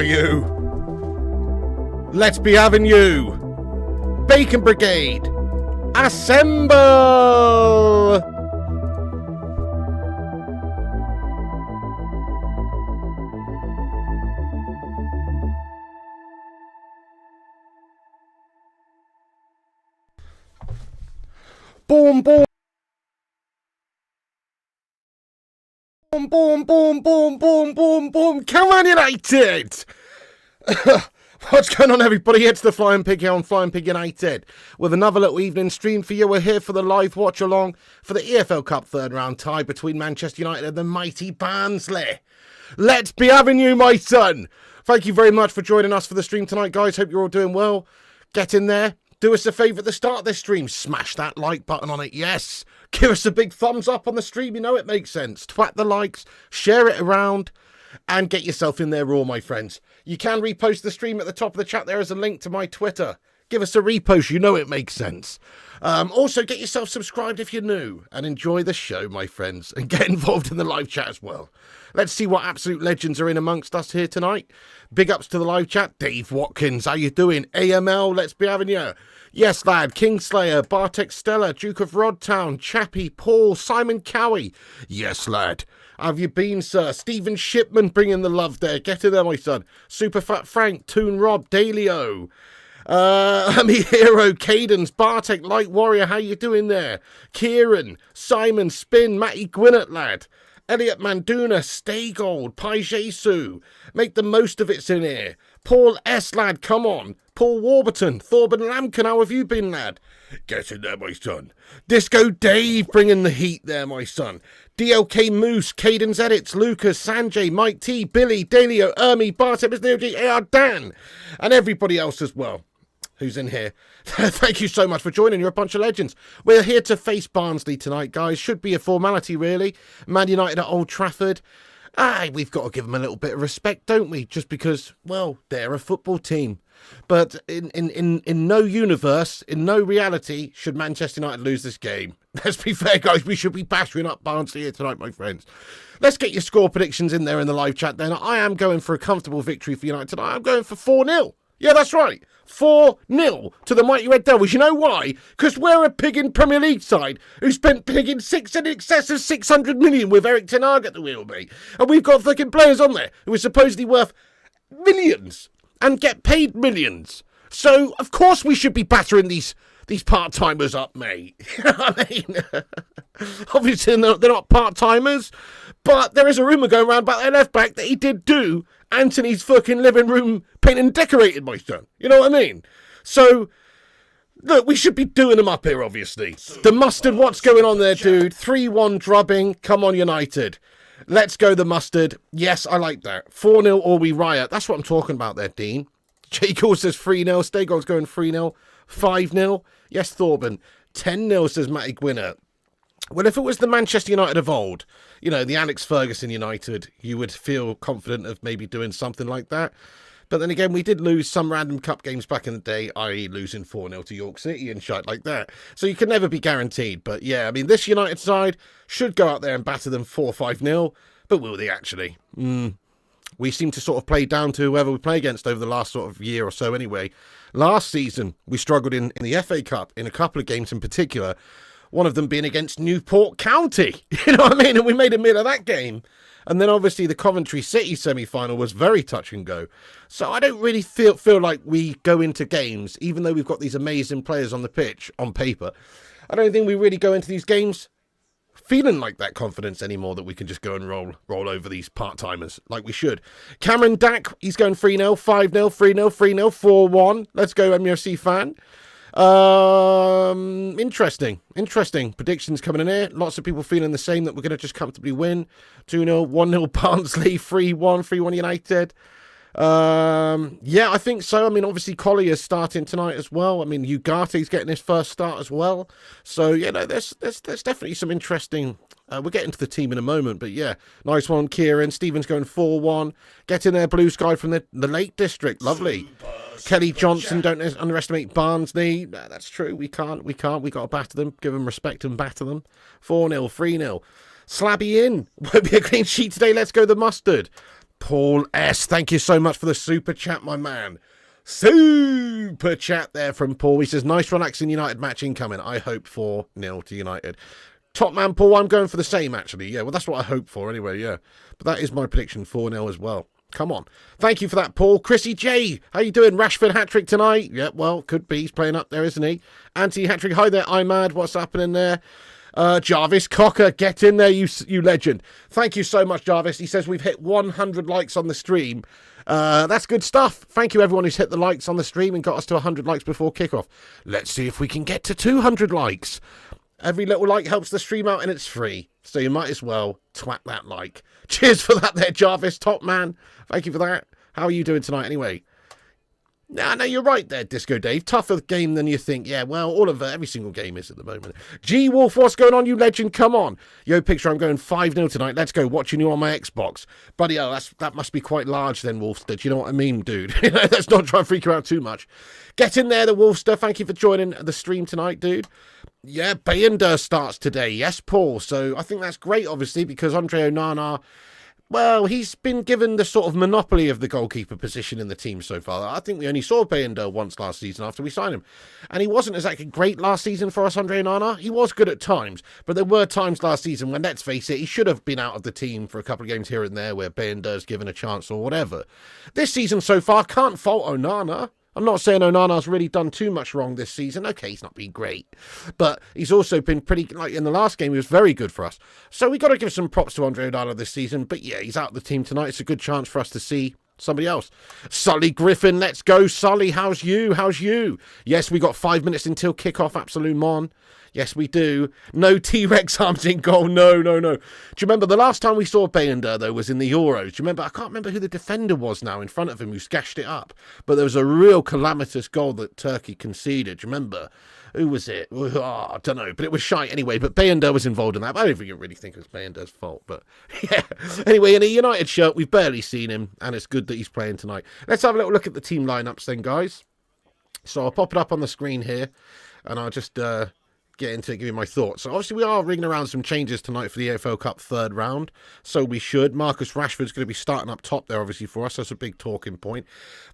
are you? Let's be having you. Bacon Brigade, assemble! Boom, boom. Boom, boom, boom, boom, boom, boom, boom. Come on, United! What's going on, everybody? It's the Flying Pig here on Flying Pig United with another little evening stream for you. We're here for the live watch along for the EFL Cup third round tie between Manchester United and the mighty Barnsley. Let's be having you, my son. Thank you very much for joining us for the stream tonight, guys. Hope you're all doing well. Get in there. Do us a favour at the start of this stream. Smash that like button on it. Yes. Give us a big thumbs up on the stream. You know it makes sense. Twat the likes. Share it around. And get yourself in there raw, my friends. You can repost the stream at the top of the chat. There is a link to my Twitter. Give us a repost. You know it makes sense. Also, get yourself subscribed if you're new. And enjoy the show, my friends. And get involved in the live chat as well. Let's see what absolute legends are in amongst us here tonight. Big ups to the live chat. Dave Watkins, how you doing? AML, let's be having you. Yes, lad. Kingslayer, Bartek Stella, Duke of Rodtown, Chappie, Paul, Simon Cowie. Yes, lad. Have you been, sir? Stephen Shipman bringing the love there. Get in there, my son. Superfat Frank, Toon Rob, Dalio. Me Hero, Cadence, Bartek, Light Warrior, how you doing there? Kieran, Simon, Spin, Matty Gwinnett, lad. Elliot Manduna, Stay Gold, Pai Jesu. Make the most of it's in here. Paul S, lad, come on. Paul Warburton, Thorben Lampkin, how have you been, lad? Get in there, my son. Disco Dave bringing the heat there, my son. DLK Moose, Cadence Edits, Lucas, Sanjay, Mike T, Billy, Dalio, Ermi, Bartek, AR Dan, and everybody else as well who's in here. Thank you so much for joining. You're a bunch of legends. We're here to face Barnsley tonight, guys. Should be a formality, really. Man United at Old Trafford. We've got to give them a little bit of respect, don't we? Just because, well, they're a football team. But in no universe, in no reality, should Manchester United lose this game. Let's be fair, guys. We should be battering up Barnsley here tonight, my friends. Let's get your score predictions in there in the live chat then. I am going for a comfortable victory for United tonight. I'm going for 4-0. Yeah, that's right. 4-0 to the mighty Red Devils. You know why? Because we're a pigging Premier League side who spent pigging in excess of 600 million with Eric Ten Hag at the wheel, mate. And we've got fucking players on there who are supposedly worth millions and get paid millions. So, of course, we should be battering these part-timers up, mate. You know what I mean? Obviously, they're not part-timers, but there is a rumour going around about their left-back that he did do Anthony's fucking living room painted and decorated, my son. You know what I mean? So, look, we should be doing them up here, obviously. The Mustard, what's going on there, dude? 3-1 drubbing. Come on, United. Let's go the Mustard. Yes, I like that. 4-0 or we riot. That's what I'm talking about there, Dean. J. says 3-0. Stagol's going 3-0. 5-0. Yes, Thorben. 10-0, says Matty Gwynner. Well, if it was the Manchester United of old, you know, the Alex Ferguson United, you would feel confident of maybe doing something like that. But then again, we did lose some random cup games back in the day, i.e. losing 4-0 to York City and shit like that. So you can never be guaranteed. But yeah, I mean, this United side should go out there and batter them 4-5-0. But will they actually? We seem to sort of play down to whoever we play against over the last sort of year or so anyway. Last season, we struggled in the FA Cup in a couple of games in particular. One of them being against Newport County. You know what I mean? And we made a meal of that game. And then obviously the Coventry City semi-final was very touch and go. So I don't really feel like we go into games, even though we've got these amazing players on the pitch, on paper. I don't think we really go into these games feeling like that confidence anymore that we can just go and roll over these part-timers like we should. Cameron Dack, he's going 3-0, 5-0, 3-0, 3-0, 4-1. Let's go, MUFC fan. Interesting predictions coming in here. Lots of people feeling the same, that we're going to just comfortably win. 2-0, 1-0 Barnsley, 3-1, 3-1 United. Yeah, I think so. I mean, obviously Collier's starting tonight as well. I mean, Ugate's getting his first start as well. So, you know, there's definitely some interesting. We'll get into the team in a moment, but yeah, nice one, Kieran. Stevens going 4-1. Get in there, Blue Sky from the Lake District. Lovely. Kelly Johnson, don't underestimate Barnsley. That's true. We can't. We got to batter them. Give them respect and batter them. 4-0, 3-0. Slabby in. Won't be a clean sheet today. Let's go the Mustard. Paul S. Thank you so much for the super chat, my man. Super chat there from Paul. He says, nice relaxing United match incoming. I hope 4-0 to United. Top man, Paul, I'm going for the same, actually. Yeah, well, that's what I hope for anyway, yeah. But that is my prediction, 4-0 as well. Come on. Thank you for that, Paul. Chrissy J, how you doing? Rashford hat-trick tonight? Yeah, well, could be. He's playing up there, isn't he? Anthony hat-trick. Hi there, Imad. What's happening there? Jarvis Cocker, get in there, you legend. Thank you so much, Jarvis. He says we've hit 100 likes on the stream. That's good stuff. Thank you, everyone who's hit the likes on the stream and got us to 100 likes before kickoff. Let's see if we can get to 200 likes. Every little like helps the stream out and it's free. So you might as well twat that like. Cheers for that there, Jarvis. Top man. Thank you for that. How are you doing tonight anyway? No, you're right there, Disco Dave. Tougher game than you think. Yeah, well, every single game is at the moment. G Wolf, what's going on, you legend? Come on. Yo, picture, I'm going 5-0 tonight. Let's go. Watching you on my Xbox. Buddy, that must be quite large then, Wolfster. Do you know what I mean, dude? Let's not try and freak you out too much. Get in there, the Wolfster. Thank you for joining the stream tonight, dude. Yeah, Bayender starts today. Yes, Paul. So I think that's great, obviously, because Andre Onana, well, he's been given the sort of monopoly of the goalkeeper position in the team so far. I think we only saw Bayender once last season after we signed him. And he wasn't exactly great last season for us, Andre Onana. He was good at times. But there were times last season when, let's face it, he should have been out of the team for a couple of games here and there where Bayender's given a chance or whatever. This season so far, can't fault Onana. I'm not saying Onana's really done too much wrong this season. Okay, he's not been great. But he's also been pretty, like in the last game, he was very good for us. So we got to give some props to Andre Onana this season. But yeah, he's out of the team tonight. It's a good chance for us to see somebody else. Sully Griffin, let's go. Sully, how's you? Yes, we got 5 minutes until kickoff, Absolute Mon. Yes, we do. No T-Rex arms in goal. No. Do you remember the last time we saw Bayender, though, was in the Euros? Do you remember? I can't remember who the defender was now in front of him who skashed it up. But there was a real calamitous goal that Turkey conceded. Do you remember? Who was it? Oh, I don't know. But it was shite anyway. But Bayender was involved in that. I don't really think it was Bayender's fault. But yeah. Anyway, in a United shirt, we've barely seen him. And it's good that he's playing tonight. Let's have a little look at the team lineups then, guys. So I'll pop it up on the screen here. And I'll just get into it, give you my thoughts. So obviously we are ringing around some changes tonight for the EFL Cup third round, so we should. Marcus Rashford's going to be starting up top there, obviously, for us. That's a big talking point.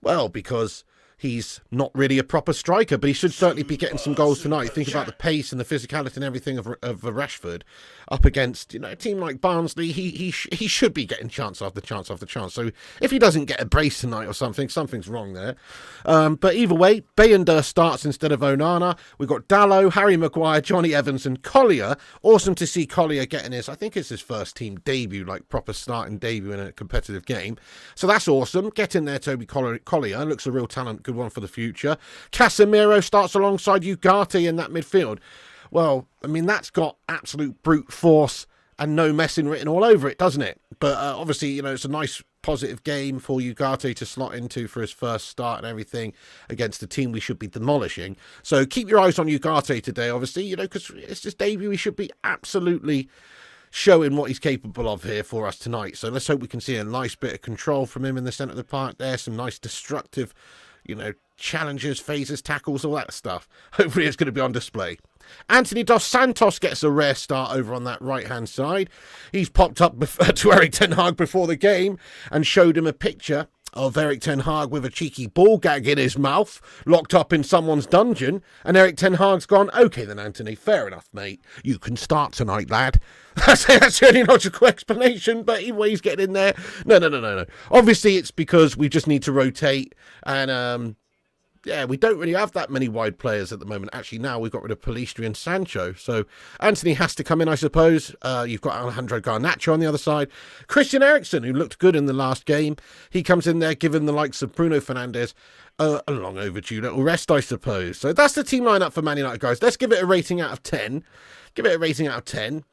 Well, because he's not really a proper striker, but he should certainly be getting some goals tonight. Think about the pace and the physicality and everything of Rashford up against, a team like Barnsley. He should be getting chance after chance after chance. So if he doesn't get a brace tonight or something, something's wrong there. But either way, Bayender starts instead of Onana. We've got Dalot, Harry Maguire, Johnny Evans and Collier. Awesome to see Collier getting I think it's his first team debut, like proper starting debut in a competitive game. So that's awesome. Get in there, Toby Collier. Looks a real talent. Good one for the future. Casemiro starts alongside Ugarte in that midfield. Well, I mean, that's got absolute brute force and no messing written all over it, doesn't it? But obviously, it's a nice positive game for Ugarte to slot into for his first start and everything against a team we should be demolishing. So keep your eyes on Ugarte today, obviously, because it's his debut. He should be absolutely showing what he's capable of here for us tonight. So let's hope we can see a nice bit of control from him in the centre of the park there. Some nice destructive, challenges, phases, tackles, all that stuff. Hopefully it's going to be on display. Anthony Dos Santos gets a rare start over on that right-hand side. He's popped up to Eric Ten Hag before the game and showed him a picture of Eric Ten Hag with a cheeky ball gag in his mouth, locked up in someone's dungeon, and Eric Ten Hag's gone, okay then, Anthony, fair enough, mate. You can start tonight, lad. That's the only logical explanation, but he's getting in there. No. Obviously, it's because we just need to rotate, and we don't really have that many wide players at the moment. Actually, now we've got rid of Pellistri and Sancho. So Anthony has to come in, I suppose. You've got Alejandro Garnacho on the other side. Christian Eriksen, who looked good in the last game. He comes in there, giving the likes of Bruno Fernandes a long overdue little rest, I suppose. So that's the team lineup for Man United, guys. Let's give it a rating out of 10. Give it a rating out of 10.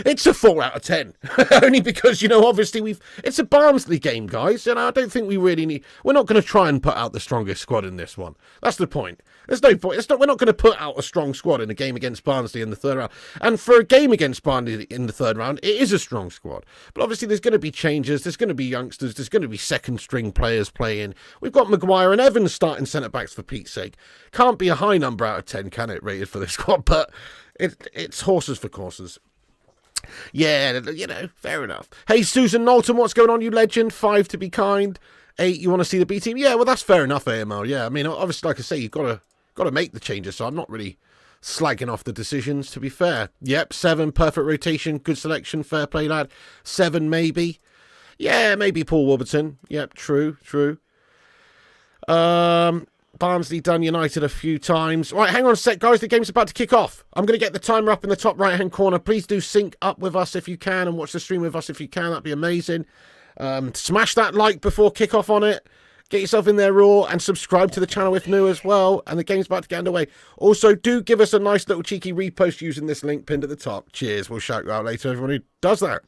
It's a 4 out of 10. Only because, obviously it's a Barnsley game, guys. I don't think we really need. We're not going to try and put out the strongest squad in this one. That's the point. There's no point. We're not going to put out a strong squad in a game against Barnsley in the third round. And for a game against Barnsley in the third round, it is a strong squad. But obviously there's going to be changes. There's going to be youngsters. There's going to be second string players playing. We've got Maguire and Evans starting centre backs for Pete's sake. Can't be a high number out of 10, can it, rated for this squad? But it's horses for courses. Yeah, you know, fair enough. Hey, Susan Knowlton, what's going on, you legend? 5 to be kind. 8, you want to see the B team? Yeah, well, that's fair enough, AML. Yeah, I mean, obviously, like I say, you've got to make the changes, so I'm not really slagging off the decisions, to be fair. Yep, 7, perfect rotation, good selection, fair play, lad. 7, maybe. Yeah, maybe Paul Warburton. Yep, true. Barnsley done United a few times. Right, hang on a sec, guys. The game's about to kick off. I'm going to get the timer up in the top right-hand corner. Please do sync up with us if you can and watch the stream with us if you can. That'd be amazing. Smash that like before kick-off on it. Get yourself in there raw and subscribe to the channel if new as well. And the game's about to get underway. Also, do give us a nice little cheeky repost using this link pinned at the top. Cheers. We'll shout you out later, everyone who does that.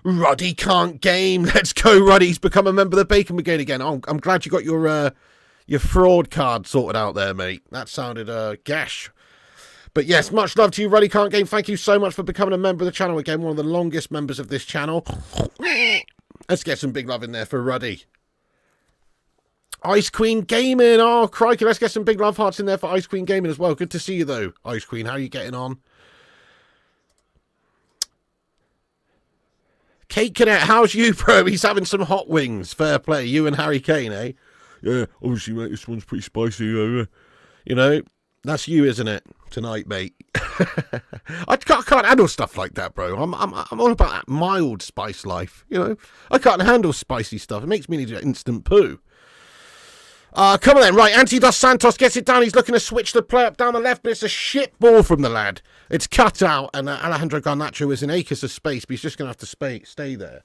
Ruddy can't game. Let's go, Ruddy. He's become a member of the Bacon Brigade again. Oh, I'm glad you got your fraud card sorted out there, mate. That sounded gash. But yes, much love to you, Ruddy can't game. Thank you so much for becoming a member of the channel again. One of the longest members of this channel. Let's get some big love in there for Ruddy. Ice Queen Gaming. Oh, crikey. Let's get some big love hearts in there for Ice Queen Gaming as well. Good to see you, though, Ice Queen. How are you getting on? Kate Cadet, how's you, bro? He's having some hot wings. Fair play. You and Harry Kane, eh? Yeah, obviously, mate, this one's pretty spicy. You know, that's you, isn't it? Tonight, mate. I can't handle stuff like that, bro. I'm all about that mild spice life, you know. I can't handle spicy stuff. It makes me need instant poo. Come on then. Right, Anthony Dos Santos gets it down. He's looking to switch the play up down the left, but it's a shit ball from the lad. It's cut out, and Alejandro Garnacho is in acres of space, but he's just going to have to stay there.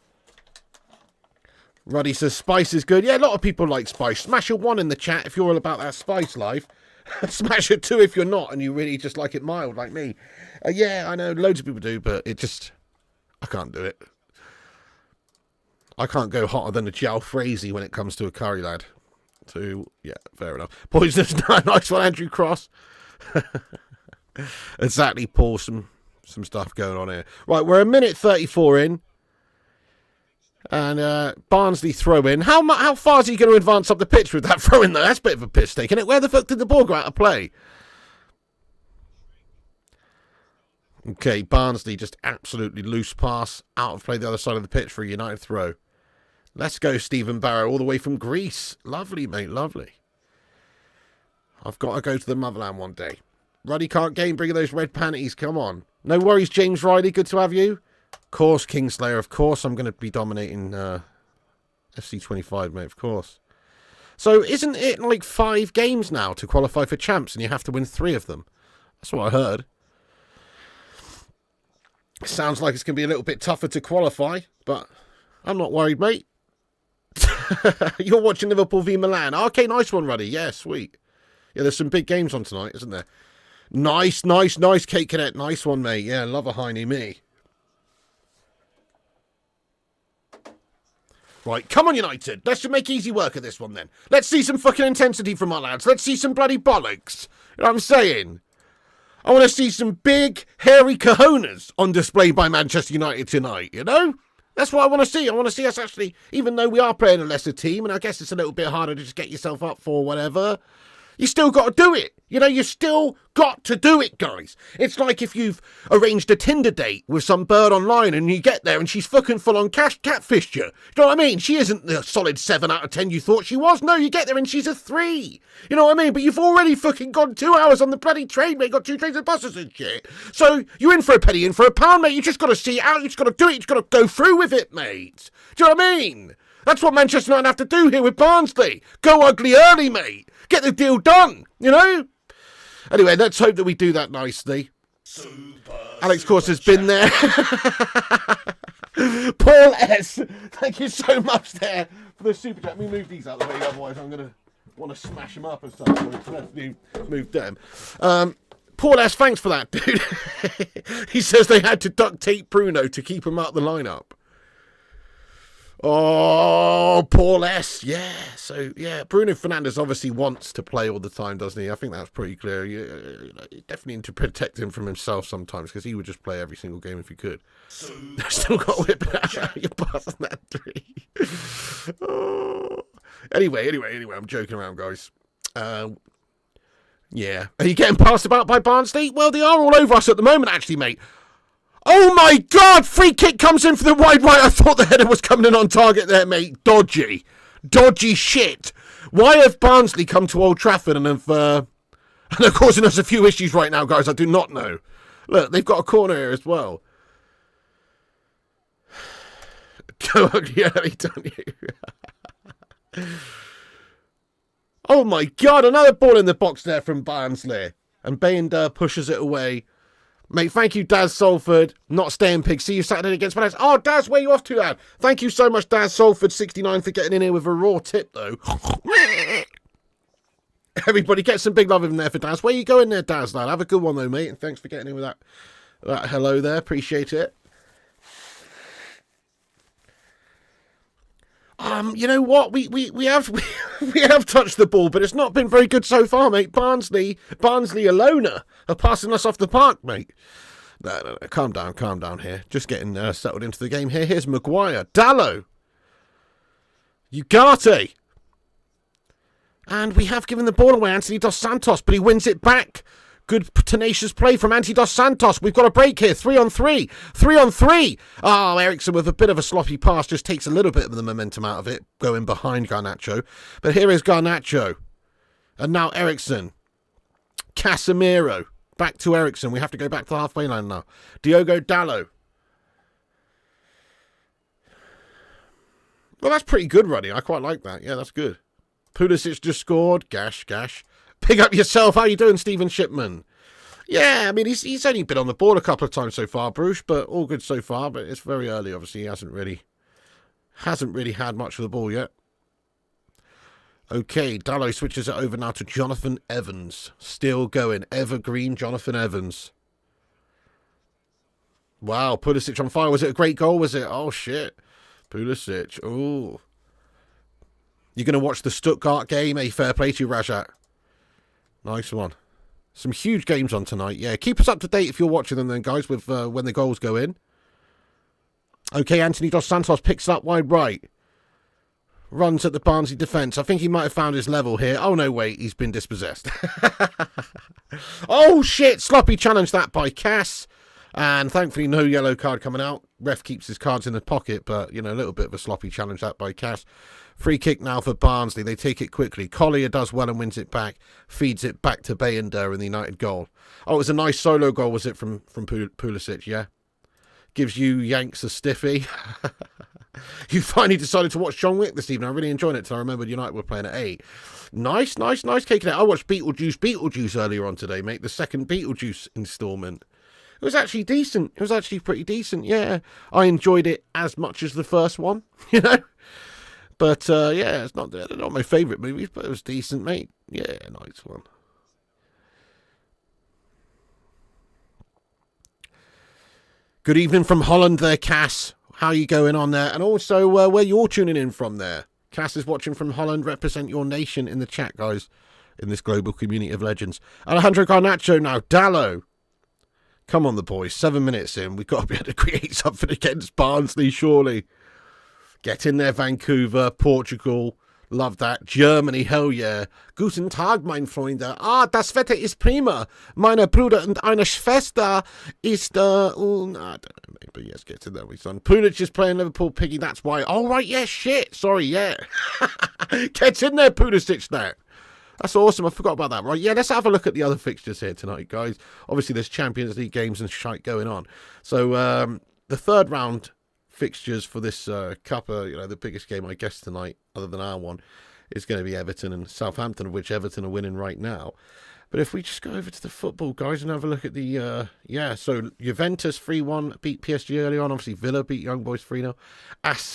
Ruddy says spice is good. Yeah, a lot of people like spice. Smash a 1 in the chat if you're all about that spice life. Smash a 2 if you're not, and you really just like it mild, like me. Yeah, I know loads of people do, but I can't do it. I can't go hotter than a jalfrezi when it comes to a curry, lad. So, yeah, fair enough. Poisonous, nice one, Andrew Cross. Exactly, Paul, some stuff going on here. Right, we're a minute 34 in. And Barnsley throw in. How far is he going to advance up the pitch with that throw in there? That's a bit of a piss take, isn't it? Where the fuck did the ball go out of play? Okay, Barnsley just absolutely loose pass out of play the other side of the pitch for a United throw. Let's go, Stephen Barrow, all the way from Greece. Lovely, mate, lovely. I've got to go to the motherland one day. Ruddy can't game, bring those red panties, come on. No worries, James Riley, good to have you. Of course, Kingslayer, of course I'm going to be dominating FC25, mate, of course. So isn't it like 5 games now to qualify for champs and you have to win 3 of them? That's what I heard. Sounds like it's going to be a little bit tougher to qualify, but I'm not worried, mate. You're watching Liverpool v Milan. Okay, nice one, Ruddy. Yeah, sweet. Yeah, there's some big games on tonight, isn't there? Nice, Kate Cadet. Nice one, mate. Yeah, love a Heine me. Right, come on, United. Let's just make easy work of this one, then. Let's see some fucking intensity from our lads. Let's see some bloody bollocks. You know what I'm saying? I want to see some big, hairy cojones on display by Manchester United tonight, you know? That's what I want to see. I want to see us actually, even though we are playing a lesser team, and I guess it's a little bit harder to just get yourself up for whatever, you still got to do it. You know, you still got to do it, guys. It's like if you've arranged a Tinder date with some bird online and you get there and she's fucking full on catfished you. You know what I mean? She isn't the solid 7 out of 10 you thought she was. No, you get there and she's a 3. You know what I mean? But you've already fucking gone 2 hours on the bloody train, mate. Got 2 trains and buses and shit. So you're in for a penny, in for a pound, mate. You just got to see it out. You just got to do it. You just got to go through with it, mate. Do you know what I mean? That's what Manchester United have to do here with Barnsley. Go ugly early, mate. Get the deal done, you know? Anyway, let's hope that we do that nicely. Alex, of course, has been there. Paul S. Thank you so much there for the super chat. Let me move these out of the way, otherwise I'm going to want to smash them up and stuff. So let's move them. Paul S., thanks for that, dude. He says they had to duct tape Bruno to keep him out of the lineup. Oh, Paul S. Yeah. So, yeah, Bruno Fernandes obviously wants to play all the time, doesn't he? I think that's pretty clear. You definitely need to protect him from himself sometimes because he would just play every single game if he could. Still got to whip it out. You're passing that 3. Oh. Anyway, I'm joking around, guys. Yeah. Are you getting passed about by Barnsley? Well, they are all over us at the moment, actually, mate. Oh my God! Free kick comes in for the wide right. I thought the header was coming in on target there, mate. Dodgy. Dodgy shit. Why have Barnsley come to Old Trafford and have... and they're causing us a few issues right now, guys. I do not know. Look, they've got a corner here as well. Go ugly early, don't you? Oh my God, another ball in the box there from Barnsley. And Bayender pushes it away. Mate, thank you, Daz Salford. Not staying pig. See you Saturday against Palace. Oh, Daz, where you off to, lad? Thank you so much, Daz Salford, 69, for getting in here with a raw tip, though. Everybody get some big love in there for Daz. Where you going there, Daz, lad? Have a good one, though, mate. And thanks for getting in with that hello there. Appreciate it. You know what? We have we have touched the ball, but it's not been very good so far, mate. Barnsley alone are passing us off the park, mate. No, calm down here. Just getting settled into the game here. Here's Maguire, Dallo, Ugarte, and we have given the ball away, Anthony Dos Santos, but he wins it back. Good tenacious play from Anthony Dos Santos. We've got a break here. 3-on-3. 3-on-3. Oh, Ericsson with a bit of a sloppy pass just takes a little bit of the momentum out of it, going behind Garnacho. But here is Garnacho. And now Ericsson. Casemiro. Back to Ericsson. We have to go back to the halfway line now. Diogo Dallo. Well, that's pretty good running. I quite like that. Yeah, that's good. Pulisic just scored. Gash. Pick up yourself. How you doing, Stephen Shipman? Yeah, I mean, he's only been on the ball a couple of times so far, Bruce, but all good so far. But it's very early, obviously. He hasn't really had much of the ball yet. Okay, Dallo switches it over now to Jonathan Evans. Still going. Evergreen Jonathan Evans. Wow, Pulisic on fire. Was it a great goal, was it? Oh, shit. Pulisic. Ooh. You're going to watch the Stuttgart game? Fair play to you, Rajat. Nice one. Some huge games on tonight. Yeah, keep us up to date if you're watching them then, guys, with when the goals go in. Okay, Anthony Dos Santos picks it up wide right. Runs at the Barnsley defence. I think he might have found his level here. Oh, no, wait. He's been dispossessed. Oh, shit. Sloppy challenge that by Cass. And thankfully, no yellow card coming out. Ref keeps his cards in the pocket, but, you know, a little bit of a sloppy challenge that by Cass. Free kick now for Barnsley. They take it quickly. Collier does well and wins it back. Feeds it back to Bayender in the United goal. Oh, it was a nice solo goal, was it, from Pulisic, yeah? Gives you Yanks a stiffy. You finally decided to watch John Wick this evening. I really enjoyed it till I remembered United were playing at 8. Nice kicking out. I watched Beetlejuice earlier on today, mate. The second Beetlejuice instalment. It was actually decent. It was actually pretty decent, yeah. I enjoyed it as much as the first one, you know? But, yeah, it's not my favourite movies, but it was decent, mate. Yeah, nice one. Good evening from Holland there, Cass. How you going on there? And also, where you're tuning in from there. Cass is watching from Holland. Represent your nation in the chat, guys, in this global community of legends. Alejandro Garnacho now. Dallo. Come on, the boys. 7 minutes in. We've got to be able to create something against Barnsley, surely. Get in there, Vancouver, Portugal. Love that. Germany, hell yeah. Guten Tag, mein Freunde. Das Wetter ist prima. Meine Bruder und eine Schwester ist, I don't know, but yes, get in there, my son. Pulisic is playing Liverpool, Piggy, that's why. Oh, right, yeah, shit. Sorry, yeah. Get in there, Pulisic, now. That's awesome. I forgot about that. Right, yeah, let's have a look at the other fixtures here tonight, guys. Obviously, there's Champions League games and shite going on. So, the third round fixtures for this cup, you know, the biggest game, I guess, tonight, other than our one, is going to be Everton and Southampton, of which Everton are winning right now. But if we just go over to the football, guys, and have a look at the, so Juventus 3-1 beat PSG early on. Obviously, Villa beat Young Boys 3-0.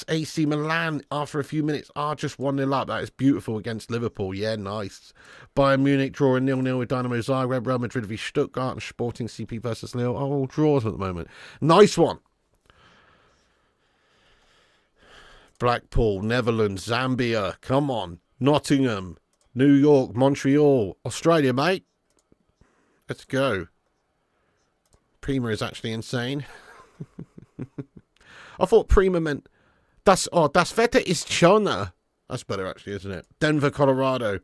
AC Milan, after a few minutes, are just 1-0 up. That is beautiful against Liverpool. Yeah, nice. Bayern Munich drawing 0-0 with Dynamo Zagreb. Real Madrid v Stuttgart and Sporting CP versus Lille. Oh, all draws at the moment. Nice one. Blackpool, Netherlands, Zambia, come on. Nottingham, New York, Montreal, Australia, mate. Let's go. Prima is actually insane. I thought Prima meant das Wetter ist schöner. That's better actually, isn't it? Denver, Colorado,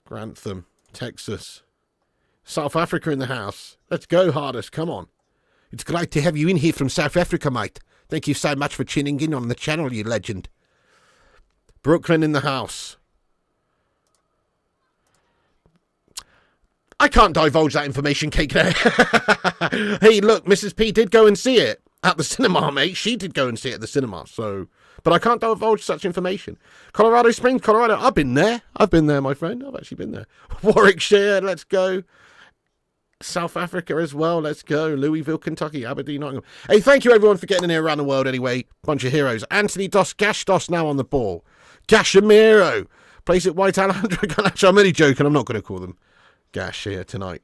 Grantham, Texas, South Africa in the house. Let's go, Hardest, come on. It's great to have you in here from South Africa, mate. Thank you so much for tuning in on the channel, you legend. Brooklyn in the house. I can't divulge that information, Cake there. Hey, look, Mrs. P did go and see it at the cinema, mate. She did go and see it at the cinema, so... But I can't divulge such information. Colorado Springs, Colorado. I've been there. I've been there, my friend. I've actually been there. Warwickshire, let's go. South Africa as well, let's go. Louisville, Kentucky, Aberdeen, Nottingham. Hey, thank you, everyone, for getting in here around the world anyway. Bunch of heroes. Anthony Dos Gastos now on the ball. Gashamiro. Plays it White Alejandro Ganacho. I'm only joking. I'm not going to call them Gash here tonight.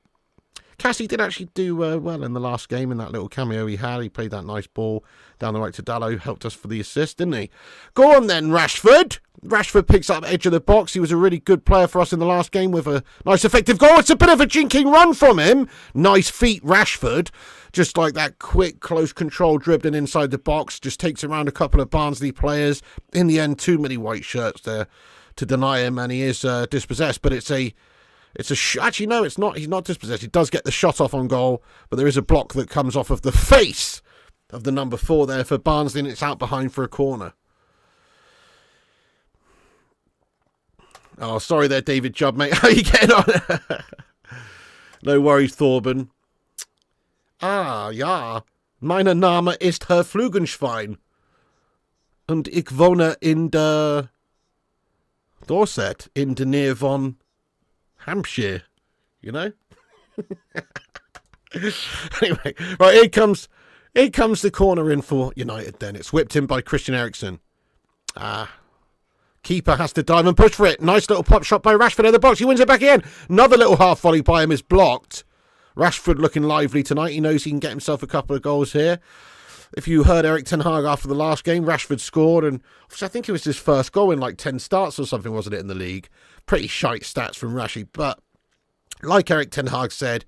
Cassie did actually do well in the last game in that little cameo he had. He played that nice ball down the right to Dallo. Helped us for the assist, didn't he? Go on then, Rashford. Rashford picks up edge of the box. He was a really good player for us in the last game with a nice effective goal. It's a bit of a jinking run from him. Nice feet, Rashford. Just like that quick, close control dribbling inside the box. Just takes around a couple of Barnsley players. In the end, too many white shirts there to deny him, and he is dispossessed. But actually, no, it's not. He's not dispossessed. He does get the shot off on goal, but there is a block that comes off of the face of the number 4 there for Barnsley, and it's out behind for a corner. Oh, sorry there, David Jubb, mate. How are you getting on? No worries, Thorben. Ah, ja. Meine Name ist Herr Flugenschwein. Und ich wohne in der Dorset, in der Nähe von Hampshire, you know? Anyway, right, here comes the corner in for United then. It's whipped in by Christian Eriksen. Keeper has to dive and push for it. Nice little pop shot by Rashford in the box. He wins it back in. Another little half volley by him is blocked. Rashford looking lively tonight. He knows he can get himself a couple of goals here. If you heard Erik ten Hag after the last game, Rashford scored, and I think it was his first goal in like 10 starts or something, wasn't it, in the league? Pretty shite stats from Rashi, but like Erik ten Hag said,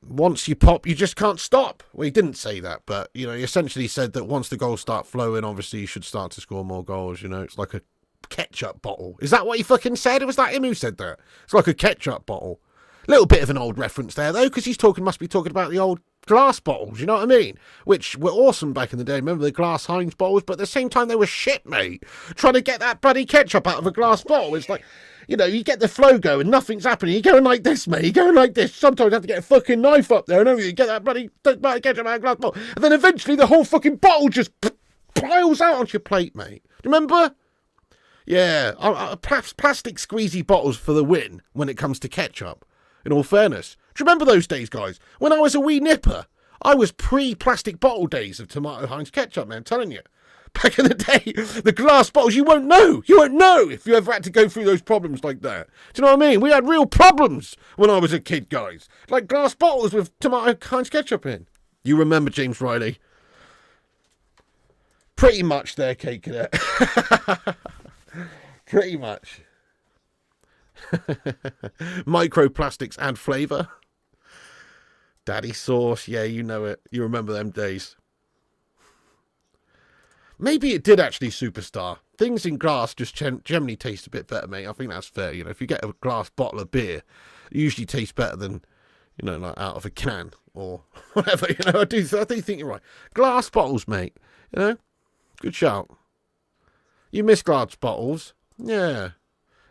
once you pop, you just can't stop. Well, he didn't say that, but, you know, he essentially said that once the goals start flowing, obviously you should start to score more goals, you know. It's like a ketchup bottle. Is that what he fucking said? It was that him who said that. It's like a ketchup bottle. Little bit of an old reference there, though, because must be talking about the old glass bottles, you know what I mean? Which were awesome back in the day. Remember the glass Heinz bottles? But at the same time, they were shit, mate. Trying to get that bloody ketchup out of a glass bottle. It's like, you know, you get the flow going, nothing's happening. You're going like this, mate. You're going like this. Sometimes you have to get a fucking knife up there, and you get that bloody ketchup out of a glass bottle. And then eventually the whole fucking bottle just piles out onto your plate, mate. Do you remember? Yeah, plastic squeezy bottles for the win when it comes to ketchup. In all fairness. Do you remember those days, guys? When I was a wee nipper, I was pre-plastic bottle days of tomato Heinz ketchup, man. I'm telling you. Back in the day, the glass bottles, you won't know. You won't know if you ever had to go through those problems like that. Do you know what I mean? We had real problems when I was a kid, guys. Like glass bottles with tomato Heinz ketchup in. You remember, James Riley? Pretty much there, Kate Cadet. Pretty much. Microplastics add flavour. Daddy sauce, yeah, you know it. You remember them days. Maybe it did actually, Superstar. Things in glass just generally taste a bit better, mate. I think that's fair. You know, if you get a glass bottle of beer, it usually tastes better than, you know, like out of a can or whatever. You know, I do think you're right. Glass bottles, mate. You know, good shout. You miss glass bottles, yeah.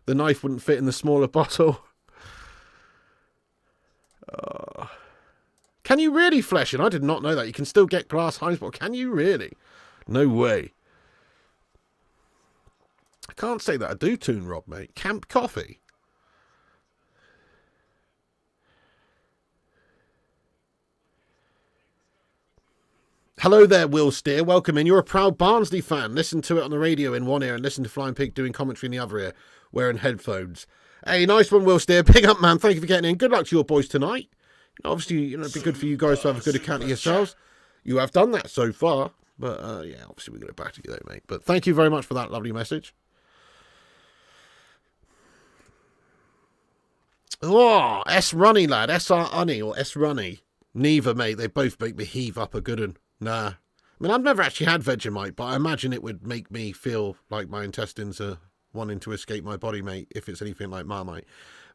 The knife wouldn't fit in the smaller bottle. Can you really flesh it? I did not know that. You can still get glass Heinz bottle. Can you really? No way. I can't say that I do tune Rob, mate. Camp Coffee. Hello there, Will Steer. Welcome in. You're a proud Barnsley fan. Listen to it on the radio in one ear and listen to Flying Pig doing commentary in the other ear, wearing headphones. Hey, nice one, Will Steer. Big up, man. Thank you for getting in. Good luck to your boys tonight. Obviously, you know, it'd be good for you guys to have a good account of yourselves. You have done that so far. But, yeah, obviously we're going to back to you though, mate. But thank you very much for that lovely message. Oh, S Runny, lad. S.R. Unny or S Runny. Neither, mate. They both make me heave up a good one. Nah. I mean, I've never actually had Vegemite, but I imagine it would make me feel like my intestines are wanting to escape my body, mate, if it's anything like Marmite.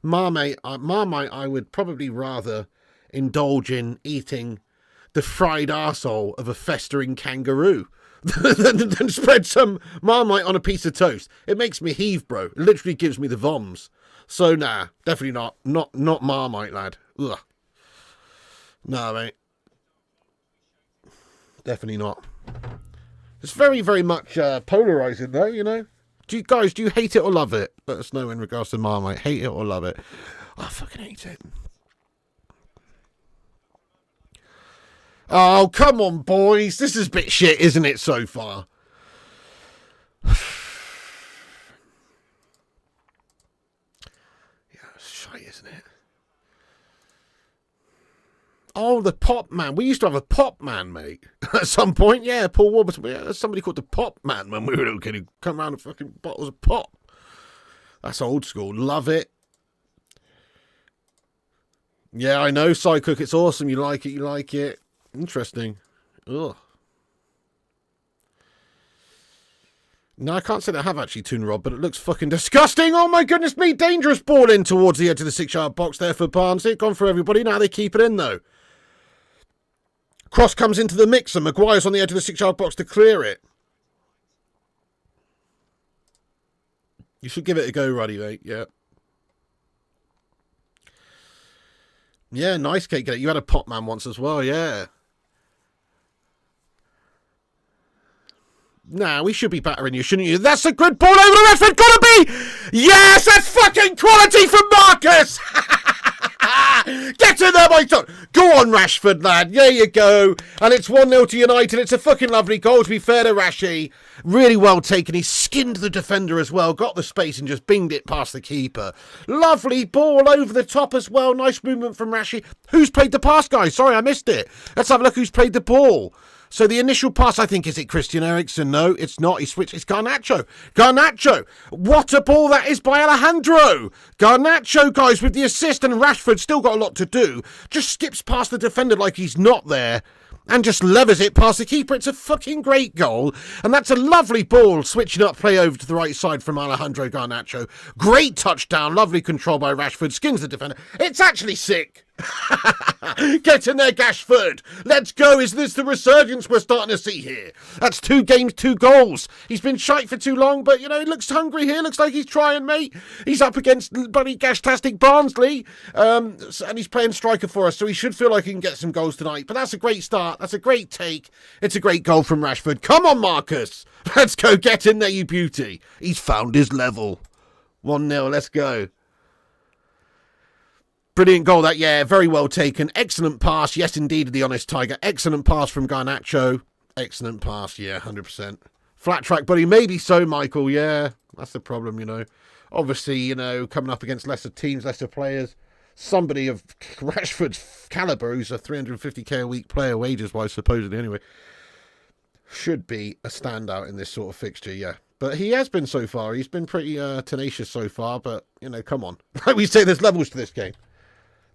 Marmite, I would probably rather indulge in eating the fried arsehole of a festering kangaroo than spread some Marmite on a piece of toast. It makes me heave, bro. It literally gives me the voms. So, nah, definitely not Marmite, lad. Ugh. Nah, mate. Definitely not. It's very, very much polarising, though, you know. Do you hate it or love it? Let us know in regards to Marmite. Hate it or love it? I fucking hate it. Oh, come on, boys. This is a bit shit, isn't it, so far? Yeah, it's shite, isn't it? Oh, the Pop Man. We used to have a Pop Man, mate. At some point, yeah, Paul Warburton. Yeah, there's somebody called the Pop Man when we were little kid who come around with fucking bottles of pop. That's old school. Love it. Yeah, I know, Psycook. It's awesome. You like it. Interesting. Ugh. No, I can't say that I have actually tuned Rob, but it looks fucking disgusting. Oh my goodness me. Dangerous ball in towards the edge of the 6-yard box there for Barnsley. Gone for everybody. Now they keep it in, though. Cross comes into the mix and Maguire's on the edge of the 6-yard box to clear it. You should give it a go, Ruddy, mate. Yeah. Yeah, nice, Kate. You had a Pop Man once as well, yeah. Nah, we should be better than you, shouldn't you? That's a good ball over the Rashford. Gotta be! Yes, that's fucking quality from Marcus! Get in there, my son! Go on, Rashford, lad. There you go. And it's 1-0 to United. It's a fucking lovely goal, to be fair to Rashi. Really well taken. He skinned the defender as well. Got the space and just binged it past the keeper. Lovely ball over the top as well. Nice movement from Rashi. Who's played the pass, guys? Sorry, I missed it. Let's have a look who's played the ball. So the initial pass, I think, is it Christian Eriksen? No, it's not. He switched. It's Garnacho. Garnacho. What a ball that is by Alejandro. Garnacho, guys, with the assist, and Rashford still got a lot to do. Just skips past the defender like he's not there and just levers it past the keeper. It's a fucking great goal. And that's a lovely ball, switching up play over to the right side from Alejandro Garnacho. Great touchdown. Lovely control by Rashford. Skins the defender. It's actually sick. Get in there, Gashford. Let's go. Is this the resurgence we're starting to see here? That's 2 games, 2 goals. He's been shite for too long, but, you know, he looks hungry here. Looks like he's trying, mate. He's up against bloody Gashtastic Barnsley, and he's playing striker for us, so he should feel like he can get some goals tonight. But that's a great start. That's a great take. It's a great goal from Rashford. Come on, Marcus. Let's go. Get in there, you beauty. He's found his level. 1-0. Let's go. Brilliant goal that, yeah, very well taken. Excellent pass, yes indeed, the honest Tiger. Excellent pass from Garnacho. Excellent pass, yeah, 100%. Flat track, buddy, maybe so, Michael, yeah. That's the problem, you know. Obviously, you know, coming up against lesser teams, lesser players. Somebody of Rashford's calibre, who's a 350k a week player, wages-wise, supposedly, anyway, should be a standout in this sort of fixture, yeah. But he has been so far. He's been pretty tenacious so far, but, you know, come on. Like we say, there's levels to this game.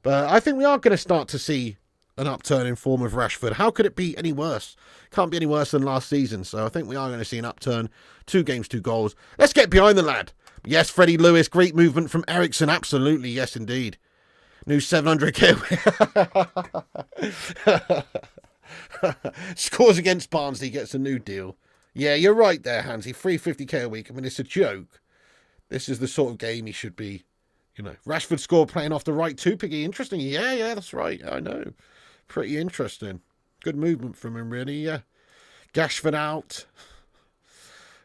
But I think we are going to start to see an upturn in form of Rashford. How could it be any worse? Can't be any worse than last season. So I think we are going to see an upturn. 2 games, 2 goals. Let's get behind the lad. Yes, Freddie Lewis. Great movement from Eriksen. Absolutely. Yes, indeed. New 700k. Scores against Barnsley. Gets a new deal. Yeah, you're right there, Hansy. 350k a week. I mean, it's a joke. This is the sort of game he should be. You know, Rashford scored playing off the right too, Piggy. Interesting. Yeah, that's right. I know. Pretty interesting. Good movement from him, really, yeah. Gashford out.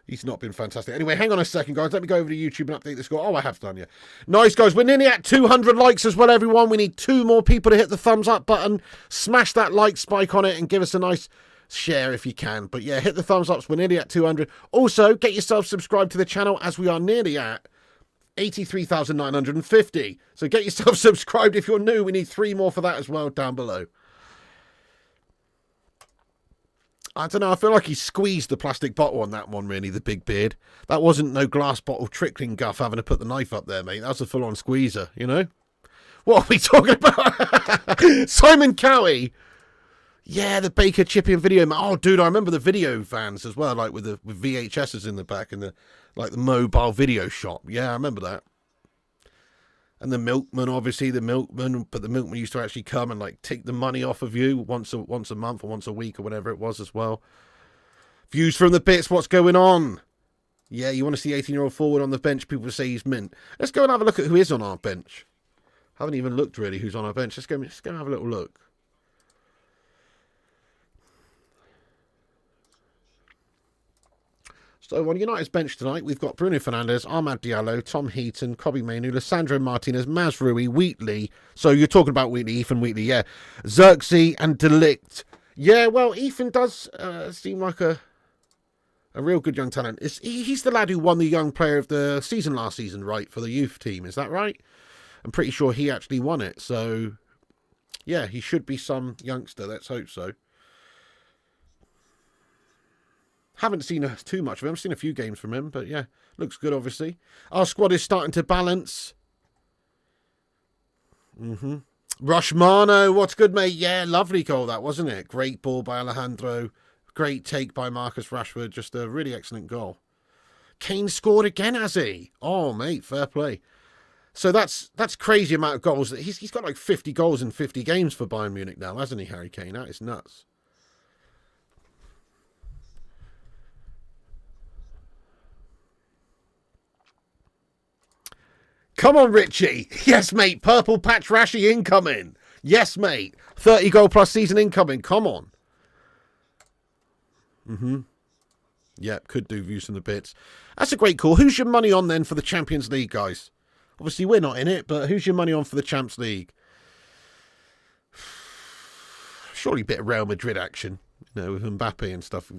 He's not been fantastic. Anyway, hang on a second, guys. Let me go over to YouTube and update the score. Oh, I have done, yeah. Nice, guys. We're nearly at 200 likes as well, everyone. We need 2 more people to hit the thumbs up button. Smash that like spike on it and give us a nice share if you can. But yeah, hit the thumbs ups. We're nearly at 200. Also, get yourself subscribed to the channel as we are nearly at 83,950. So get yourself subscribed if you're new. We need 3 more for that as well down below. I don't know. I feel like he squeezed the plastic bottle on that one, really, the big beard. That wasn't no glass bottle trickling guff having to put the knife up there, mate. That was a full-on squeezer, you know? What are we talking about? Simon Cowie. Yeah, the Baker Chipping video. Oh, dude, I remember the video vans as well, like with VHSs in the back and the mobile video shop. Yeah, I remember that. And the milkman, obviously, but the milkman used to actually come and like take the money off of you once a month or once a week or whatever it was as well. Views from the bits, what's going on? Yeah, you want to see 18-year-old forward on the bench, people say he's mint. Let's go and have a look at who is on our bench. Haven't even looked really who's on our bench. Let's go and have a little look. So on United's bench tonight, we've got Bruno Fernandes, Ahmad Diallo, Tom Heaton, Kobbie Mainoo, Lissandro Martinez, Mazraoui, Wheatley. So you're talking about Wheatley, Ethan Wheatley, yeah. Xerxes and De Ligt. Yeah, well, Ethan does seem like a real good young talent. He's the lad who won the Young Player of the Season last season, right, for the youth team. Is that right? I'm pretty sure he actually won it. So, yeah, he should be some youngster. Let's hope so. Haven't seen too much of him. I've seen a few games from him, but yeah, looks good, obviously. Our squad is starting to balance. Rushmano, what's good, mate? Yeah, lovely goal that, wasn't it? Great ball by Alejandro. Great take by Marcus Rashford. Just a really excellent goal. Kane scored again, has he? Oh, mate, fair play. So that's crazy amount of goals. He's got like 50 goals in 50 games for Bayern Munich now, hasn't he, Harry Kane? That is nuts. Come on, Richie. Yes, mate. Purple Patch Rashi incoming. Yes, mate. 30 goal plus season incoming. Come on. Yep, could do views from the bits. That's a great call. Who's your money on then for the Champions League, guys? Obviously, we're not in it, but who's your money on for the Champions League? Surely a bit of Real Madrid action, you know, with Mbappe and stuff.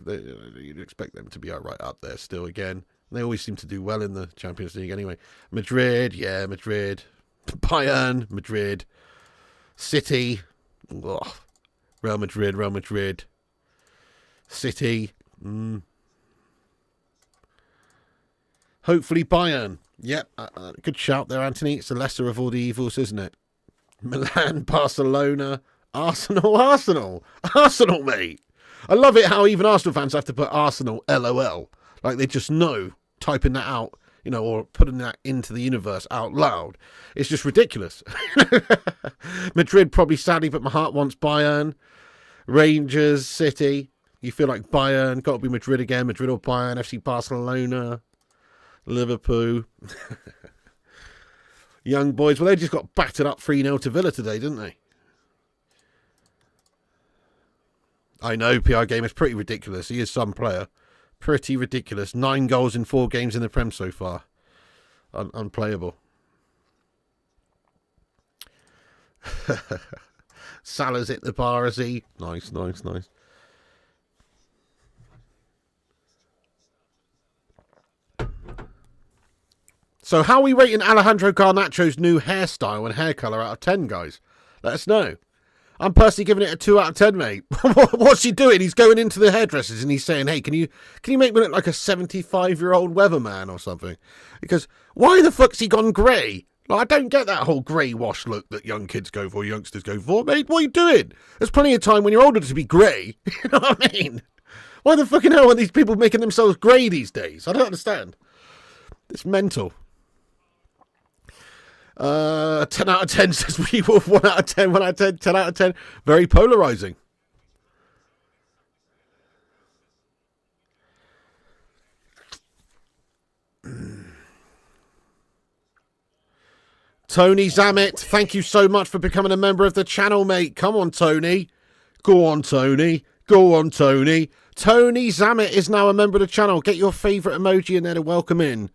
You'd expect them to be right up there still again. They always seem to do well in the Champions League anyway. Madrid, yeah, Madrid. Bayern, Madrid. City, oh. Real Madrid. City, Hopefully Bayern. Yep, good shout there, Anthony. It's the lesser of all the evils, isn't it? Milan, Barcelona, Arsenal, mate. I love it how even Arsenal fans have to put Arsenal LOL. Like they just know, typing that out, you know, or putting that into the universe out loud. It's just ridiculous. Madrid probably sadly, but my heart wants Bayern. Rangers, City. You feel like Bayern, got to be Madrid again. Madrid or Bayern, FC Barcelona, Liverpool. Young boys. Well, they just got battered up 3-0 to Villa today, didn't they? I know, PR Game is pretty ridiculous. He is some player. Pretty ridiculous. 9 goals in 4 games in the Prem so far. Unplayable. Salah's hit the bar, has he? Nice. So how are we rating Alejandro Garnacho's new hairstyle and hair colour out of 10, guys? Let us know. I'm personally giving it a 2 out of 10, mate. What's he doing? He's going into the hairdressers and he's saying, hey, can you make me look like a 75-year-old weatherman or something? Because why the fuck's he gone grey? Like, I don't get that whole grey wash look that young kids go for, youngsters go for. Mate, what are you doing? There's plenty of time when you're older to be grey. You know what I mean? Why the fucking hell are these people making themselves grey these days? I don't understand. It's mental. 10 out of 10 says Weewolf. 1 out of 10, 1 out of 10, 10 out of 10. Very polarising. Tony Zamet, thank you so much for becoming a member of the channel, mate. Come on, Tony. Go on, Tony. Tony Zamet is now a member of the channel. Get your favourite emoji in there to welcome in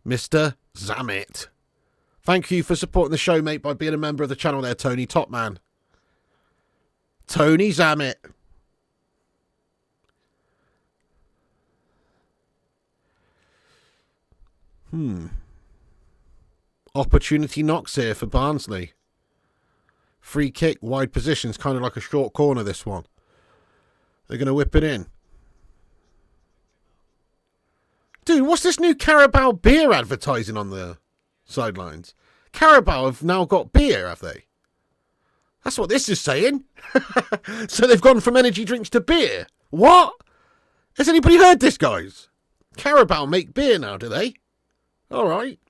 Mr. Zamet. Thank you for supporting the show, mate, by being a member of the channel there, Tony. Top man. Tony Zamet. Opportunity knocks here for Barnsley. Free kick, wide positions, kind of like a short corner, this one. They're going to whip it in. Dude, what's this new Carabao beer advertising on the sidelines? Carabao have now got beer, have they? That's what this is saying. So they've gone from energy drinks to beer. What? Has anybody heard this, guys? Carabao make beer now, do they? All right.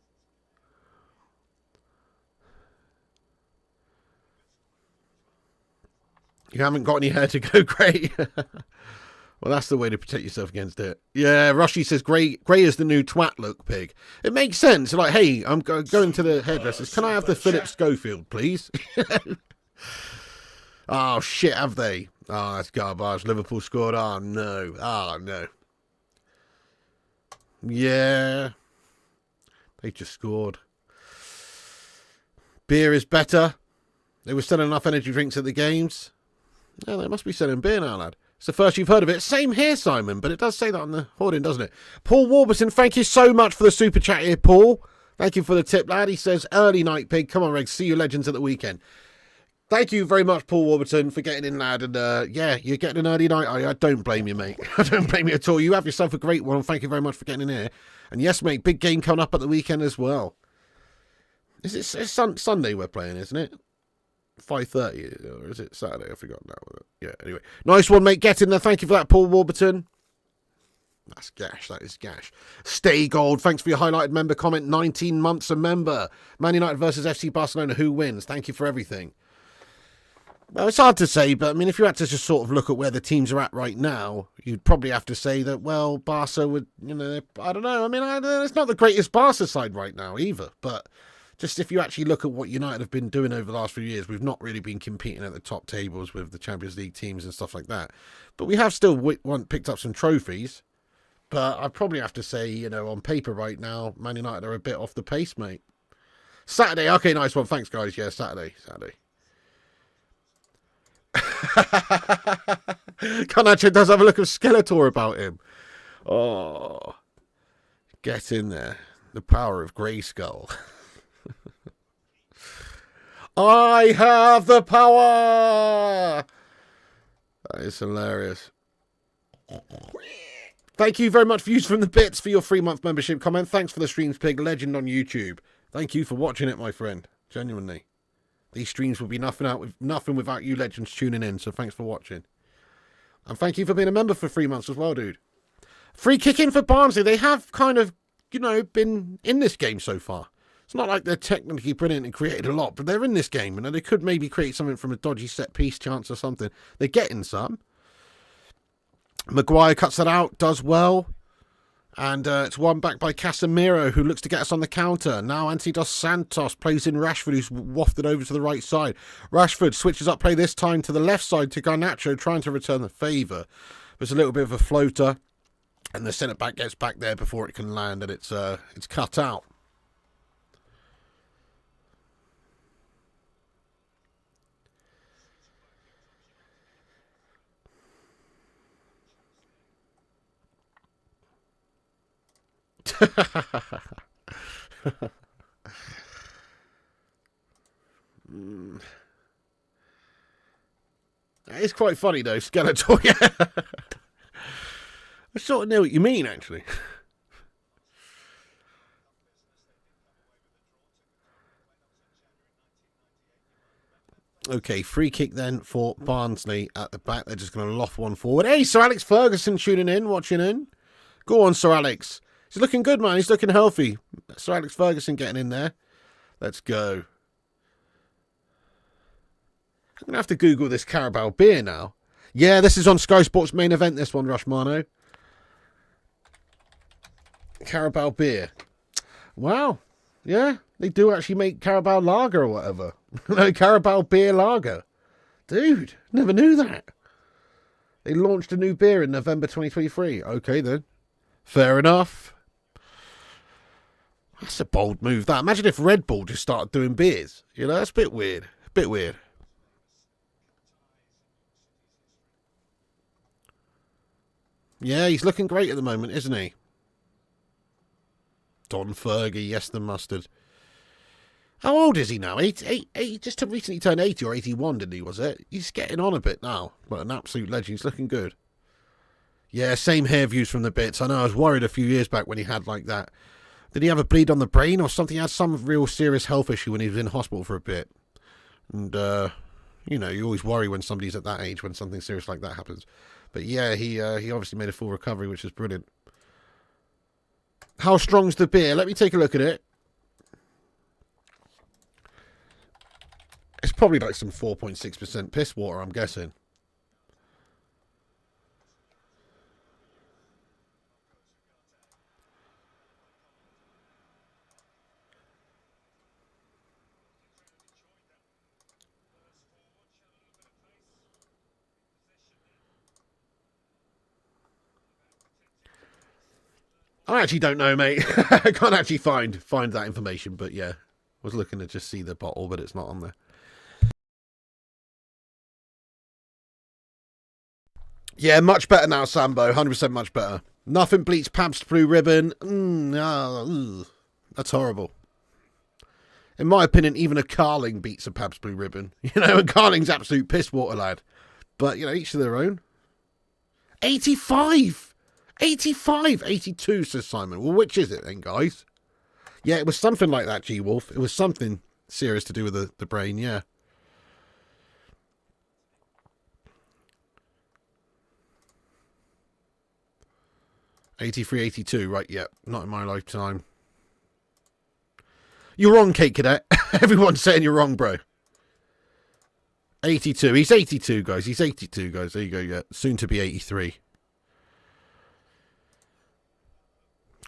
You haven't got any hair to go grey. Well, that's the way to protect yourself against it. Yeah, Rushy says grey is the new twat look, Pig. It makes sense. Like, hey, I'm going to the hairdressers. Can I have the Philip Schofield, please? Oh, shit, have they? Oh, that's garbage. Liverpool scored. Oh, no. Oh, no. Yeah. They just scored. Beer is better. They were selling enough energy drinks at the games. Yeah, they must be selling beer now, lad. It's the first you've heard of it. Same here, Simon, but it does say that on the hoarding, doesn't it? Paul Warburton, thank you so much for the super chat here, Paul. Thank you for the tip, lad. He says, early night, Pig. Come on, Reg. See you legends at the weekend. Thank you very much, Paul Warburton, for getting in, lad. And, yeah, you're getting an early night. I don't blame you, mate. I don't blame you at all. You have yourself a great one. Thank you very much for getting in here. And, yes, mate, big game coming up at the weekend as well. It's Sunday we're playing, isn't it? 5:30, or is it Saturday? I forgot now. Yeah, anyway. Nice one, mate. Get in there. Thank you for that, Paul Warburton. That's gash. That is gash. Stay Gold. Thanks for your highlighted member comment. 19 months a member. Man United versus FC Barcelona. Who wins? Thank you for everything. Well, it's hard to say, but I mean, if you had to just sort of look at where the teams are at right now, you'd probably have to say that, well, Barca would, you know, I don't know. I mean, it's not the greatest Barca side right now either, but just if you actually look at what United have been doing over the last few years, we've not really been competing at the top tables with the Champions League teams and stuff like that. But we have still picked up some trophies. But I'd probably have to say, you know, on paper right now, Man United are a bit off the pace, mate. Saturday. Okay, nice one. Thanks, guys. Yeah, Saturday. Kanacho does have a look of Skeletor about him. Oh, get in there. The power of Grayskull. I have the power. That is hilarious. Thank you very much, Views from the Bits, for your 3-month membership comment. Thanks for the streams, Pig. Legend on YouTube. Thank you for watching it, my friend. Genuinely. These streams would be nothing without you legends tuning in, so thanks for watching. And thank you for being a member for 3 months as well, dude. Free kick in for Barnsley. They have kind of, you know, been in this game so far. It's not like they're technically brilliant and created a lot, but they're in this game. And they could maybe create something from a dodgy set-piece chance or something. They're getting some. Maguire cuts that out, does well. And it's won back by Casemiro, who looks to get us on the counter. Now Anthony Dos Santos plays in Rashford, who's wafted over to the right side. Rashford switches up play this time to the left side to Garnacho, trying to return the favour. There's a little bit of a floater. And the centre-back gets back there before it can land, and it's cut out. It's quite funny though, Skeletor. Yeah. I sort of know what you mean, actually. Okay, free kick then for Barnsley at the back. They're just going to loft one forward. Hey, Sir Alex Ferguson tuning in, watching in. Go on, Sir Alex. He's looking good, man. He's looking healthy. Sir Alex Ferguson getting in there. Let's go. I'm going to have to Google this Carabao beer now. Yeah, this is on Sky Sports main event, this one, Rushmano. Carabao beer. Wow. Yeah, they do actually make Carabao lager or whatever. No, Carabao beer lager. Dude, never knew that. They launched a new beer in November 2023. Okay, then. Fair enough. That's a bold move, that. Imagine if Red Bull just started doing beers. You know, that's a bit weird. A bit weird. Yeah, he's looking great at the moment, isn't he? Don Fergie, yes, the mustard. How old is he now? 80, just recently turned 80 or 81, didn't he, was it? He's getting on a bit now. But an absolute legend. He's looking good. Yeah, same hair Views from the Bits. I know, I was worried a few years back when he had like that. Did he have a bleed on the brain or something? He had some real serious health issue when he was in hospital for a bit. And, you know, you always worry when somebody's at that age when something serious like that happens. But yeah, he obviously made a full recovery, which is brilliant. How strong's the beer? Let me take a look at it. It's probably like some 4.6% piss water, I'm guessing. I actually don't know, mate. I can't actually find that information, but yeah. I was looking to just see the bottle, but it's not on there. Yeah, much better now, Sambo. 100% much better. Nothing bleats Pabst Blue Ribbon. That's horrible. In my opinion, even a Carling beats a Pabst Blue Ribbon. You know, and Carling's absolute piss water, lad. But, you know, each to their own. 85! 85! 82, says Simon. Well, which is it then, guys? Yeah, it was something like that, G-Wolf. It was something serious to do with the brain, yeah. '83, '82, right, yeah. Not in my lifetime. You're wrong, Kate Cadet. Everyone's saying you're wrong, bro. 82. He's 82, guys. He's 82, guys. There you go, yeah. Soon to be 83.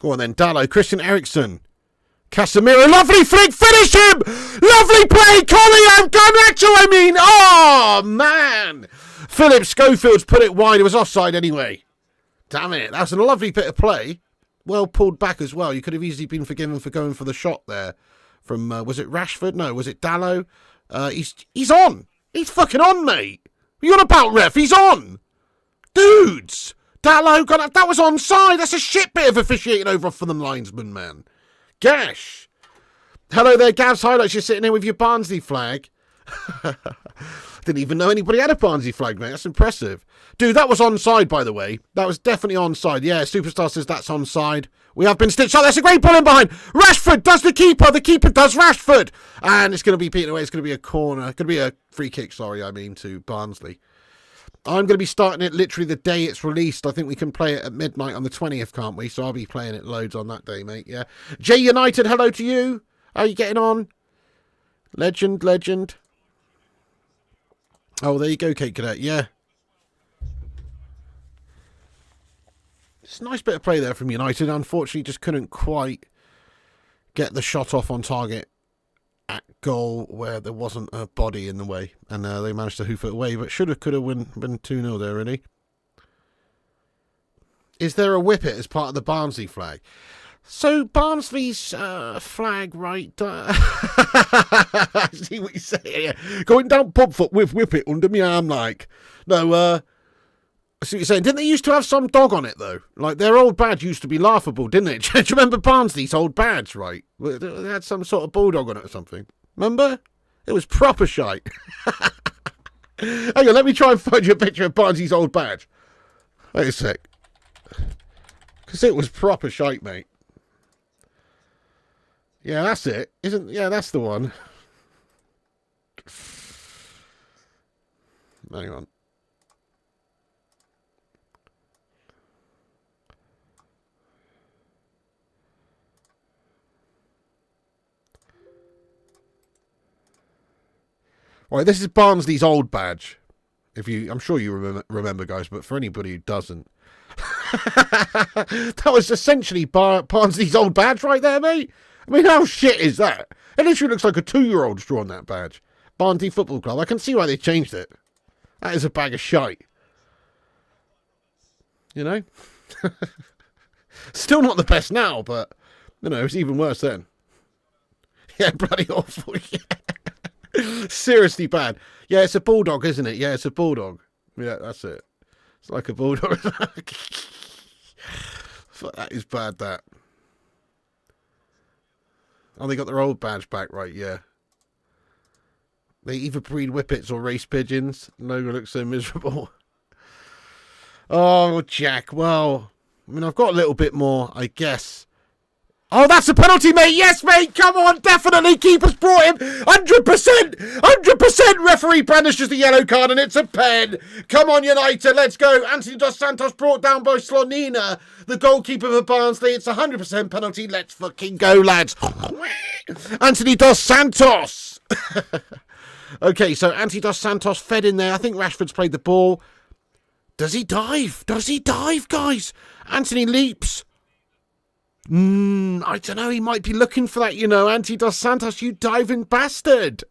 Go on then. Dallo, Christian Eriksen. Casemiro, lovely flick, finish him! Lovely play, Collier, Garnacho, I mean! Oh, man! Philip Schofield's put it wide. It was offside anyway. Damn it. That's a lovely bit of play. Well pulled back as well. You could have easily been forgiven for going for the shot there. From, was it Rashford? No, was it Dallo? He's on. He's fucking on, mate. What are you on about, ref? He's on. Dudes. Dallo, that was onside. That's a shit bit of officiating over for them linesmen, man. Gash. Hello there, Gav's Highlights. You're sitting here with your Barnsley flag. Didn't even know anybody had a Barnsley flag, mate. That's impressive. Dude, that was onside, by the way. That was definitely onside. Yeah, Superstar says that's onside. We have been stitched up. That's a great ball in behind. Rashford does the keeper. The keeper does Rashford. And it's going to be beaten away. It's going to be a corner. Going to be a free kick, to Barnsley. I'm going to be starting it literally the day it's released. I think we can play it at midnight on the 20th, can't we? So I'll be playing it loads on that day, mate. Yeah. J United, hello to you. How are you getting on? Legend. Oh, there you go, Kate Cadet. Yeah. It's a nice bit of play there from United. Unfortunately, just couldn't quite get the shot off on target at goal where there wasn't a body in the way. And they managed to hoof it away. But should have, could have been 2-0 there, really. Is there a whippet as part of the Barnsley flag? So Barnsley's flag, right? I see what you say here. Going down pub foot with whippet under me arm, like. No, I see what you're saying. Didn't they used to have some dog on it, though? Like, their old badge used to be laughable, didn't it? Do you remember Barnsley's old badge, right? They had some sort of bulldog on it or something. Remember? It was proper shite. Hang on, let me try and find you a picture of Barnsley's old badge. Wait a sec. Because it was proper shite, mate. Yeah, that's it. Yeah, that's the one. Hang on. Right, this is Barnsley's old badge. I'm sure you remember, guys, but for anybody who doesn't, that was essentially Barnsley's old badge right there, mate. I mean, how shit is that? It literally looks like a 2-year-old's drawn that badge. Barnsley Football Club. I can see why they changed it. That is a bag of shite. You know? Still not the best now, but, you know, it's even worse then. Yeah, bloody awful. Yeah. Seriously bad. Yeah, it's a bulldog, isn't it? Yeah, it's a bulldog. Yeah, that's it. It's like a bulldog. That is bad, that. Oh, they got their old badge back, right, yeah. They either breed whippets or race pigeons. Logo looks so miserable. Oh, Jack, well, I mean, I've got a little bit more, I guess. Oh, that's a penalty, mate. Yes, mate. Come on, definitely. Keeper's brought him. 100%. 100%. Referee brandishes the yellow card and it's a pen. Come on, United. Let's go. Anthony Dos Santos brought down by Slonina, the goalkeeper for Barnsley. It's a 100% penalty. Let's fucking go, lads. Anthony Dos Santos. Okay, so Anthony Dos Santos fed in there. I think Rashford's played the ball. Does he dive? Does he dive, guys? Anthony leaps. I don't know, he might be looking for that, you know. Anthony Dos Santos, you diving bastard.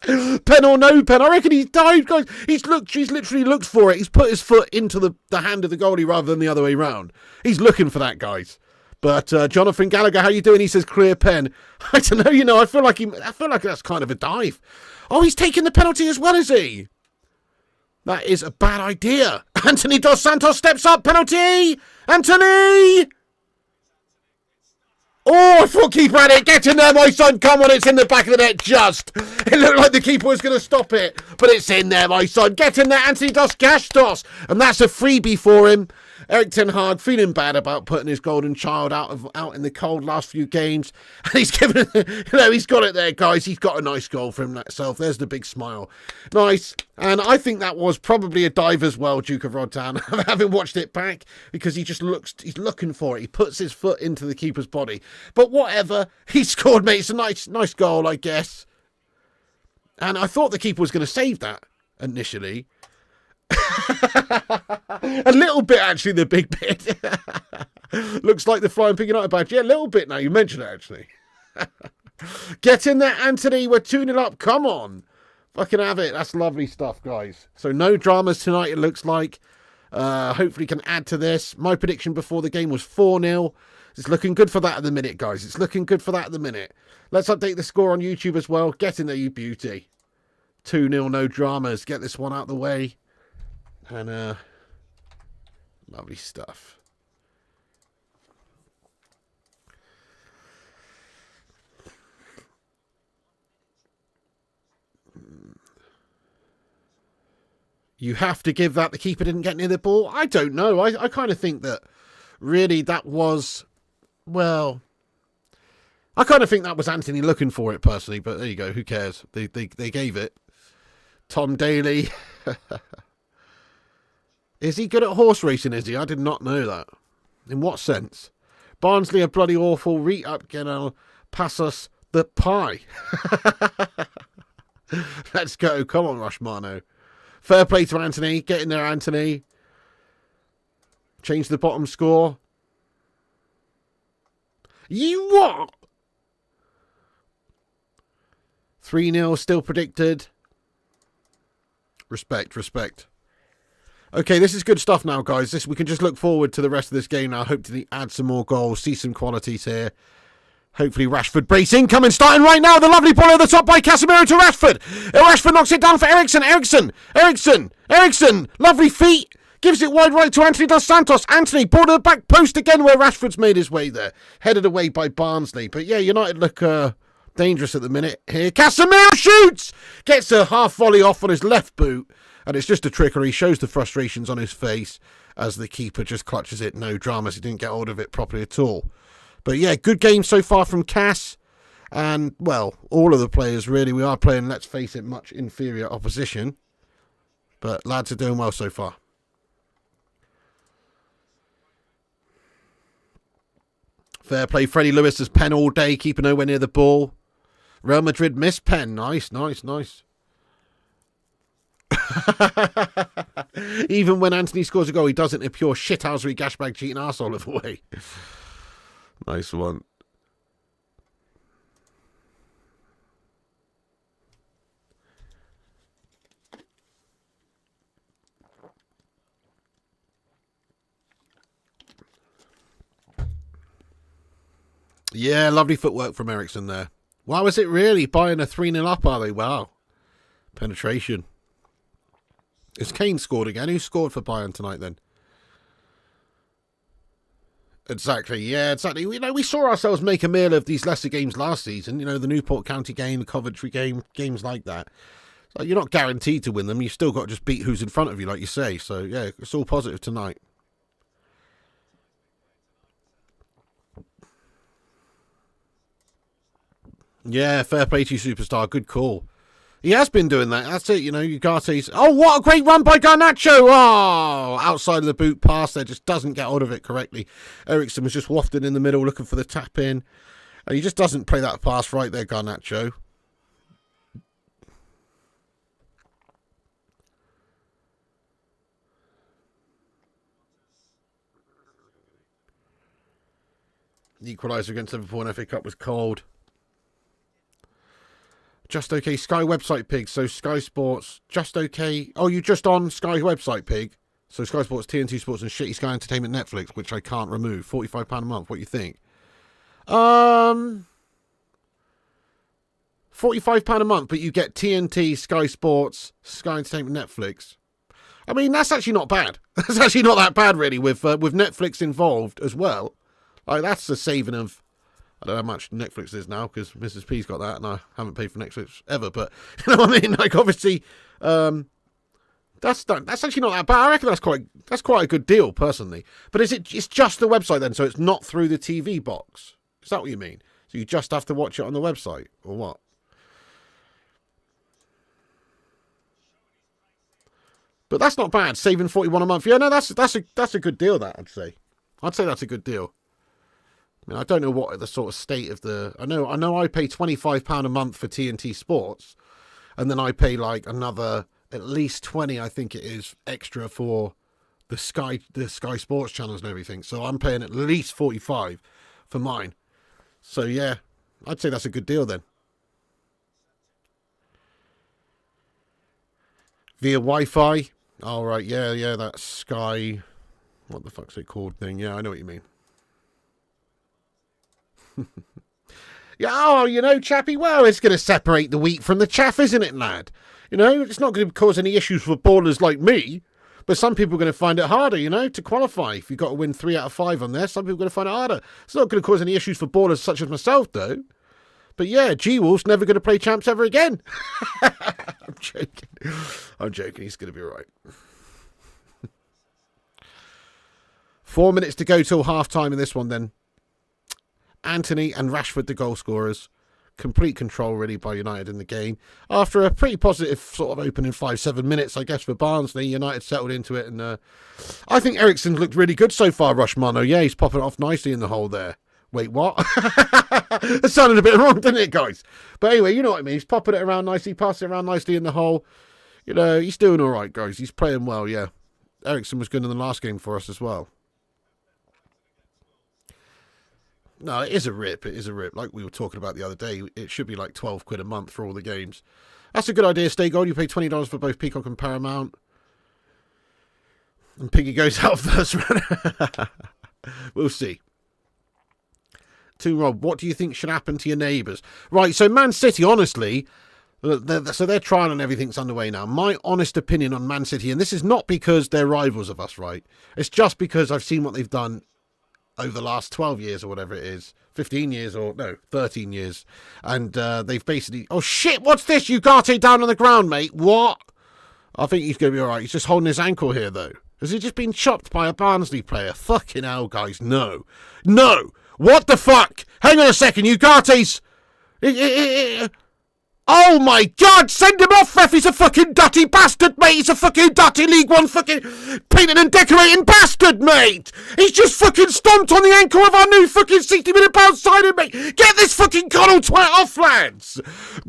Pen or no pen, I reckon he's dived, guys. He's literally looked for it. He's put his foot into the hand of the goalie rather than the other way round. He's looking for that, guys. But Jonathan Gallagher, how you doing? He says clear pen. I don't know, I feel like that's kind of a dive. Oh, he's taking the penalty as well, is he? That is a bad idea. Anthony Dos Santos steps up, penalty! Anthony! Oh, I thought keeper had it. Get in there, my son. Come on, it's in the back of the net just. It looked like the keeper was going to stop it, but it's in there, my son. Get in there, Anthony Dos Gastos. And that's a freebie for him. Erik ten Hag feeling bad about putting his golden child out in the cold last few games. And he's given it, he's got it there, guys. He's got a nice goal for himself. There's the big smile. Nice. And I think that was probably a dive as well, Duke of Rodtan. I haven't watched it back because he's looking for it. He puts his foot into the keeper's body. But whatever. He scored, mate. It's a nice goal, I guess. And I thought the keeper was going to save that initially. A little bit, actually, the big bit. Looks like the Flying Pig United badge. Yeah, a little bit now. You mentioned it, actually. Get in there, Anthony. We're 2-0 up. Come on. Fucking have it. That's lovely stuff, guys. So no dramas tonight, it looks like. Hopefully can add to this. My prediction before the game was 4-0. It's looking good for that at the minute, guys. It's looking good for that at the minute. Let's update the score on YouTube as well. Get in there, you beauty. 2-0, no dramas. Get this one out of the way. And lovely stuff. You have to give that the keeper didn't get near the ball. I don't know. I kind of think that really that was, well, I kind of think that was Anthony looking for it personally, but there you go. Who cares? They gave it. Tom Daly. Is he good at horse racing, is he? I did not know that. In what sense? Barnsley are bloody awful. Reet up, Genel. Pass us the pie. Let's go. Come on, Rushmano. Fair play to Anthony. Get in there, Anthony. Change the bottom score. You what? 3-0 still predicted. Respect. Okay, this is good stuff now, guys. We can just look forward to the rest of this game now. Hope to add some more goals, see some qualities here. Hopefully Rashford bracing, coming, starting right now. The lovely ball over the top by Casemiro to Rashford. Rashford knocks it down for Ericsson. Ericsson, lovely feet. Gives it wide right to Anthony Dos Santos. Anthony, ball to the back post again where Rashford's made his way there. Headed away by Barnsley. But yeah, United look dangerous at the minute here. Casemiro shoots! Gets a half volley off on his left boot. And it's just a trickery. Shows the frustrations on his face as the keeper just clutches it. No dramas. He didn't get hold of it properly at all. But yeah, good game so far from Cass. And, well, all of the players really. We are playing, let's face it, much inferior opposition. But lads are doing well so far. Fair play. Freddie Lewis has pen all day, keeping nowhere near the ball. Real Madrid missed pen. Nice. Even when Anthony scores a goal, he does it in a pure shithousery gashbag cheating arsehole of a way. Nice one. Yeah, lovely footwork from Ericsson there. Wow, is it really? Buying a 3-0 up, are they? Wow. Penetration. Is Kane scored again? Who scored for Bayern tonight then? Exactly, yeah, exactly. We saw ourselves make a meal of these lesser games last season. The Newport County game, the Coventry game, games like that. So you're not guaranteed to win them. You've still got to just beat who's in front of you, like you say. So, yeah, it's all positive tonight. Yeah, fair play to you, superstar. Good call. He has been doing that. That's it, Ugate's... Oh, what a great run by Garnacho! Oh, outside of the boot pass there. Just doesn't get hold of it correctly. Ericsson was just wafting in the middle looking for the tap in. And he just doesn't play that pass right there, Garnacho. The equaliser against Liverpool in FA Cup was cold. Just okay. Sky website pig. So Sky Sports. Just okay. Oh, you just on Sky website pig. So Sky Sports, TNT Sports, and shitty Sky Entertainment Netflix, which I can't remove. £45 a month. What do you think? £45 a month, but you get TNT, Sky Sports, Sky Entertainment, Netflix. I mean, that's actually not bad. That's actually not that bad, really, with Netflix involved as well. Like, that's a saving of, I don't know how much Netflix is now, because Mrs. P's got that, and I haven't paid for Netflix ever, but, you know what I mean? Like, obviously, that's actually not that bad. I reckon that's quite a good deal, personally. But it's just the website, then, so it's not through the TV box. Is that what you mean? So you just have to watch it on the website, or what? But that's not bad. Saving £41 a month. Yeah, no, that's a good deal. That I'd say that's a good deal. I mean, I don't know what the sort of state of the. I know. I pay £25 a month for TNT Sports, and then I pay like another at least 20. I think it is extra for the Sky Sports channels and everything. So I'm paying at least 45 for mine. So yeah, I'd say that's a good deal then. Via Wi-Fi. All right, yeah, that's Sky. What the fuck's it called thing? Yeah, I know what you mean. Yeah, oh, you know, chappy, well, it's going to separate the wheat from the chaff, isn't it, lad? You know, it's not going to cause any issues for ballers like me, but some people are going to find it harder, you know, to qualify. If you've got to win 3 out of 5 on there, some people are going to find it harder. It's not going to cause any issues for ballers such as myself, though. But yeah, G-Wolf's never going to play champs ever again. I'm joking. He's going to be all right. 4 minutes to go till half-time in this one, then. Anthony and Rashford, the goal scorers. Complete control, really, by United in the game. After a pretty positive sort of opening 5-7 minutes, I guess, for Barnsley, United settled into it. And I think Eriksen's looked really good so far, Rushmano. Yeah, he's popping off nicely in the hole there. Wait, what? That sounded a bit wrong, didn't it, guys? But anyway, you know what I mean. He's popping it around nicely, passing it around nicely in the hole. You know, he's doing all right, guys. He's playing well, yeah. Eriksen was good in the last game for us as well. No, it is a rip. It is a rip. Like we were talking about the other day, it should be like £12 a month for all the games. That's a good idea, Stay Gold. You pay $20 for both Peacock and Paramount. And Piggy goes out first. We'll see. To Rob, what do you think should happen to your neighbours? Right, so Man City, honestly, so their trial and everything's underway now. My honest opinion on Man City, and this is not because they're rivals of us, right? It's just because I've seen what they've done over the last 12 years or whatever it is. 15 years or, no, 13 years. And they've basically... Oh, shit, what's this? Ugarte down on the ground, mate. What? I think he's going to be all right. He's just holding his ankle here, though. Has he just been chopped by a Barnsley player? Fucking hell, guys. No. No. What the fuck? Hang on a second. Ugate's... Oh my God, send him off, ref. He's a fucking dirty bastard, mate. He's a fucking dirty League One fucking painting and decorating bastard, mate. He's just fucking stomped on the ankle of our new fucking £60 million signing, mate. Get this fucking Connell twat off, lads.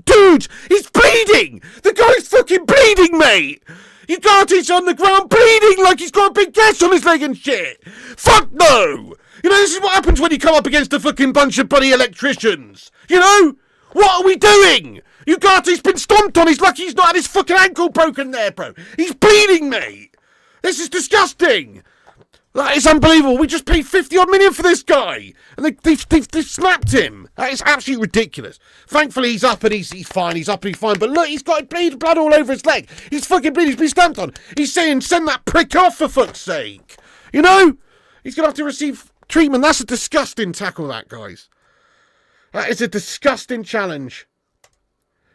Dude, he's bleeding. The guy's fucking bleeding, mate. Ugate's on the ground bleeding like he's got a big gash on his leg and shit. Fuck no. You know, this is what happens when you come up against a fucking bunch of bloody electricians. You know? What are we doing? Ugate's been stomped on. He's lucky he's not had his fucking ankle broken there, bro. He's bleeding, mate. This is disgusting. That is unbelievable. We just paid 50-odd million for this guy. And they've slapped him. That is absolutely ridiculous. Thankfully, he's up and he's fine. He's up and he's fine. But look, he's got blood all over his leg. He's fucking bleeding. He's been stamped on. He's saying, send that prick off for fuck's sake. You know? He's going to have to receive treatment. That's a disgusting tackle, that, guys. That is a disgusting challenge.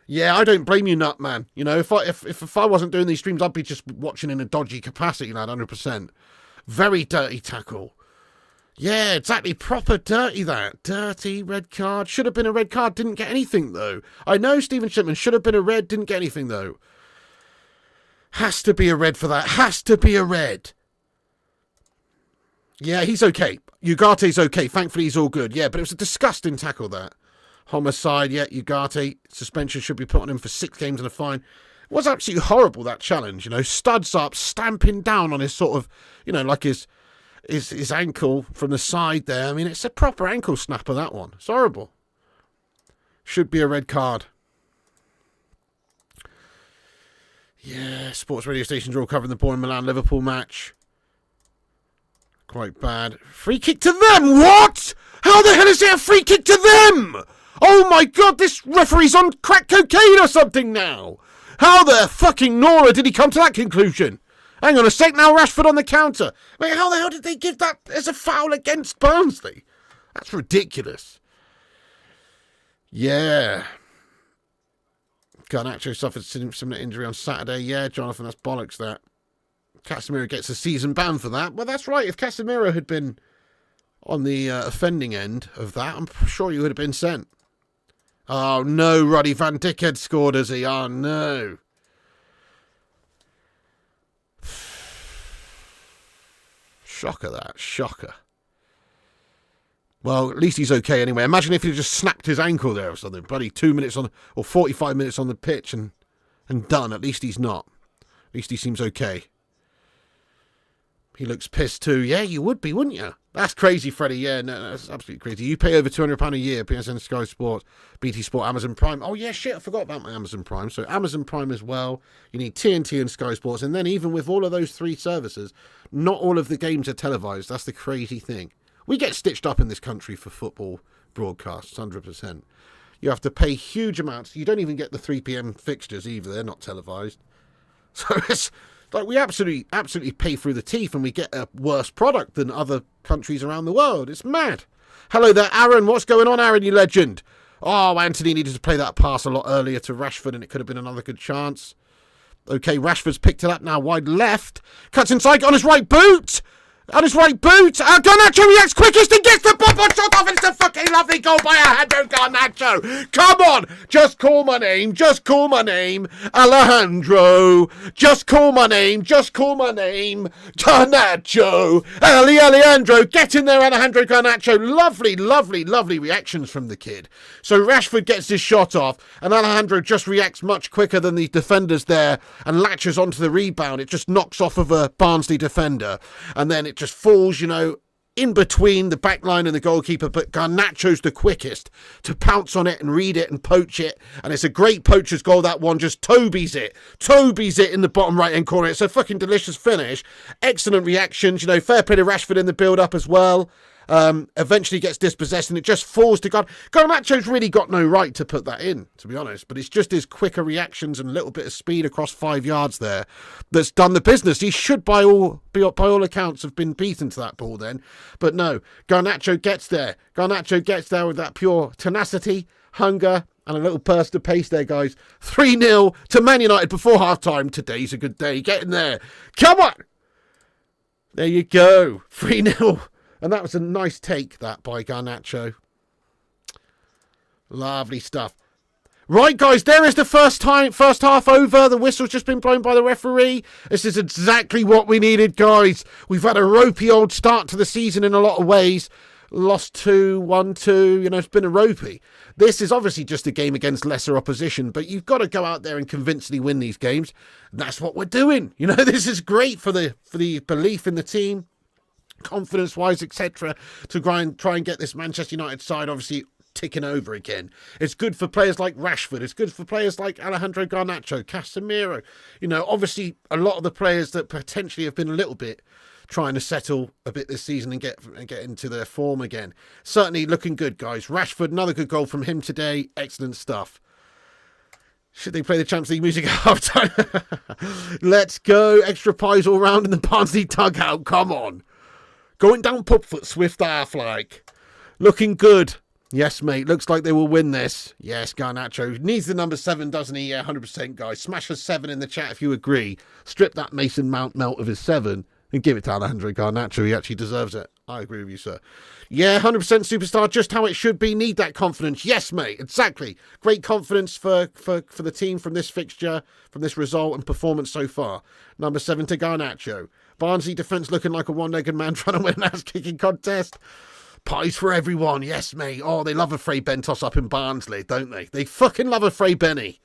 Yeah, I don't blame you, nut man. You know, if I wasn't doing these streams, I'd be just watching in a dodgy capacity, lad, 100%. Very dirty tackle. Yeah, exactly. Proper dirty, that. Dirty red card. Should have been a red card. Didn't get anything, though. I know Stephen Shipman should have been a red. Didn't get anything, though. Has to be a red for that. Has to be a red. Yeah, he's okay. Ugate's okay. Thankfully, he's all good. Yeah, but it was a disgusting tackle, that. Homicide, yeah, Ugarte. Suspension should be put on him for 6 games and a fine. It was absolutely horrible, that challenge, you know. Studs up, stamping down on his sort of, you know, like his ankle from the side there. I mean, it's a proper ankle snapper, that one. It's horrible. Should be a red card. Yeah, sports radio stations are all covering the Bournemouth Milan-Liverpool match. Quite bad. Free kick to them! What? How the hell is it a free kick to them? Oh my god, this referee's on crack cocaine or something now! How the fucking Nora did he come to that conclusion? Hang on a sec, now Rashford on the counter. Mate, how the hell did they give that as a foul against Barnsley? That's ridiculous. Yeah. Garnacho suffered similar injury on Saturday. Yeah, Jonathan, that's bollocks, that. Casemiro gets a season ban for that. Well, that's right. If Casemiro had been on the offending end of that, I'm sure he would have been sent. Oh, no, Roddy Van Dijk had scored, has he? Oh, no. Shocker, that. Shocker. Well, at least he's okay anyway. Imagine if he just snapped his ankle there or something. Bloody 2 minutes on, or 45 minutes on the pitch and done. At least he's not. At least he seems okay. He looks pissed too. Yeah, you would be, wouldn't you? That's crazy, Freddie. Yeah, no, that's absolutely crazy. You pay over £200 a year, PSN, Sky Sports, BT Sport, Amazon Prime. Oh, yeah, shit, I forgot about my Amazon Prime. So Amazon Prime as well. You need TNT and Sky Sports. And then even with all of those three services, not all of the games are televised. That's the crazy thing. We get stitched up in this country for football broadcasts, 100%. You have to pay huge amounts. You don't even get the 3 p.m. fixtures either. They're not televised. So it's like we absolutely pay through the teeth and we get a worse product than other countries around the world. It's mad. Hello there, Aaron. What's going on, Aaron, you legend? Oh, Anthony needed to play that pass a lot earlier to Rashford and it could have been another good chance. Okay, Rashford's picked it up now, wide left. Cuts inside on his right boot. On his right boot, Garnacho reacts quickest and gets the bumper shot off. It's a fucking lovely goal by Alejandro Garnacho. Come on, just call my name, just call my name, Alejandro. Just call my name, just call my name, Garnacho. Alejandro, get in there, Alejandro Garnacho. Lovely, lovely, lovely reactions from the kid. So Rashford gets his shot off, and Alejandro just reacts much quicker than the defenders there and latches onto the rebound. It just knocks off of a Barnsley defender, and then it just falls, in between the back line and the goalkeeper, but Garnacho's the quickest to pounce on it and read it and poach it, and it's a great poacher's goal, that one. Just Toby's it in the bottom right hand corner. It's a fucking delicious finish. Excellent reactions, fair play to Rashford in the build up as well. Eventually gets dispossessed and it just falls to Garnacho's really got no right to put that in, to be honest, but it's just his quicker reactions and a little bit of speed across 5 yards there that's done the business. He should by all accounts have been beaten to that ball then, but no, Garnacho gets there with that pure tenacity, hunger and a little burst of pace there, guys. 3-0 to Man United before half-time. Today's a good day. Get in there. Come on. There you go. 3-0. And that was a nice take, that, by Garnacho. Lovely stuff. Right, guys, there is the first half over. The whistle's just been blown by the referee. This is exactly what we needed, guys. We've had a ropey old start to the season in a lot of ways. Lost 1-2, it's been a ropey. This is obviously just a game against lesser opposition, but you've got to go out there and convincingly win these games. And that's what we're doing. This is great for the belief in the team, confidence-wise, etc., to try and get this Manchester United side obviously ticking over again. It's good for players like Rashford. It's good for players like Alejandro Garnacho, Casemiro. Obviously a lot of the players that potentially have been a little bit trying to settle a bit this season and get into their form again. Certainly looking good, guys. Rashford, another good goal from him today. Excellent stuff. Should they play the Champions League music at half-time? Let's go. Extra pies all round in the Barnsley dugout. Come on. Going down Pupfoot swift half like. Looking good. Yes, mate. Looks like they will win this. Yes, Garnacho. Needs the number 7, doesn't he? Yeah, 100%, guys. Smash a 7 in the chat if you agree. Strip that Mason Mount melt of his 7 and give it to Alejandro Garnacho. He actually deserves it. I agree with you, sir. Yeah, 100% superstar. Just how it should be. Need that confidence. Yes, mate. Exactly. Great confidence for the team from this fixture, from this result and performance so far. Number 7 to Garnacho. Barnsley defence looking like a one-legged man trying to win an ass-kicking contest. Pies for everyone. Yes, mate. Oh, they love a Frey Ben toss-up in Barnsley, don't they? They fucking love a Frey Benny.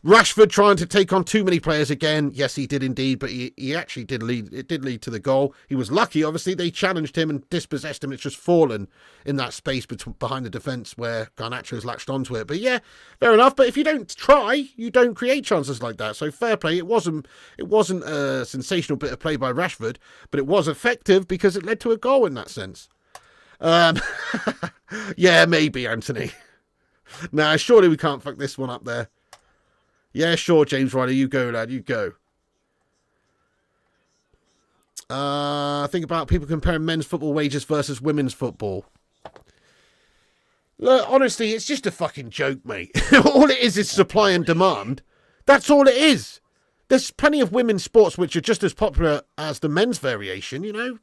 Rashford trying to take on too many players again. Yes, he did indeed, but he actually did lead. It did lead to the goal. He was lucky, obviously. They challenged him and dispossessed him. It's just fallen in that space behind the defence where Garnacho has latched onto it. But yeah, fair enough. But if you don't try, you don't create chances like that. So fair play. It wasn't a sensational bit of play by Rashford, but it was effective because it led to a goal in that sense. Yeah, maybe, Anthony. Nah, surely we can't fuck this one up there. Yeah, sure, James Ryder, you go, lad, you go. Think about people comparing men's football wages versus women's football. Look, honestly, it's just a fucking joke, mate. All it is supply and demand. That's all it is. There's plenty of women's sports which are just as popular as the men's variation, you know.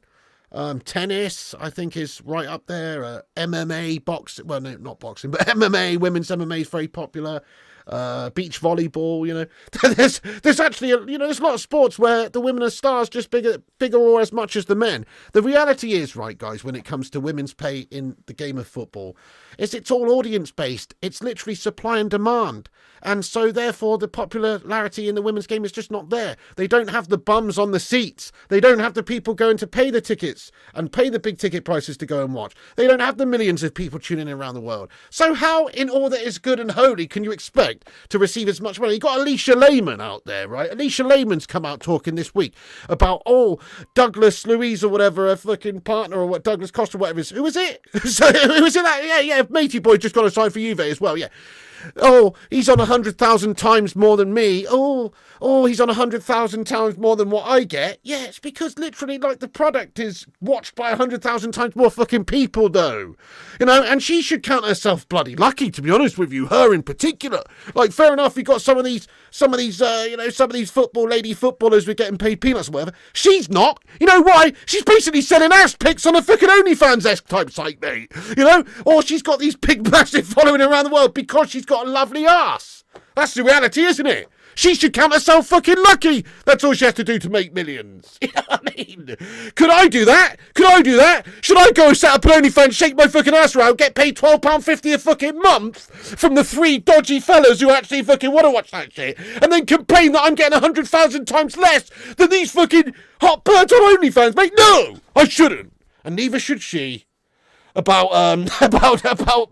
Tennis, I think, is right up there. MMA, boxing. Well, no, not boxing, but MMA. Women's MMA is very popular. Beach volleyball, you know. there's actually, there's a lot of sports where the women are stars just bigger or as much as the men. The reality is, right, guys, when it comes to women's pay in the game of football, is it's all audience-based. It's literally supply and demand. And so, therefore, the popularity in the women's game is just not there. They don't have the bums on the seats. They don't have the people going to pay the tickets and pay the big ticket prices to go and watch. They don't have the millions of people tuning in around the world. So how, in all that is good and holy, can you expect to receive as much money? You got Alicia Lehman out there, right? Alicia Lehman's come out talking this week about, Douglas Louise or whatever, her fucking partner, or what, Douglas Costa, whatever it is. Who was it? So, who was it? Yeah, matey boy just got a sign for Juve as well, yeah. Oh, he's on 100,000 times more than me. Oh, he's on 100,000 times more than what I get. Yeah, it's because literally, like, the product is watched by 100,000 times more fucking people, though. You know, and she should count herself bloody lucky, to be honest with you. Her in particular. Like, fair enough, you got some of these lady footballers were getting paid peanuts or whatever. She's not. You know why? She's basically selling ass pics on a fucking OnlyFans-esque type site, mate. You know? Or she's got these big, massive following around the world because she's got a lovely ass. That's the reality, isn't it? She should count herself fucking lucky. That's all she has to do to make millions. You know what I mean? Could I do that? Should I go set up an OnlyFans, shake my fucking ass around, get paid £12.50 a fucking month from the 3 dodgy fellas who actually fucking want to watch that shit, and then complain that I'm getting 100,000 times less than these fucking hot birds on OnlyFans, mate? No, I shouldn't. And neither should she. About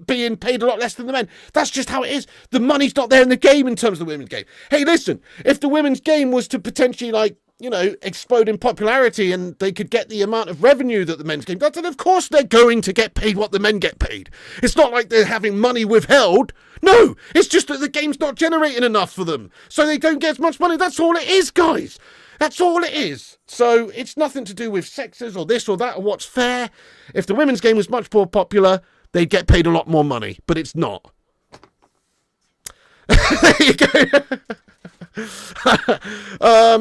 being paid a lot less than the men. That's just how it is. The money's not there in the game in terms of the women's game. Hey, listen, if the women's game was to potentially, explode in popularity and they could get the amount of revenue that the men's game does, then of course they're going to get paid what the men get paid. It's not like they're having money withheld. No, it's just that the game's not generating enough for them, so they don't get as much money. That's all it is, guys. That's all it is. So it's nothing to do with sexes or this or that or what's fair. If the women's game was much more popular, they'd get paid a lot more money, but it's not. There you go.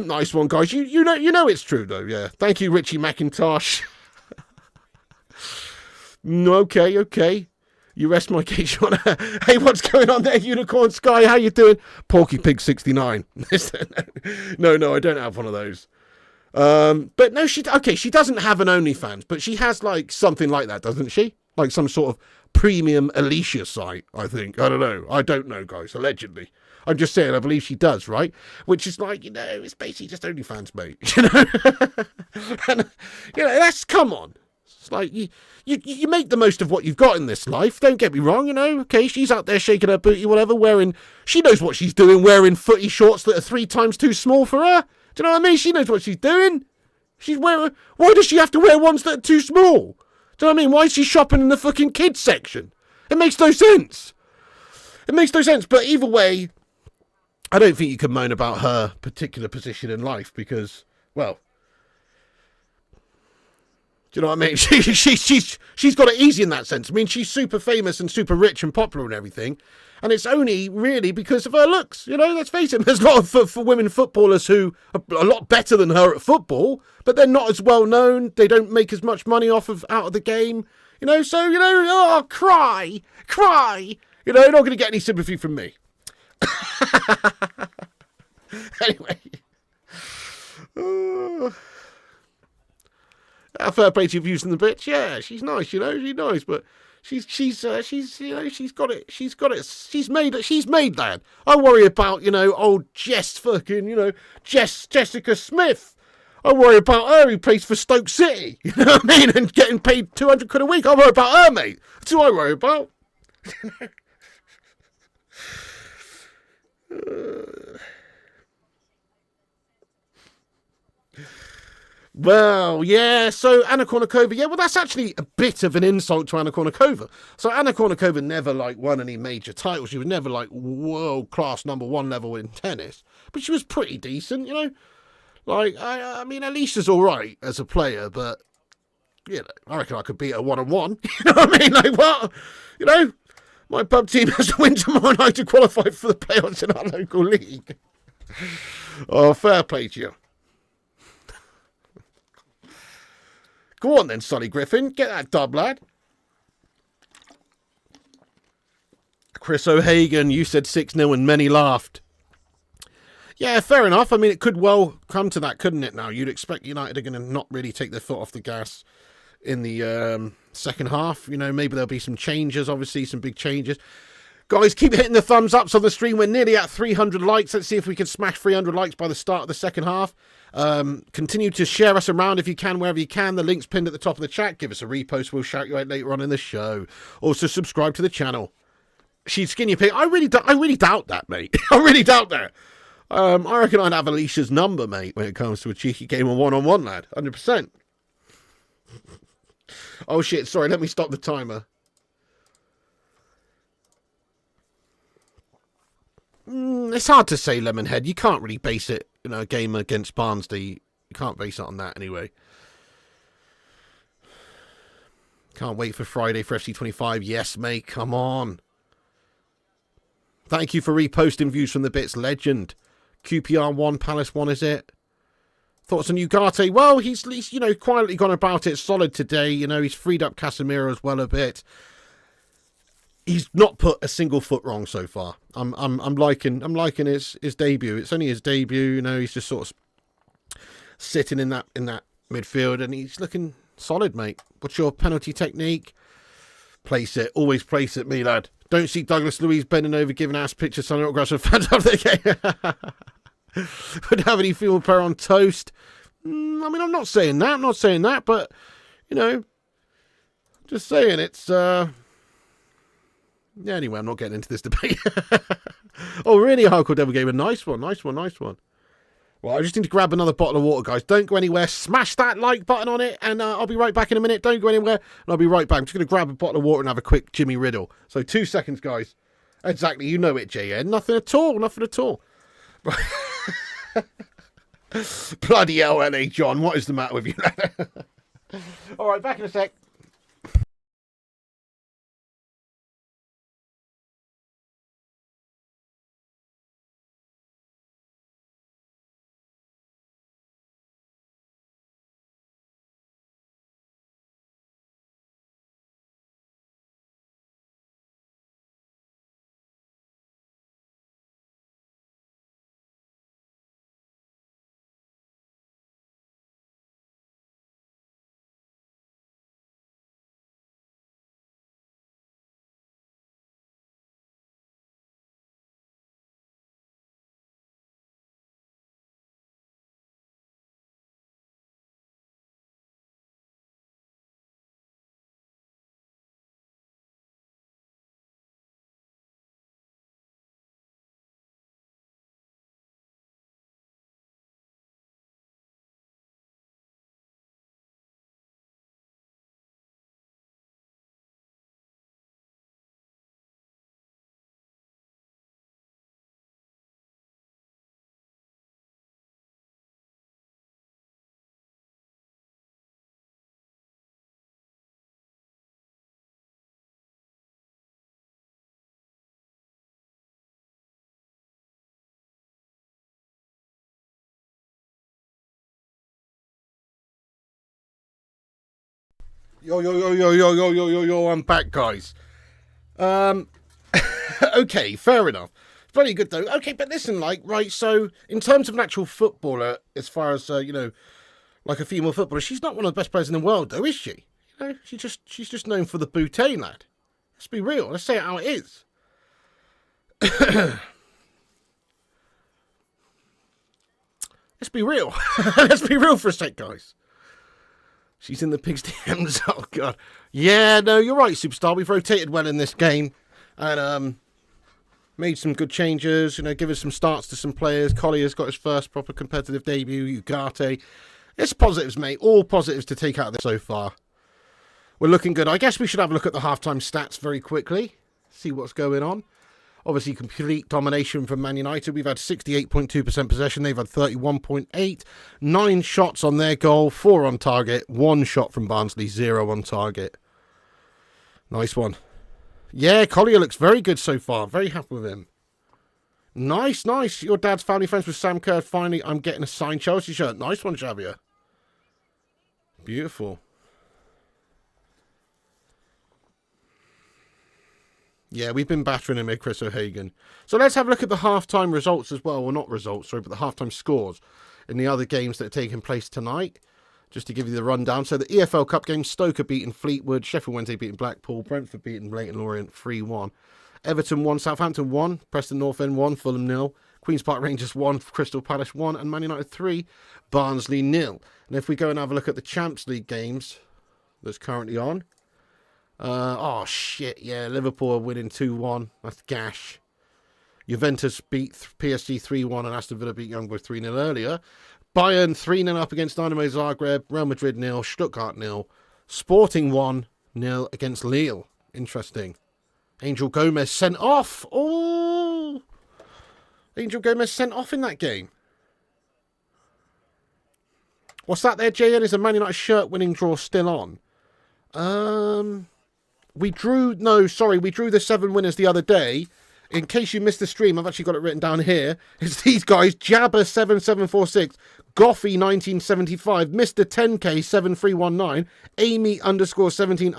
Nice one, guys. You know it's true though. Yeah. Thank you, Richie McIntosh. Okay. You rest my case, Sean. Hey, what's going on there, Unicorn Sky? How you doing? Porky Pig 69. No, I don't have one of those. But no, she doesn't have an OnlyFans, but she has like something like that, doesn't she? Like some sort of premium Alicia site, I think. I don't know. I don't know, guys. Allegedly. I'm just saying, I believe she does, right? Which is like, it's basically just OnlyFans, mate. And, that's, come on. It's like, you make the most of what you've got in this life. Don't get me wrong, Okay, she's out there shaking her booty, whatever, she knows what she's doing, wearing footy shorts that are 3 times too small for her. Do you know what I mean? She knows what she's doing. Why does she have to wear ones that are too small? Do you know what I mean? Why is she shopping in the fucking kids section? It makes no sense. But either way, I don't think you can moan about her particular position in life because, well, do you know what I mean? She's got it easy in that sense. I mean, she's super famous and super rich and popular and everything. And it's only really because of her looks. Let's face it, there's a lot of for women footballers who are a lot better than her at football, but they're not as well known. They don't make as much money out of the game. So, cry. You're not going to get any sympathy from me. Anyway. Fair play to you for using the bitch. Yeah, she's nice, she's nice, but She's got it. She's made that. I worry about, old Jessica Smith. I worry about her, who plays for Stoke City. You know what I mean? And getting paid 200 quid a week. I worry about her, mate. That's who I worry about. Well, yeah, so Anna Kournikova, well, that's actually a bit of an insult to Anna Kournikova. So Anna Kournikova never, won any major titles. She was never, world-class #1 level in tennis. But she was pretty decent, I mean, Alicia's all right as a player, but, I reckon I could beat her one-on-one. You know what I mean? What? My pub team has to win tomorrow night to qualify for the playoffs in our local league. Oh, fair play to you. Go on then, Sonny Griffin. Get that dub, lad. Chris O'Hagan, you said 6-0 and many laughed. Yeah, fair enough. I mean, it could well come to that, couldn't it now? You'd expect United are going to not really take their foot off the gas in the second half. Maybe there'll be some changes, obviously, some big changes. Guys, keep hitting the thumbs ups on the stream. We're nearly at 300 likes. Let's see if we can smash 300 likes by the start of the second half. Continue to share us around if you can, wherever you can. The link's pinned at the top of the chat. Give us a repost. We'll shout you out later on in the show. Also, subscribe to the channel. She's skinny pig. I really doubt that, mate. I really doubt that. I reckon I'd have Alicia's number, mate, when it comes to a cheeky game of one-on-one, lad. 100%. Oh, shit. Sorry, let me stop the timer. It's hard to say, Lemonhead. You can't really base it, a game against Barnsley. You can't base it on that anyway. Can't wait for Friday for FC25. Yes, mate. Come on. Thank you for reposting views from the bits, legend. QPR 1, Palace 1, is it? Thoughts on Ugarte? Well, he's quietly gone about it solid today. He's freed up Casemiro as well a bit. He's not put a single foot wrong so far. I'm liking his debut. It's only his debut, he's just sort of sitting in that midfield and he's looking solid, mate. What's your penalty technique? Place it. Always place it, me lad. Don't see Douglas Luiz bending over giving ass pictures signing autographs of fans of the game. Would have any female player on toast. I mean, I'm not saying that, but just saying it's yeah, anyway, I'm not getting into this debate. Oh, really? Hardcore Devil Gamer. Nice one. Well, I just need to grab another bottle of water, guys. Don't go anywhere. Smash that like button on it, and I'll be right back in a minute. Don't go anywhere, and I'll be right back. I'm just going to grab a bottle of water and have a quick Jimmy Riddle. So 2 seconds, guys. Exactly. You know it, JN. Nothing at all. Bloody hell, LA John. What is the matter with you? All right, back in a sec. Yo, I'm back, guys. Okay, fair enough. Very good, though. Okay, but listen, right, so, in terms of an actual footballer, as far as, like a female footballer, she's not one of the best players in the world, though, is she? She's just known for the bootay, lad. Let's be real. Let's say it how it is. Let's be real. Let's be real for a sec, guys. She's in the pig's DMs. Oh, God. Yeah, no, you're right, Superstar. We've rotated well in this game. And made some good changes. You know, give us some starts to some players. Collier's got his first proper competitive debut. Ugarte. It's positives, mate. All positives to take out of this so far. We're looking good. I guess we should have a look at the halftime stats very quickly. See what's going on. Obviously, complete domination from Man United. We've had 68.2% possession. They've had 31.8%. 9 shots on their goal. 4 on target. 1 shot from Barnsley. 0 on target. Nice one. Yeah, Collier looks very good so far. Very happy with him. Nice, nice. Your dad's family friends with Sam Kerr. Finally, I'm getting a signed Chelsea shirt. Nice one, Xavier. Beautiful. Yeah, we've been battering him with Chris O'Hagan. So let's have a look at the halftime results as well. Well, not results, sorry, but the halftime scores in the other games that are taking place tonight. Just to give you the rundown. So the EFL Cup game, Stoke beating Fleetwood, Sheffield Wednesday beating Blackpool, Brentford beating Leyton Orient 3-1. Everton 1, Southampton 1, Preston North End 1, Fulham 0, Queen's Park Rangers 1, Crystal Palace 1, and Man United 3, Barnsley 0. And if we go and have a look at the Champions League games that's currently on. Oh, shit, yeah, Liverpool are winning 2-1. That's gash. Juventus beat PSG 3-1 and Aston Villa beat Young Boys 3-0 earlier. Bayern 3-0 up against Dynamo Zagreb. Real Madrid 0, Stuttgart 0. Sporting 1-0 against Lille. Interesting. Angel Gomez sent off. Oh! Angel Gomez sent off in that game. What's that there, JN? Is a Man United shirt winning draw still on? We drew the 7 winners the other day. In case you missed the stream, I've actually got it written down here. It's these guys: Jabba7746, Goffy 1975, Mr 10K 7319, Amy _17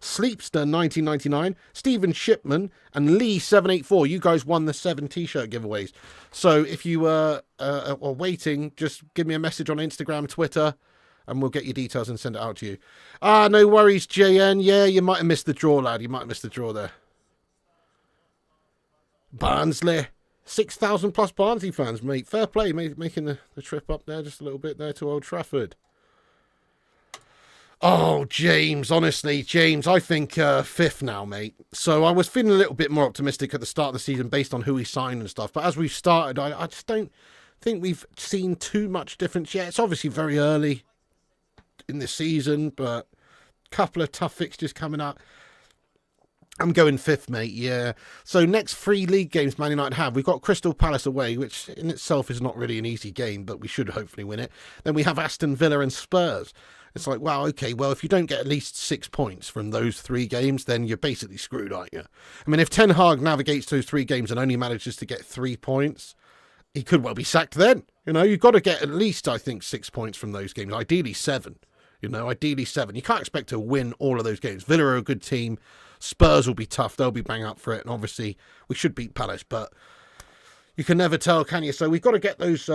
Sleepster 1999, Stephen Shipman, and Lee 784. You guys won the 7 t-shirt giveaways. So if you are waiting, just give me a message on Instagram, Twitter, and we'll get your details and send it out to you. No worries, JN. Yeah, you might have missed the draw, lad. You might have missed the draw there. Barnsley. 6,000 plus Barnsley fans, mate. Fair play, making the trip up there just a little bit there to Old Trafford. Oh, James, honestly, James, I think 5th now, mate. So I was feeling a little bit more optimistic at the start of the season based on who he signed and stuff. But as we've started, I just don't think we've seen too much difference yet. It's obviously very early in the season, but a couple of tough fixtures coming up. I'm going 5th, mate, yeah. So next 3 league games Man United have. We've got Crystal Palace away, which in itself is not really an easy game, but we should hopefully win it. Then we have Aston Villa and Spurs. It's like, wow, okay, well, if you don't get at least 6 points from those 3 games, then you're basically screwed, aren't you? I mean, if Ten Hag navigates those 3 games and only manages to get 3 points, he could well be sacked then. You know, you've got to get at least, I think, 6 points from those games. Ideally 7. You know, ideally 7. You can't expect to win all of those games. Villa are a good team. Spurs will be tough. They'll be bang up for it. And obviously, we should beat Palace, but you can never tell, can you? So we've got to get those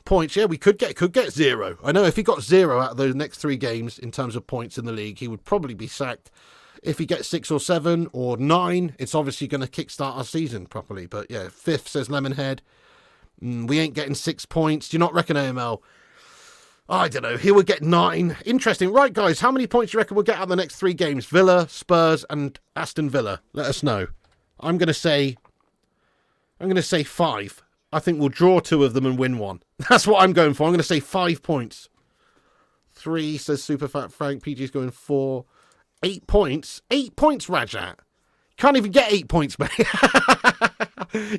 points. Yeah, we could get 0. I know if he got 0 out of those next 3 games in terms of points in the league, he would probably be sacked. If he gets 6 or 7 or 9, it's obviously going to kickstart our season properly. But yeah, 5th, says Lemonhead. We ain't getting 6 points. Do you not reckon, AML? I don't know. He would get 9. Interesting. Right, guys, how many points do you reckon we'll get out of the next 3 games? Villa, Spurs, and Aston Villa. Let us know. I'm going to say 5. I think we'll draw 2 of them and win 1. That's what I'm going for. I'm going to say 5 points. 3, says Superfat Frank. PG's going 4. 8 points? 8 points, Rajat. Can't even get 8 points, mate.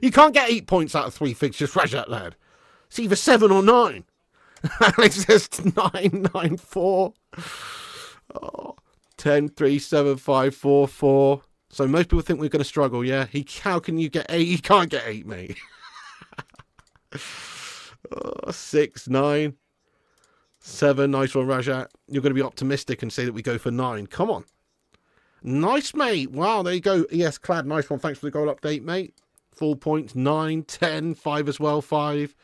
You can't get 8 points out of 3 fixtures, Rajat, lad. It's either 7 or 9. Alex says 9, 9, 4. Oh, 10, 3, 7, 5, 4, 4. So most people think we're going to struggle, yeah? How can you get 8? You can't get 8, mate. 6, 9, 7. Nice one, Rajat. You're going to be optimistic and say that we go for 9. Come on. Nice, mate. Wow, there you go. ES Clad, nice one. Thanks for the goal update, mate. Full points, 9, 10, 5 as well, 5.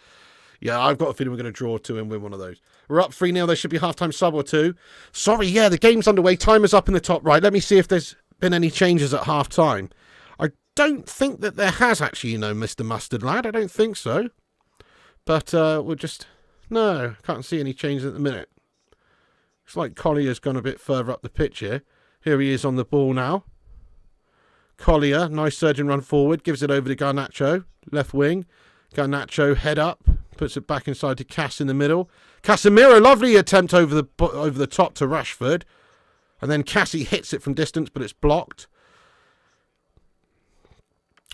Yeah, I've got a feeling we're going to draw 2 and win one of those. We're up 3-0. There should be halftime sub or 2. Sorry, yeah, the game's underway. Timer's up in the top right. Let me see if there's been any changes at half-time. I don't think that there has actually, Mr. Mustard Lad. I don't think so. But we'll just... No, can't see any changes at the minute. Looks like Collier's gone a bit further up the pitch here. Here he is on the ball now. Collier, nice surging run forward. Gives it over to Garnacho. Left wing. Garnacho, head up. Puts it back inside to Cass in the middle. Casemiro, lovely attempt over the top to Rashford. And then Cassie hits it from distance, but it's blocked.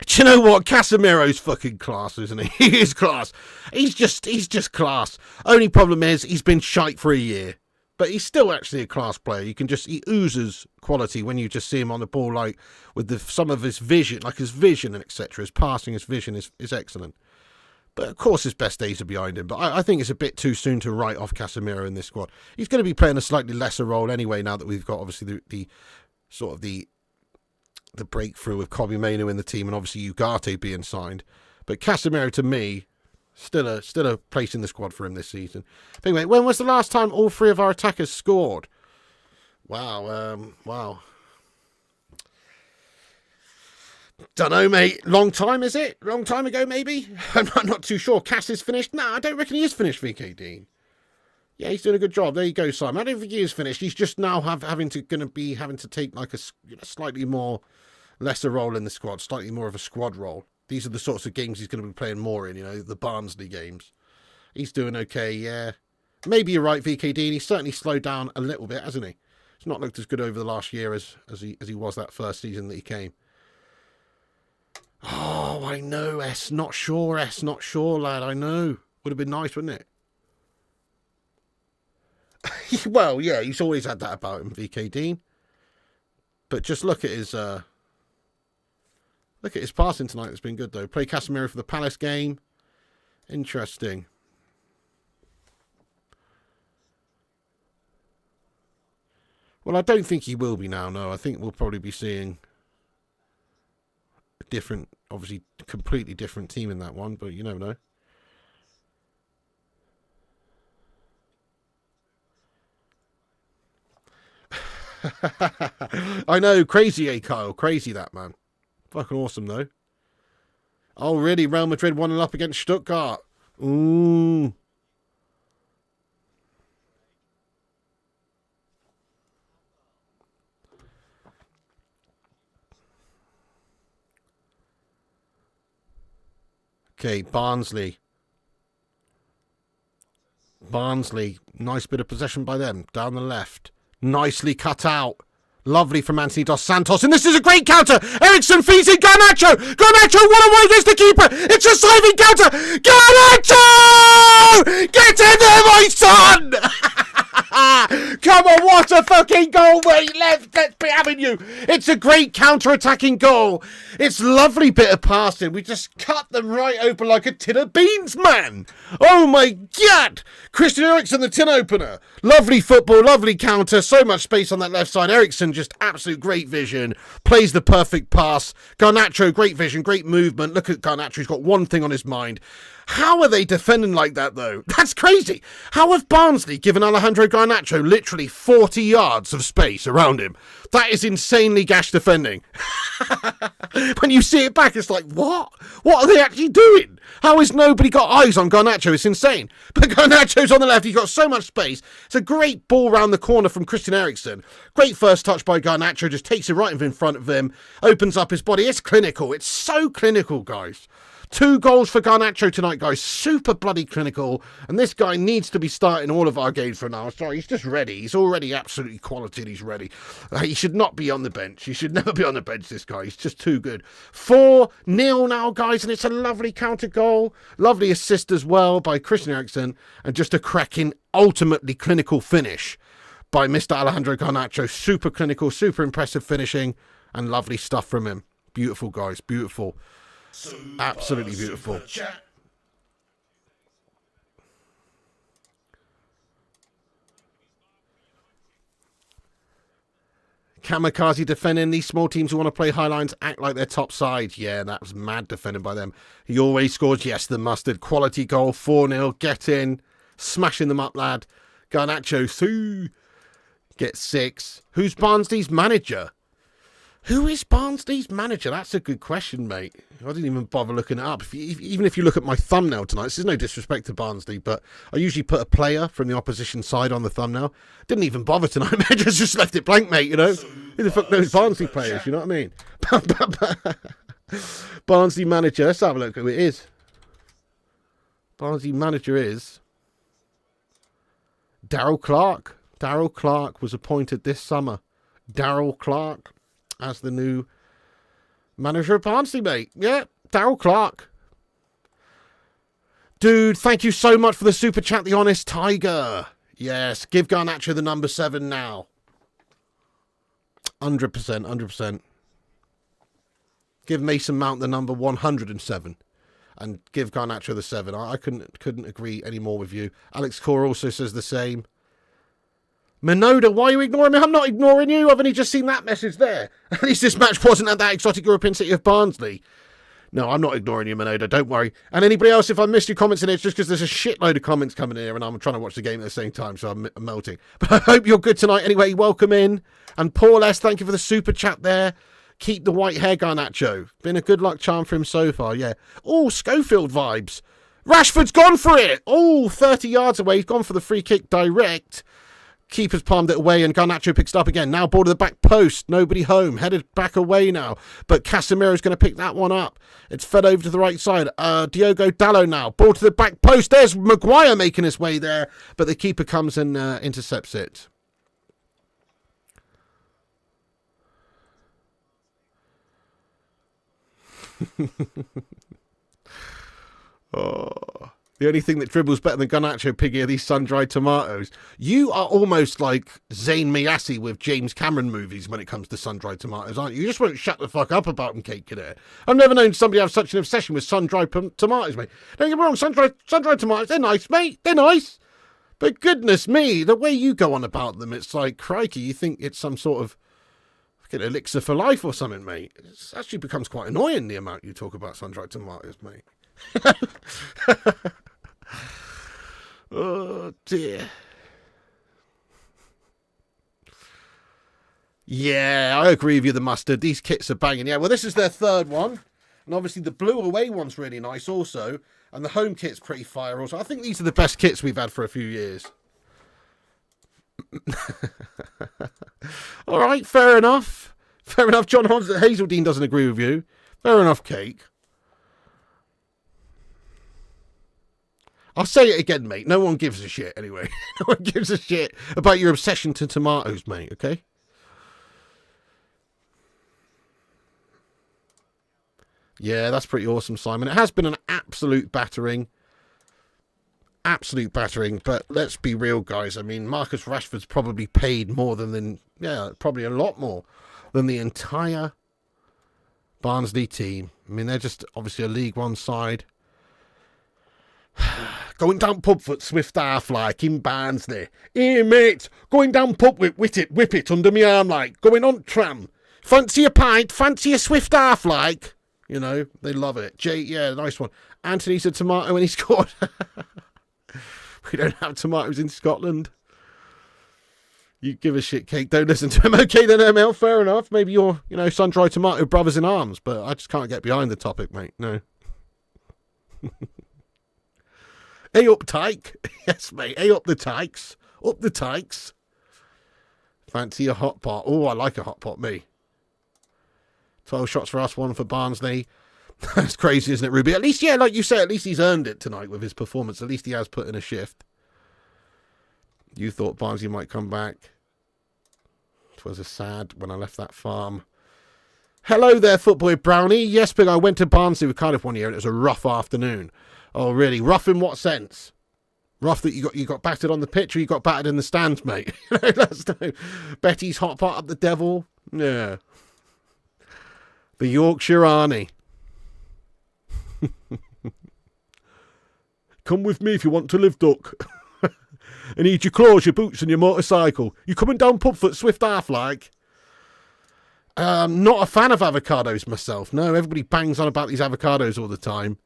Do you know what? Casemiro's fucking class, isn't he? He is class. He's just class. Only problem is he's been shite for a year. But he's still actually a class player. He oozes quality when you just see him on the ball, like with some of his vision, like his vision and etc. His passing, his vision is excellent. But of course his best days are behind him. But I think it's a bit too soon to write off Casemiro in this squad. He's going to be playing a slightly lesser role anyway now that we've got obviously the sort of the breakthrough of Kobbie Mainoo in the team and obviously Ugarte being signed. But Casemiro, to me, still a place in the squad for him this season. But anyway, when was the last time all three of our attackers scored? Wow. Don't know, mate. Long time, is it? Long time ago, maybe? I'm not too sure. Cass is finished? Nah, I don't reckon he is finished, VK Dean. Yeah, he's doing a good job. There you go, Simon. I don't think he is finished. He's just now having to take like a slightly more lesser role in the squad, slightly more of a squad role. These are the sorts of games he's going to be playing more in, the Barnsley games. He's doing okay, yeah. Maybe you're right, VK Dean. He's certainly slowed down a little bit, hasn't he? He's not looked as good over the last year as he was that first season that he came. Oh, I know, not sure, lad, I know. Would have been nice, wouldn't it? Well, yeah, he's always had that about him, VK Dean. But just look at his passing tonight. It's been good, though. Play Casemiro for the Palace game. Interesting. Well, I don't think he will be now, no. I think we'll probably be seeing a different, obviously completely different team in that one, but you never know. I know, crazy, Kyle. Crazy, that man. Fucking awesome, though. Oh, really? Real Madrid 1-0 up against Stuttgart. Ooh. Okay, Barnsley. Nice bit of possession by them. Down the left. Nicely cut out. Lovely from Anthony Dos Santos. And this is a great counter. Ericsson feeds in Garnacho. Garnacho one-on-one against the keeper. It's a sliding counter. Garnacho! Get in there, my son! Come on, what a fucking goal, mate. Let's be having you. It's a great counter-attacking goal. It's lovely bit of passing. We just cut them right open like a tin of beans, man. Oh, my God. Christian Eriksen, the tin opener. Lovely football, lovely counter. So much space on that left side. Eriksen, just absolute great vision. Plays the perfect pass. Garnacho, great vision, great movement. Look at Garnacho. He's got one thing on his mind. How are they defending like that, though? That's crazy. How have Barnsley given Alejandro Garnacho literally 40 yards of space around him? That is insanely gash defending. When you see it back, it's like, what? What are they actually doing? How has nobody got eyes on Garnacho? It's insane. But Garnacho's on the left. He's got so much space. It's a great ball round the corner from Christian Eriksen. Great first touch by Garnacho. Just takes it right in front of him. Opens up his body. It's clinical. It's so clinical, guys. 2 goals for Garnacho tonight, guys. Super bloody clinical. And this guy needs to be starting all of our games from now. Sorry, he's just ready. He's already absolutely quality and he's ready. He should not be on the bench. He should never be on the bench, this guy. He's just too good. 4-0 now, guys. And it's a lovely counter goal. Lovely assist as well by Christian Eriksen. And just a cracking, ultimately clinical finish by Mr. Alejandro Garnacho. Super clinical, super impressive finishing. And lovely stuff from him. Beautiful, guys. Beautiful. Absolutely beautiful. Kamikaze defending. These small teams who want to play high lines act like they're top side. Yeah, that was mad defending by them. He always scores. Yes, the mustard. Quality goal. 4-0. Get in. Smashing them up, lad. Garnacho. Get 6. Who's Barnsley's manager? Who is Barnsley's manager? That's a good question, mate. I didn't even bother looking it up. Even if you look at my thumbnail tonight, this is no disrespect to Barnsley, but I usually put a player from the opposition side on the thumbnail. Didn't even bother tonight, mate. Just left it blank, mate, you know. Who the fuck knows Barnsley players, you know what I mean? Barnsley manager, let's have a look who it is. Barnsley manager is Darryl Clark. Darryl Clark was appointed this summer. Darryl Clark as the new manager of Barnsley, mate. Yeah, Darryl Clark. Dude, thank you so much for the super chat, the Honest Tiger. Yes, give Garnacho the number 7 now. 100%, 100%. Give Mason Mount the number 107. And give Garnacho the 7. I couldn't agree any more with you. Alex Core also says the same. Minoda, why are you ignoring me? I'm not ignoring you. I've only just seen that message there. At least this match wasn't at that exotic European city of Barnsley. No, I'm not ignoring you, Minoda. Don't worry. And anybody else, if I missed your comments in it, it's just because there's a shitload of comments coming in here and I'm trying to watch the game at the same time, so I'm melting. But I hope you're good tonight. Anyway, welcome in. And Paul S., thank you for the super chat there. Keep the white hair, Garnacho. Been a good luck charm for him so far, yeah. Oh, Schofield vibes. Rashford's gone for it. Oh, 30 yards away. He's gone for the free kick direct. Keeper's palmed it away and Garnacho picks it up again. Now ball to the back post. Nobody home. Headed back away now. But Casemiro's going to pick that one up. It's fed over to the right side. Diogo Dalot now. Ball to the back post. There's Maguire making his way there. But the keeper comes and intercepts it. Oh, the only thing that dribbles better than Garnacho, Piggy, are these sun-dried tomatoes. You are almost like Zayn Miyasi with James Cameron movies when it comes to sun-dried tomatoes, aren't you? You just won't shut the fuck up about them, Kate Cadet. I've never known somebody have such an obsession with sun-dried tomatoes, mate. Don't get me wrong, sun-dried tomatoes, they're nice, mate. They're nice. But goodness me, the way you go on about them, it's like, crikey, you think it's some sort of fucking elixir for life or something, mate. It actually becomes quite annoying, the amount you talk about sun-dried tomatoes, mate. Oh dear. Yeah, I agree with you, the mustard. These kits are banging. Yeah, well, this is their third one. And obviously the blue away one's really nice also. And the home kit's pretty fire also. I think these are the best kits we've had for a few years. All right, fair enough. Fair enough. John Hazeldine doesn't agree with you. Fair enough, Cake. I'll say it again, mate. No one gives a shit, anyway. No one gives a shit about your obsession to tomatoes, mate, okay? Yeah, that's pretty awesome, Simon. It has been an absolute battering. Absolute battering. But let's be real, guys. I mean, Marcus Rashford's probably paid more than yeah, probably a lot more than the entire Barnsley team. I mean, they're just obviously a League One side. Going down pub foot swift half like in Barnsley. Here, mate. Going down pub with whip it under me arm like. Going on tram. Fancy a pint, fancy a swift half like. You know, they love it. Jay, yeah, nice one. Anthony's a tomato when he scored. We don't have tomatoes in Scotland. You give a shit, Cake. Don't listen to him. Okay, then, ML, fair enough. Maybe you're, you know, sun-dried tomato brothers in arms, but I just can't get behind the topic, mate. No. Hey up, Tyke. Yes, mate. Hey up the Tykes. Up the Tykes. Fancy a hot pot. Oh, I like a hot pot, me. 12 shots for us, 1 for Barnsley. That's crazy, isn't it, Ruby? At least, yeah, like you say, at least he's earned it tonight with his performance. At least he has put in a shift. You thought Barnsley might come back. It was a sad when I left that farm. Hello there, Footboy Brownie. Yes, Big, I went to Barnsley with Cardiff one year and it was a rough afternoon. Oh, really? Rough in what sense? Rough that you got battered on the pitch or you got battered in the stands, mate? That's no... Betty's hot pot up the devil. Yeah. The Yorkshire Arnie. Come with me if you want to live, duck. I need your claws, your boots and your motorcycle. You coming down Pubfoot swift half like? Not a fan of avocados myself. No, everybody bangs on about these avocados all the time.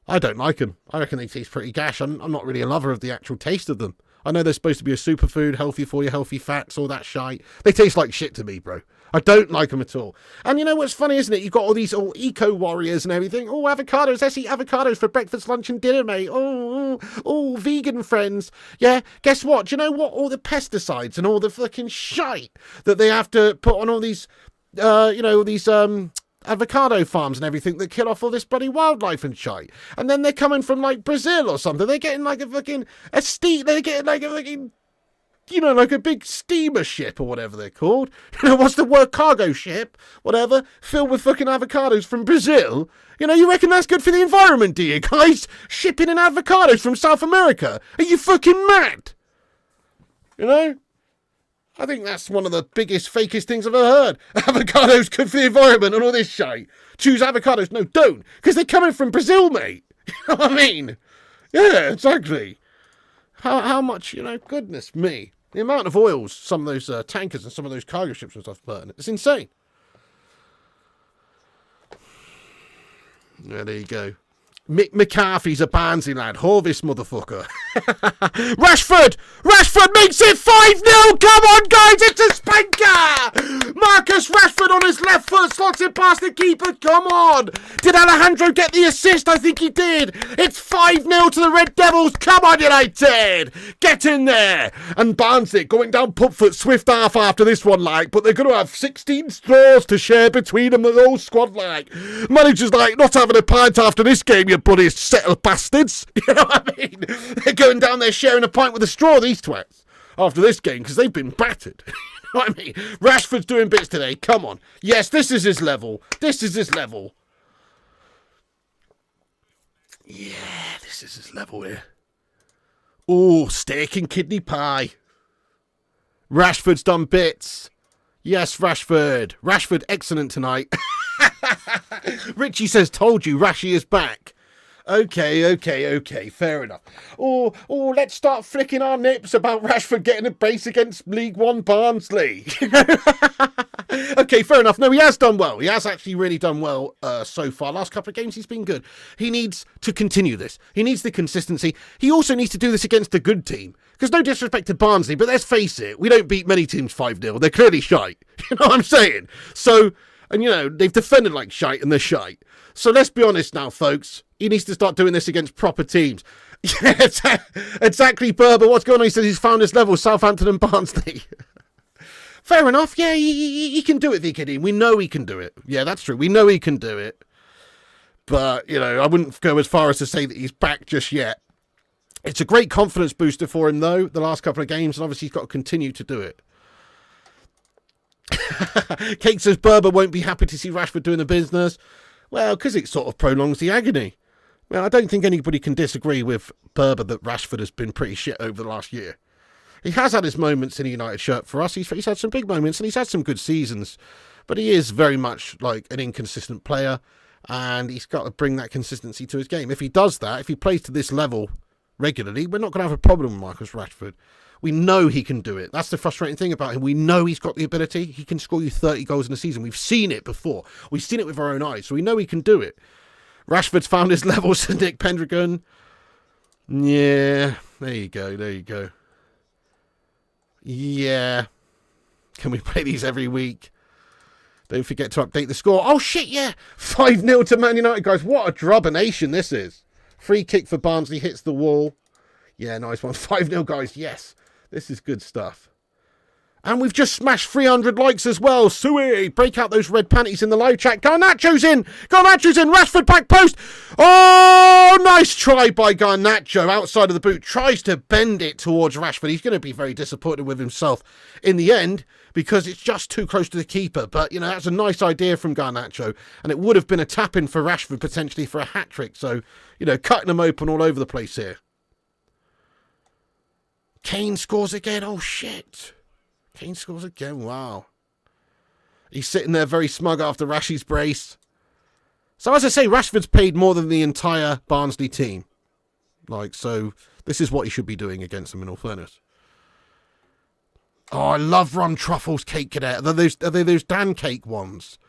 I don't like them. I reckon they taste pretty gash. I'm not really a lover of the actual taste of them. I know they're supposed to be a superfood, healthy for you, healthy fats, all that shite. They taste like shit to me, bro. I don't like them at all. And you know what's funny, isn't it? You've got all these eco warriors and everything. Oh, avocados. Let's eat avocados for breakfast, lunch and dinner, mate. Oh, vegan friends. Yeah, guess what? Do you know what? All the pesticides and all the fucking shite that they have to put on all these, avocado farms and everything that kill off all this bloody wildlife and shite. And then they're coming from like Brazil or something. They're getting like they're getting like a fucking, like a big steamer ship or whatever they're called. What's the word? Cargo ship, whatever, filled with fucking avocados from Brazil. You reckon that's good for the environment, do you guys? Shipping in avocados from South America? Are you fucking mad? I think that's one of the biggest, fakest things I've ever heard. Avocados good for the environment and all this shit. Choose avocados. No, don't. Because they're coming from Brazil, mate. You know what I mean? Yeah, exactly. How much, goodness me. The amount of oils some of those tankers and some of those cargo ships and stuff burn. It's insane. Yeah, there you go. Mick McCarthy's a Barnsley lad. Haul this motherfucker. Rashford makes it 5-0. Come on, guys. It's a spanker. Marcus Rashford on his left foot slots it past the keeper. Come on. Did Alejandro get the assist? I think he did. It's 5-0 to the Red Devils. Come on, United. Get in there. And Barnsley going down Pupfoot swift half after this one, but they're going to have 16 straws to share between them, the whole squad, Manager's not having a pint after this game, you bloody settled bastards. You know what I mean? They're going down there sharing a pint with a straw, these twats, after this game, because they've been battered. You know what I mean? Rashford's doing bits today. Come on. Yes, this is his level. This is his level. Yeah, this is his level here. Oh, steak and kidney pie. Rashford's done bits. Yes, Rashford. Rashford, excellent tonight. Richie says, told you, Rashy is back. Okay, fair enough. Oh, let's start flicking our nips about Rashford getting a brace against League One Barnsley. Okay, fair enough. No, he has done well. He has actually really done well so far. Last couple of games, he's been good. He needs to continue this. He needs the consistency. He also needs to do this against a good team. Because no disrespect to Barnsley, but let's face it, we don't beat many teams 5-0. They're clearly shite. You know what I'm saying? So, and they've defended like shite and they're shite. So let's be honest now, folks. He needs to start doing this against proper teams. Yeah, exactly, Berber. What's going on? He says he's found his level, Southampton and Barnsley. Fair enough. Yeah, he can do it, the kid. We know he can do it. Yeah, that's true. We know he can do it. But, I wouldn't go as far as to say that he's back just yet. It's a great confidence booster for him, though, the last couple of games. And obviously, he's got to continue to do it. Kate says Berber won't be happy to see Rashford doing the business. Well, because it sort of prolongs the agony. Well, I don't think anybody can disagree with Berber that Rashford has been pretty shit over the last year. He has had his moments in a United shirt for us. He's had some big moments and he's had some good seasons. But he is very much like an inconsistent player. And he's got to bring that consistency to his game. If he does that, if he plays to this level regularly, we're not going to have a problem with Marcus Rashford. We know he can do it. That's the frustrating thing about him. We know he's got the ability. He can score you 30 goals in a season. We've seen it before. We've seen it with our own eyes. So we know he can do it. Rashford's found his level, says Nick Pendragon. Yeah, there you go. Yeah. Can we play these every week? Don't forget to update the score. Oh, shit, yeah. 5-0 to Man United, guys. What a drobination this is. Free kick for Barnsley hits the wall. Yeah, nice one. 5-0, guys. Yes. This is good stuff. And we've just smashed 300 likes as well. Sui, break out those red panties in the live chat. Garnacho's in. Rashford back post. Oh, nice try by Garnacho. Outside of the boot. Tries to bend it towards Rashford. He's going to be very disappointed with himself in the end because it's just too close to the keeper. But, that's a nice idea from Garnacho. And it would have been a tap-in for Rashford potentially for a hat-trick. So, cutting them open all over the place here. Kane scores again. Oh, shit. Kane scores again. Wow. He's sitting there very smug after Rashi's brace. So, as I say, Rashford's paid more than the entire Barnsley team. So this is what he should be doing against them, in all fairness. Oh, I love rum truffles cake cadet. Are they those Dan cake ones?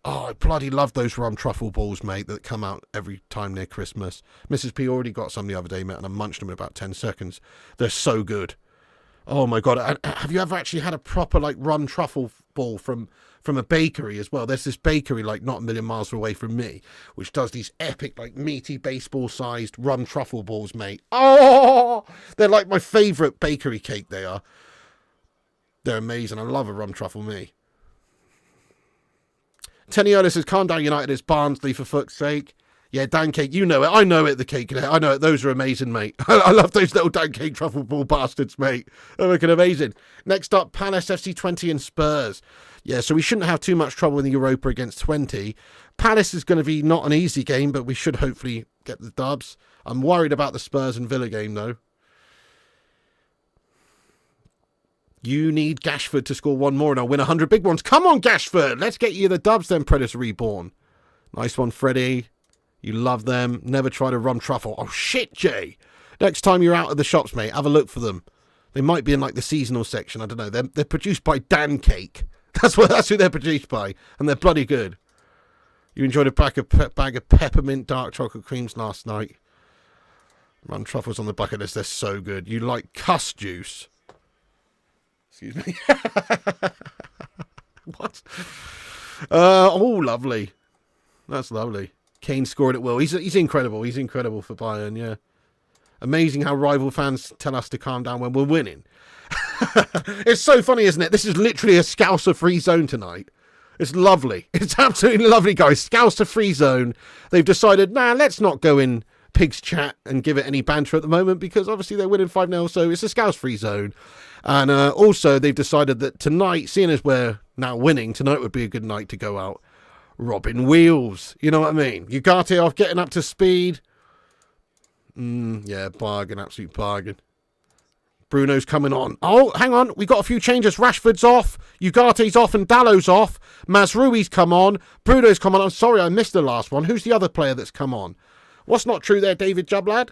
Oh, I bloody love those rum truffle balls, mate, that come out every time near Christmas. Mrs. P already got some the other day, mate, and I munched them in about 10 seconds. They're so good. Oh my God. Have you ever actually had a proper like run truffle ball from a bakery as well? There's this bakery like not a million miles away from me, which does these epic like meaty baseball sized run truffle balls, mate. Oh, they're like my favourite bakery cake. They are. They're amazing. I love a rum truffle, me. Teniola says, calm down, United. It's Barnsley, for fuck's sake. Yeah, Dan Cake, you know it. I know it, the cake. I know it. Those are amazing, mate. I love those little Dan Cake truffle ball bastards, mate. They're looking amazing. Next up, Palace, FC 20 and Spurs. Yeah, so we shouldn't have too much trouble in the Europa against 20. Palace is going to be not an easy game, but we should hopefully get the dubs. I'm worried about the Spurs and Villa game, though. You need Gashford to score one more and I'll win 100 big ones. Come on, Gashford. Let's get you the dubs then, Predator Reborn. Nice one, Freddie. You love them. Never tried a rum truffle. Oh, shit, Jay. Next time you're out at the shops, mate, have a look for them. They might be in, like, the seasonal section. I don't know. They're produced by Dan Cake. That's who they're produced by. And they're bloody good. You enjoyed a bag of peppermint dark chocolate creams last night. Rum truffles on the bucket list. They're so good. You like cuss juice. Excuse me. What? Oh, lovely. That's lovely. Kane scored at will. He's incredible. He's incredible for Bayern, yeah. Amazing how rival fans tell us to calm down when we're winning. It's so funny, isn't it? This is literally a Scouser-free zone tonight. It's lovely. It's absolutely lovely, guys. Scouser-free zone. They've decided, nah, let's not go in Pigs chat and give it any banter at the moment because obviously they're winning 5-0, so it's a Scouse-free zone. And also, they've decided that tonight, seeing as we're now winning, tonight would be a good night to go out robbing wheels. You know what I mean? Ugarte off, getting up to speed. Yeah, bargain, absolute bargain. Bruno's coming on. Oh, hang on. We got a few changes. Rashford's off. Ugate's off and Dallow's off. Mazroui's come on. Bruno's come on. I'm sorry, I missed the last one. Who's the other player that's come on? What's not true there, David Jublad?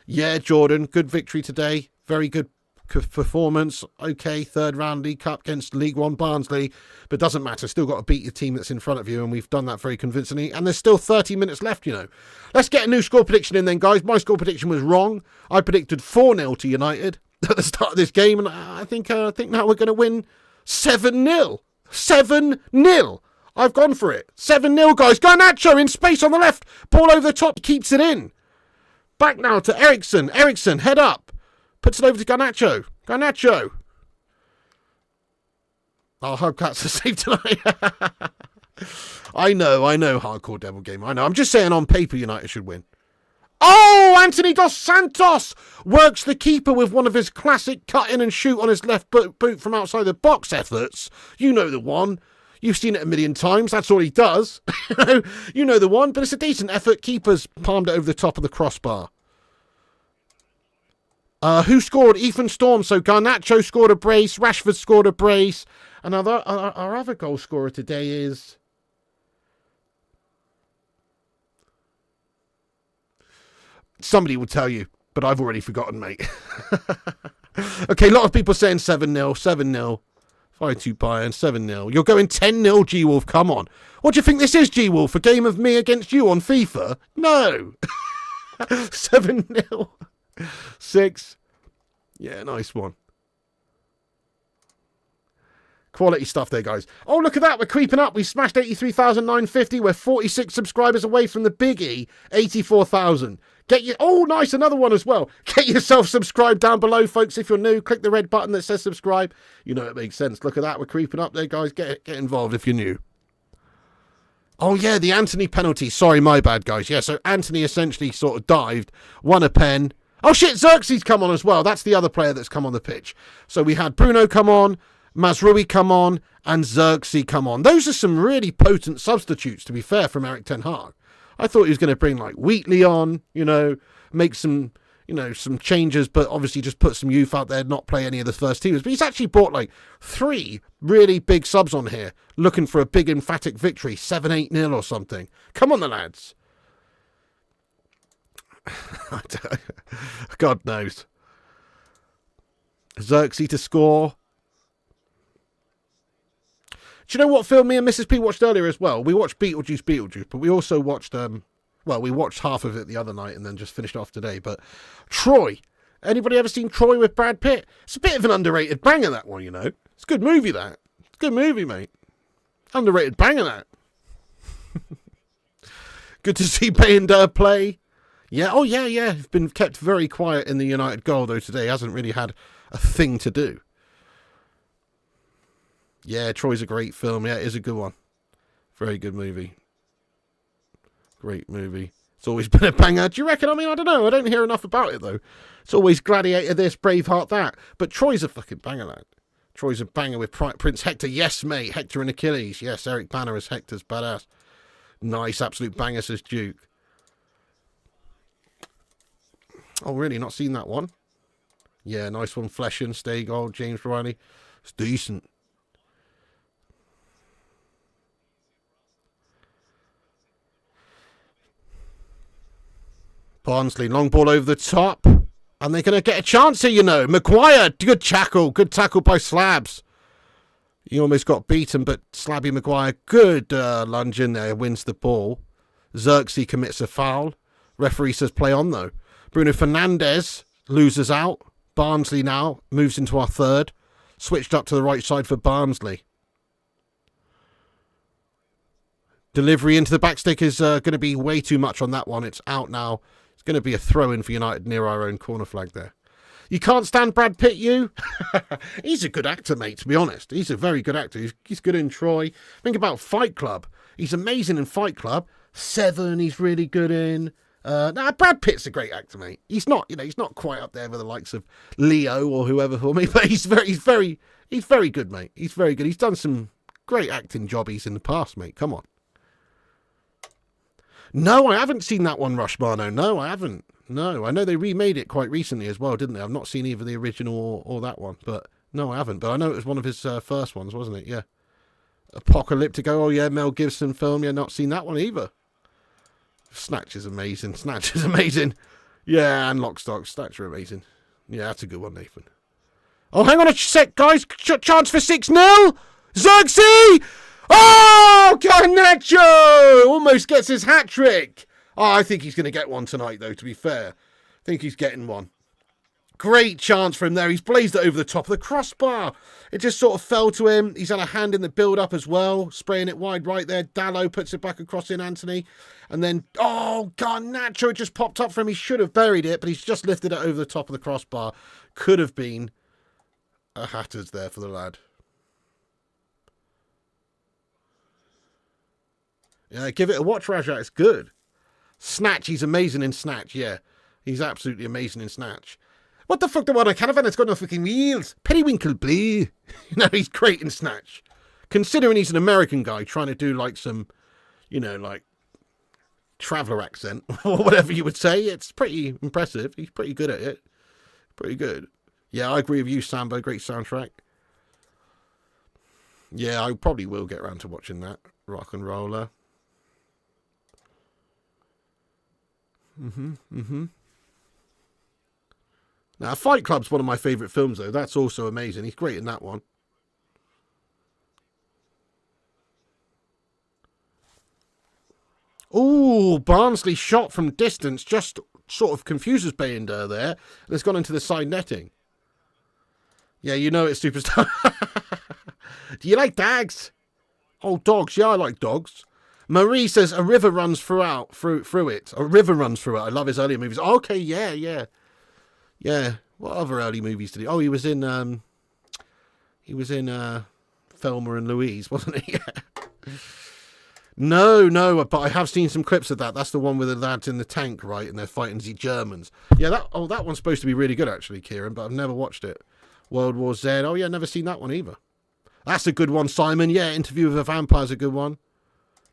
Yeah, Jordan. Good victory today. Very good performance. Okay, third round League Cup against League One Barnsley, but doesn't matter. Still got to beat the team that's in front of you, and we've done that very convincingly. And there's still 30 minutes left, you know. Let's get a new score prediction in then, guys. My score prediction was wrong. I predicted 4-0 to United at the start of this game, and I think now we're going to win 7-0. 7-0. I've gone for it. 7-0, guys. Garnacho in space on the left. Ball over the top. Keeps it in. Back now to Ericsson. Ericsson, head up. Puts it over to Garnacho. Garnacho. Oh, Hubcats are safe tonight. I know. Hardcore Devil Game. I know. I'm just saying on paper United should win. Oh, Anthony Dos Santos works the keeper with one of his classic cut in and shoot on his left boot from outside the box efforts. You know the one. You've seen it a million times. That's all he does. You know the one, but it's a decent effort. Keeper's palmed it over the top of the crossbar. Who scored? Ethan Storm. So Garnacho scored a brace. Rashford scored a brace. And our other goal scorer today is... Somebody will tell you, but I've already forgotten, mate. Okay, a lot of people saying 7-0, 7-0. 5-2 Bayern, 7-0. You're going 10-0, G-Wolf, come on. What do you think this is, G-Wolf? A game of me against you on FIFA? No. 7-0. 6. Yeah, nice one. Quality stuff there, guys. Oh, look at that. We're creeping up. We smashed 83,950. We're 46 subscribers away from the biggie, 84,000. Oh, nice. Another one as well. Get yourself subscribed down below, folks. If you're new, click the red button that says subscribe. You know it makes sense. Look at that. We're creeping up there, guys. Get involved if you're new. Oh, yeah, the Anthony penalty. Sorry, my bad, guys. Yeah, so Anthony essentially sort of dived, won a pen. Oh, shit, Xerxes come on as well. That's the other player that's come on the pitch. So we had Bruno come on, Mazroui come on, and Xerxes come on. Those are some really potent substitutes, to be fair, from Erik ten Hag. I thought he was going to bring, like, Wheatley on, you know, make some, you know, some changes, but obviously just put some youth out there, not play any of the first teamers. But he's actually brought, like, 3 really big subs on here, looking for a big emphatic victory, 7-8-0 or something. Come on, the lads. God knows. Xerxes to score. Do you know what film me and Mrs. P watched earlier as well? We watched Beetlejuice, but we also watched, we watched half of it the other night and then just finished off today. But Troy, Anybody ever seen Troy with Brad Pitt? It's a bit of an underrated banger, that one, you know. It's a good movie, that. It's a good movie, mate. Underrated banger, that. Good to see Bayender play. Yeah, oh yeah, yeah. He's been kept very quiet in the United goal, though, today. Hasn't really had a thing to do. Yeah, Troy's a great film. Yeah, it is a good one. Very good movie. Great movie. It's always been a banger. Do you reckon? I mean, I don't know. I don't hear enough about it, though. It's always Gladiator this, Braveheart that. But Troy's a fucking banger, lad. Troy's a banger with Prince Hector. Yes, mate. Hector and Achilles. Yes, Eric Banner as Hector's badass. Nice, absolute banger, says Duke. Oh, really? Not seen that one? Yeah, nice one. Fleshen, Staygold, James Riley. It's decent. Barnsley, long ball over the top. And they're going to get a chance here, you know. Maguire, good tackle. Good tackle by Slabs. He almost got beaten, but Slabby Maguire, good lunge in there, wins the ball. Xerxes commits a foul. Referee says play on, though. Bruno Fernandes loses out. Barnsley now moves into our third. Switched up to the right side for Barnsley. Delivery into the backstick is going to be way too much on that one. It's out now. It's going to be a throw-in for United near our own corner flag there. You can't stand Brad Pitt, you? He's a good actor, mate, to be honest. He's a very good actor. He's good in Troy. Think about Fight Club. He's amazing in Fight Club. Seven, he's really good in. Brad Pitt's a great actor, mate. He's not, he's not quite up there with the likes of Leo or whoever for me, but he's very good, mate. He's very good. He's done some great acting jobbies in the past, mate. Come on. No, I haven't seen that one, Rushmano. No, I haven't. No, I know they remade it quite recently as well, didn't they? I've not seen either the original or that one, but no, I haven't. But I know it was one of his first ones, wasn't it? Yeah. Apocalyptic. Oh, yeah, Mel Gibson film. Yeah, not seen that one either. Snatch is amazing. Snatch is amazing. Yeah, and Lock, Stock. Snatch are amazing. Yeah, that's a good one, Nathan. Oh, hang on a sec, guys. Chance for 6-0. Xerxes! Oh, Garnacho! Almost gets his hat-trick. Oh, I think he's going to get one tonight, though, to be fair. I think he's getting one. Great chance for him there. He's blazed it over the top of the crossbar. It just sort of fell to him. He's had a hand in the build-up as well, spraying it wide right there. Dallo puts it back across in Anthony. And then, oh, Garnacho, it just popped up for him. He should have buried it, but he's just lifted it over the top of the crossbar. Could have been a hatter's there for the lad. Yeah, give it a watch, Raja. It's good. Snatch, he's amazing in Snatch, yeah. He's absolutely amazing in Snatch. What the fuck, the one? A caravan that's got no fucking wheels. Periwinkle blue. He's great in Snatch. Considering he's an American guy trying to do like some, like traveller accent or whatever you would say, it's pretty impressive. He's pretty good at it. Pretty good. Yeah, I agree with you, Sambo. Great soundtrack. Yeah, I probably will get around to watching that. Rock and Roller. Now, Fight Club's one of my favourite films, though. That's also amazing. He's great in that one. Ooh, Barnsley shot from distance just sort of confuses Bayender there. And it's gone into the side netting. Yeah, you know it's Superstar. Do you like dogs? Oh, dogs. Yeah, I like dogs. Marie says a river runs through it. A river runs through it. I love his earlier movies. Okay, yeah. What other early movies did he? Oh, he was in Thelma and Louise, wasn't he? Yeah. No, but I have seen some clips of that. That's the one with the lads in the tank, right? And they're fighting the Germans. Yeah, that one's supposed to be really good, actually, Kieran, but I've never watched it. World War Z. Oh, yeah, never seen that one either. That's a good one, Simon. Yeah, Interview with a Vampire's a good one.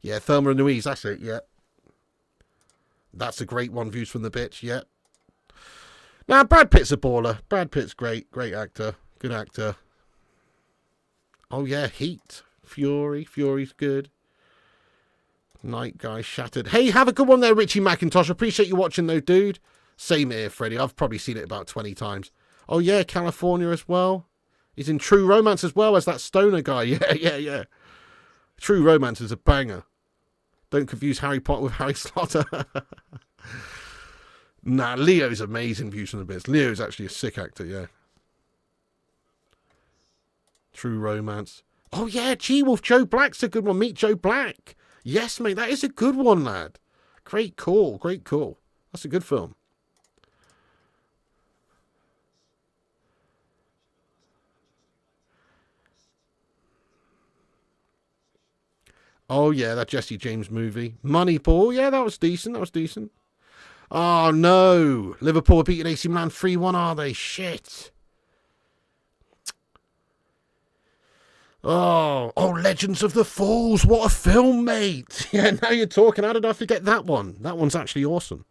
Yeah, Thelma and Louise, that's it, yeah. That's a great one, Views from the Bitch, yeah. Now, Brad Pitt's a baller. Brad Pitt's great actor. Good actor. Oh, yeah, Heat. Fury's good. Night Guy, Shattered. Hey, have a good one there, Richie McIntosh. Appreciate you watching, though, dude. Same here, Freddie. I've probably seen it about 20 times. Oh, yeah, California as well. He's in True Romance as well as that stoner guy. Yeah. True Romance is a banger. Don't confuse Harry Potter with Harry Slaughter. Nah, Leo's amazing. Views from the Biz. Leo's actually a sick actor, yeah. True Romance. Oh, yeah, G-Wolf. Joe Black's a good one. Meet Joe Black. Yes, mate, that is a good one, lad. Great call. Great call. That's a good film. Oh, yeah, that Jesse James movie. Moneyball. Yeah, that was decent. That was decent. Oh, no. Liverpool are beating AC Milan 3-1, are they? Shit. Oh, Legends of the Falls. What a film, mate. Yeah, now you're talking. How did I forget that one? That one's actually awesome.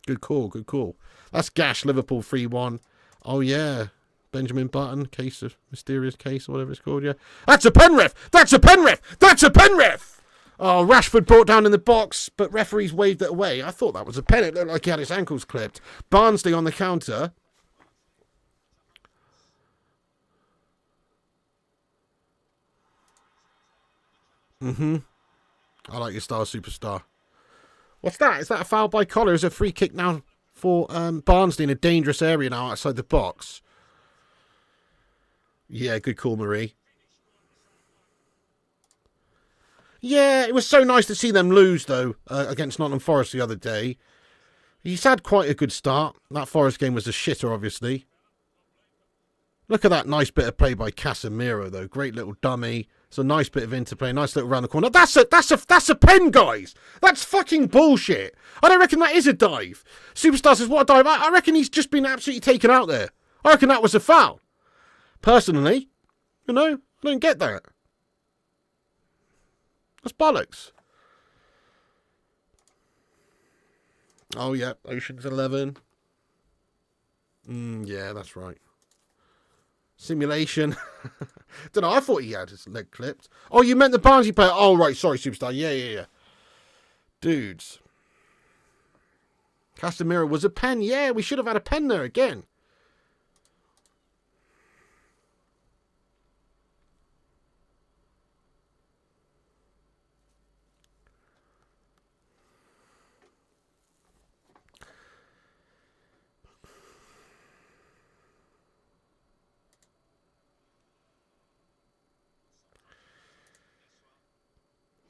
Good call, good call. That's Gash, Liverpool 3-1. Oh, yeah. Benjamin Button, case of mysterious case, or whatever it's called, yeah. That's a pen ref! That's a pen ref! That's a pen ref! Oh, Rashford brought down in the box, but referees waved it away. I thought that was a pen. It looked like he had his ankles clipped. Barnsley on the counter. I like your style, superstar. What's that? Is that a foul by Collar? Is a free kick now for Barnsley in a dangerous area now outside the box? Yeah, good call, Marie. Yeah, it was so nice to see them lose, though, against Nottingham Forest the other day. He's had quite a good start. That Forest game was a shitter, obviously. Look at that nice bit of play by Casemiro, though. Great little dummy. It's a nice bit of interplay. Nice little round the corner. That's a pen, guys. That's fucking bullshit. I don't reckon that is a dive. Superstar says, what a dive. I reckon he's just been absolutely taken out there. I reckon that was a foul. Personally, you know, I don't get that. That's bollocks. Oh, yeah. Ocean's 11. Yeah, that's right. Simulation. Don't know. I thought he had his leg clipped. Oh, you meant the Barnsley player. Oh, right. Sorry, superstar. Yeah. Dudes. Casemiro was a pen. Yeah, we should have had a pen there again.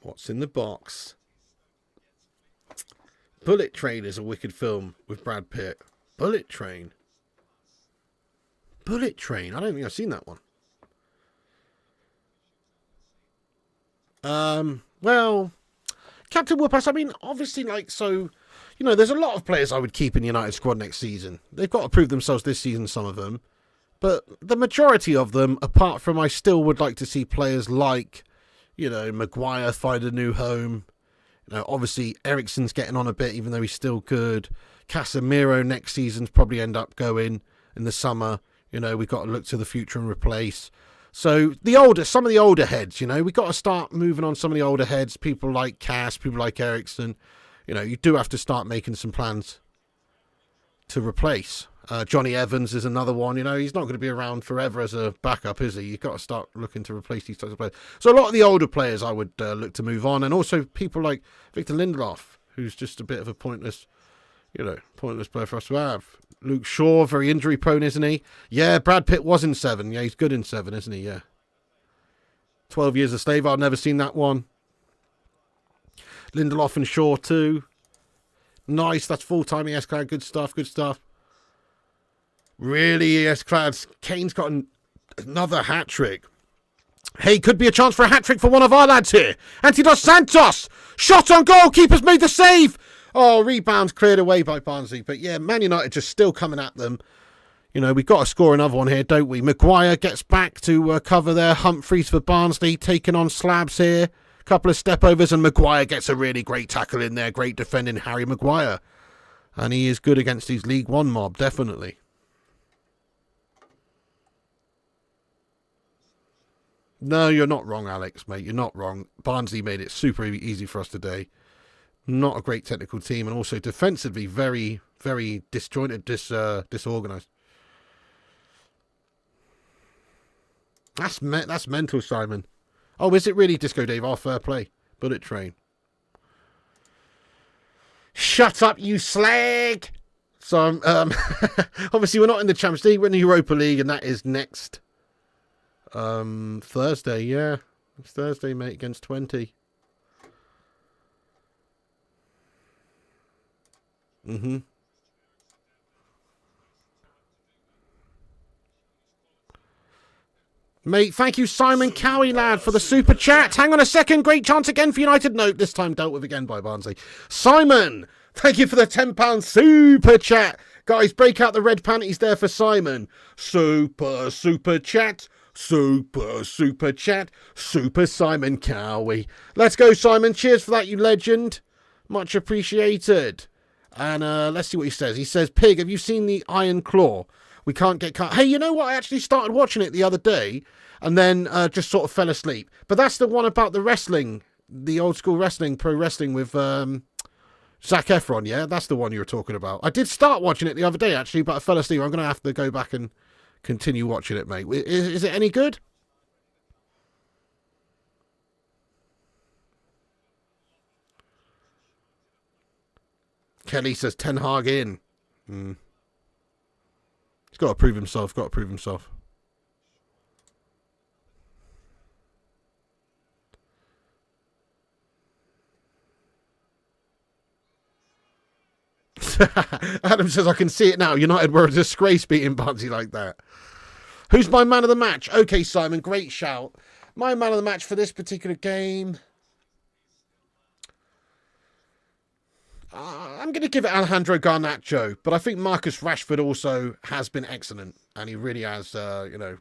What's in the box? Bullet Train is a wicked film with Brad Pitt. Bullet Train. Bullet Train. I don't think I've seen that one. Well, Captain Whoopass, I mean, obviously, there's a lot of players I would keep in the United squad next season. They've got to prove themselves this season, some of them. But the majority of them, apart from I still would like to see players like, Maguire find a new home. Obviously, Eriksen's getting on a bit, even though he's still good. Casemiro next season's probably end up going in the summer. We've got to look to the future and replace. So some of the older heads, we've got to start moving on some of the older heads. People like Cass, people like Eriksen. You do have to start making some plans to replace. Johnny Evans is another one. He's not going to be around forever as a backup, is he? You've got to start looking to replace these types of players. So a lot of the older players I would look to move on. And also people like Victor Lindelof, who's just a bit of a pointless player for us to have. Luke Shaw, very injury prone, isn't he? Yeah, Brad Pitt was in 7. Yeah, he's good in 7, isn't he? Yeah. 12 Years a Slave. I've never seen that one. Lindelof and Shaw too. Nice. That's full-time ES-Clad. Good stuff. Really, ES-Clads. Kane's got another hat-trick. Hey, could be a chance for a hat-trick for one of our lads here. Anthony Dos Santos. Shot on goal. Keeper's made the save. Oh, rebounds cleared away by Barnsley. But yeah, Man United just still coming at them. We've got to score another one here, don't we? Maguire gets back to cover there. Humphreys for Barnsley taking on Slabs here. Couple of step overs and Maguire gets a really great tackle in there. Great defending Harry Maguire. And he is good against his League One mob, definitely. No, you're not wrong, Alex, mate. You're not wrong. Barnsley made it super easy for us today. Not a great technical team, and also defensively very, very disjointed, disorganised. That's mental, Simon. Oh, is it really, Disco Dave? Oh, fair play. Bullet Train. Shut up, you slag! So, obviously, we're not in the Champions League. We're in the Europa League, and that is next Thursday. Yeah, it's Thursday, mate, against 20. Mate, thank you, Simon Cowie, lad, for the super chat. Hang on a second. Great chance again for United. Nope, this time dealt with again by Barnsley. Simon, thank you for the £10 super chat. Guys, break out the red panties there for Simon. Super chat. Super chat. Super Simon Cowie. Let's go, Simon. Cheers for that, you legend. Much appreciated. And let's see what he says. He says, Pig, have you seen the Iron Claw? We can't get cut. Hey, you know what? I actually started watching it the other day and then just sort of fell asleep. But that's the one about the wrestling, the old school wrestling, pro wrestling with Zac Efron, yeah? That's the one you were talking about. I did start watching it the other day, actually, but I fell asleep. I'm going to have to go back and continue watching it, mate. Is it any good? Kelly says Ten Hag in. He's got to prove himself. Adam says, I can see it now. United were a disgrace beating Barnsley like that. Who's my man of the match? Okay, Simon, great shout. My man of the match for this particular game, I'm going to give it Alejandro Garnacho, but I think Marcus Rashford also has been excellent, and he really has,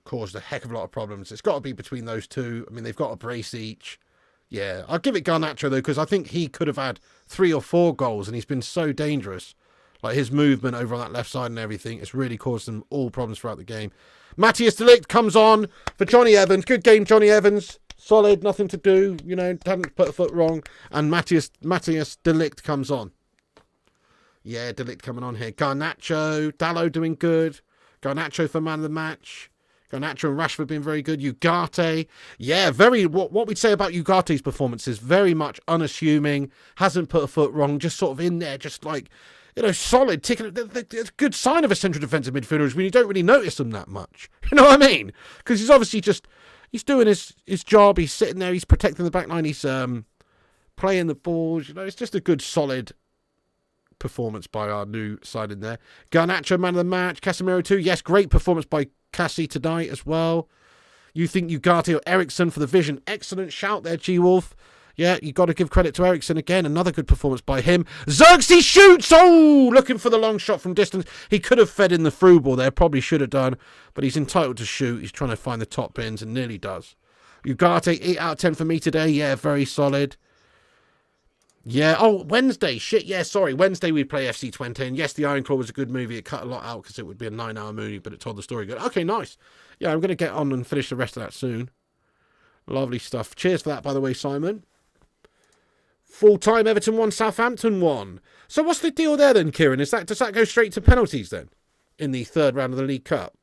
caused a heck of a lot of problems. It's got to be between those two. I mean, they've got a brace each. Yeah, I'll give it Garnacho, though, because I think he could have had 3 or 4 goals, and he's been so dangerous. Like, his movement over on that left side and everything, it's really caused them all problems throughout the game. Matthias de Ligt comes on for Johnny Evans. Good game, Johnny Evans. Solid, nothing to do, hadn't put a foot wrong. And Matthias de Ligt comes on. Yeah, de Ligt coming on here. Garnacho, Dalot doing good. Garnacho for man of the match. Garnacho and Rashford being very good. Ugarte, yeah, what we'd say about Ugarte's performance is very much unassuming, hasn't put a foot wrong, just sort of in there, just like, solid, ticking. It's a good sign of a central defensive midfielder is when you don't really notice them that much. You know what I mean? Because he's obviously he's doing his job, he's sitting there, he's protecting the back line, he's playing the balls, it's just a good, solid performance by our new side in there. Garnacho, man of the match. Casemiro too. Yes, great performance by Cassie tonight as well. You think Ugarte or Ericsson for the vision? Excellent shout there, G-Wolf. Yeah, you got to give credit to Ericsson again. Another good performance by him. Xerxes shoots! Oh, looking for the long shot from distance. He could have fed in the through ball there. Probably should have done. But he's entitled to shoot. He's trying to find the top bins and nearly does. Ugarte, 8 out of 10 for me today. Yeah, very solid. Yeah, Wednesday. Shit, yeah, sorry. Wednesday we play FC Twente. And yes, the Iron Claw was a good movie. It cut a lot out because it would be a 9-hour movie, but it told the story good. Okay, nice. Yeah, I'm going to get on and finish the rest of that soon. Lovely stuff. Cheers for that, by the way, Simon. Full-time Everton 1, Southampton 1. So what's the deal there then, Kieran? Does that go straight to penalties then? In the third round of the League Cup?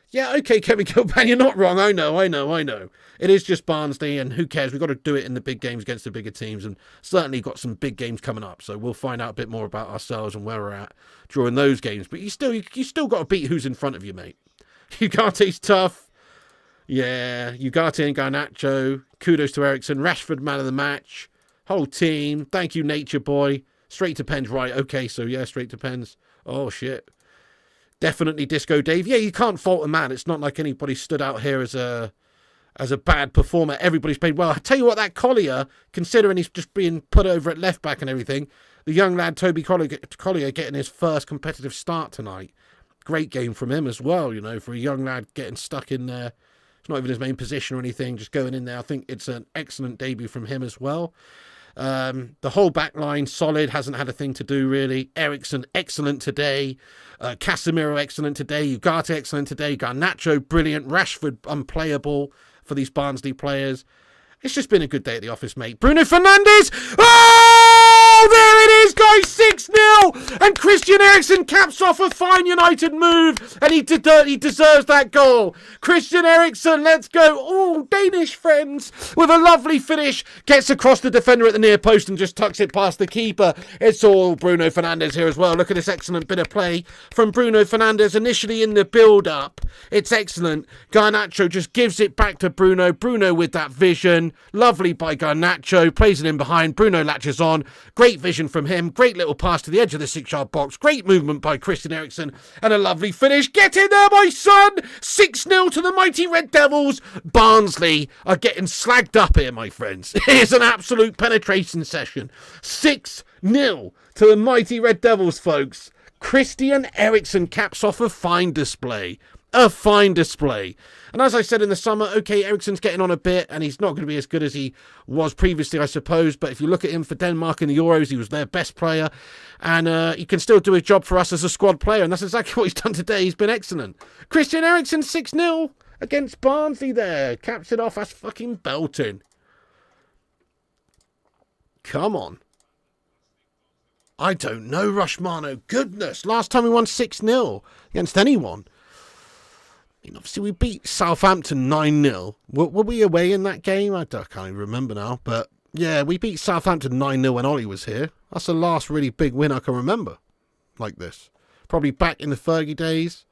Yeah, okay, Kevin Kilban, you're not wrong. I know. It is just Barnsley, and who cares? We've got to do it in the big games against the bigger teams, and certainly got some big games coming up. So we'll find out a bit more about ourselves and where we're at during those games. But you still got to beat who's in front of you, mate. Ugarte's tough. Yeah, Ugarte and Garnacho. Kudos to Ericsson. Rashford, man of the match. Whole team. Thank you, Nature Boy. Straight to pens, right? Okay, so yeah, straight to pens. Oh shit. Definitely Disco Dave. Yeah, you can't fault a man. It's not like anybody stood out here as a bad performer. Everybody's played well. I tell you what, that Collier, considering he's just being put over at left back and everything, the young lad Toby Collier getting his first competitive start tonight. Great game from him as well, for a young lad getting stuck in there. It's not even his main position or anything, just going in there. I think it's an excellent debut from him as well. The whole back line, solid, hasn't had a thing to do really. Ericsson, excellent today. Casemiro, excellent today. Ugarte, excellent today. Garnacho, brilliant. Rashford, unplayable for these Barnsley players. It's just been a good day at the office, mate. Bruno Fernandes! Oh, there it is, guys, 6-0! And Christian Christian Eriksen caps off a fine United move, and he deserves that goal. Christian Eriksen, let's go. Oh, Danish friends, with a lovely finish, gets across the defender at the near post and just tucks it past the keeper. It's all Bruno Fernandes here as well. Look at this excellent bit of play from Bruno Fernandes initially in the build-up. It's excellent. Garnacho just gives it back to Bruno. Bruno with that vision. Lovely by Garnacho. Plays it in behind. Bruno latches on. Great vision from him. Great little pass to the edge of the 6-yard box. Great movement by Christian Eriksen. And a lovely finish. Get in there, my son! 6-0 to the mighty Red Devils. Barnsley are getting slagged up here, my friends. Here's an absolute penetration session. 6-0 to the mighty Red Devils, folks. Christian Eriksen caps off a fine display. A fine display. And as I said in the summer, okay, Eriksen's getting on a bit, and he's not going to be as good as he was previously, I suppose. But if you look at him for Denmark in the Euros, he was their best player. And he can still do his job for us as a squad player. And that's exactly what he's done today. He's been excellent. Christian Eriksen, 6-0 against Barnsley there. Caps it off as fucking belting. Come on. I don't know, Rushmano. Goodness. Last time we won 6-0 against anyone. I mean, obviously, we beat Southampton 9-0. Were we away in that game? I can't even remember now. But, yeah, we beat Southampton 9-0 when Ollie was here. That's the last really big win I can remember like this. Probably back in the Fergie days.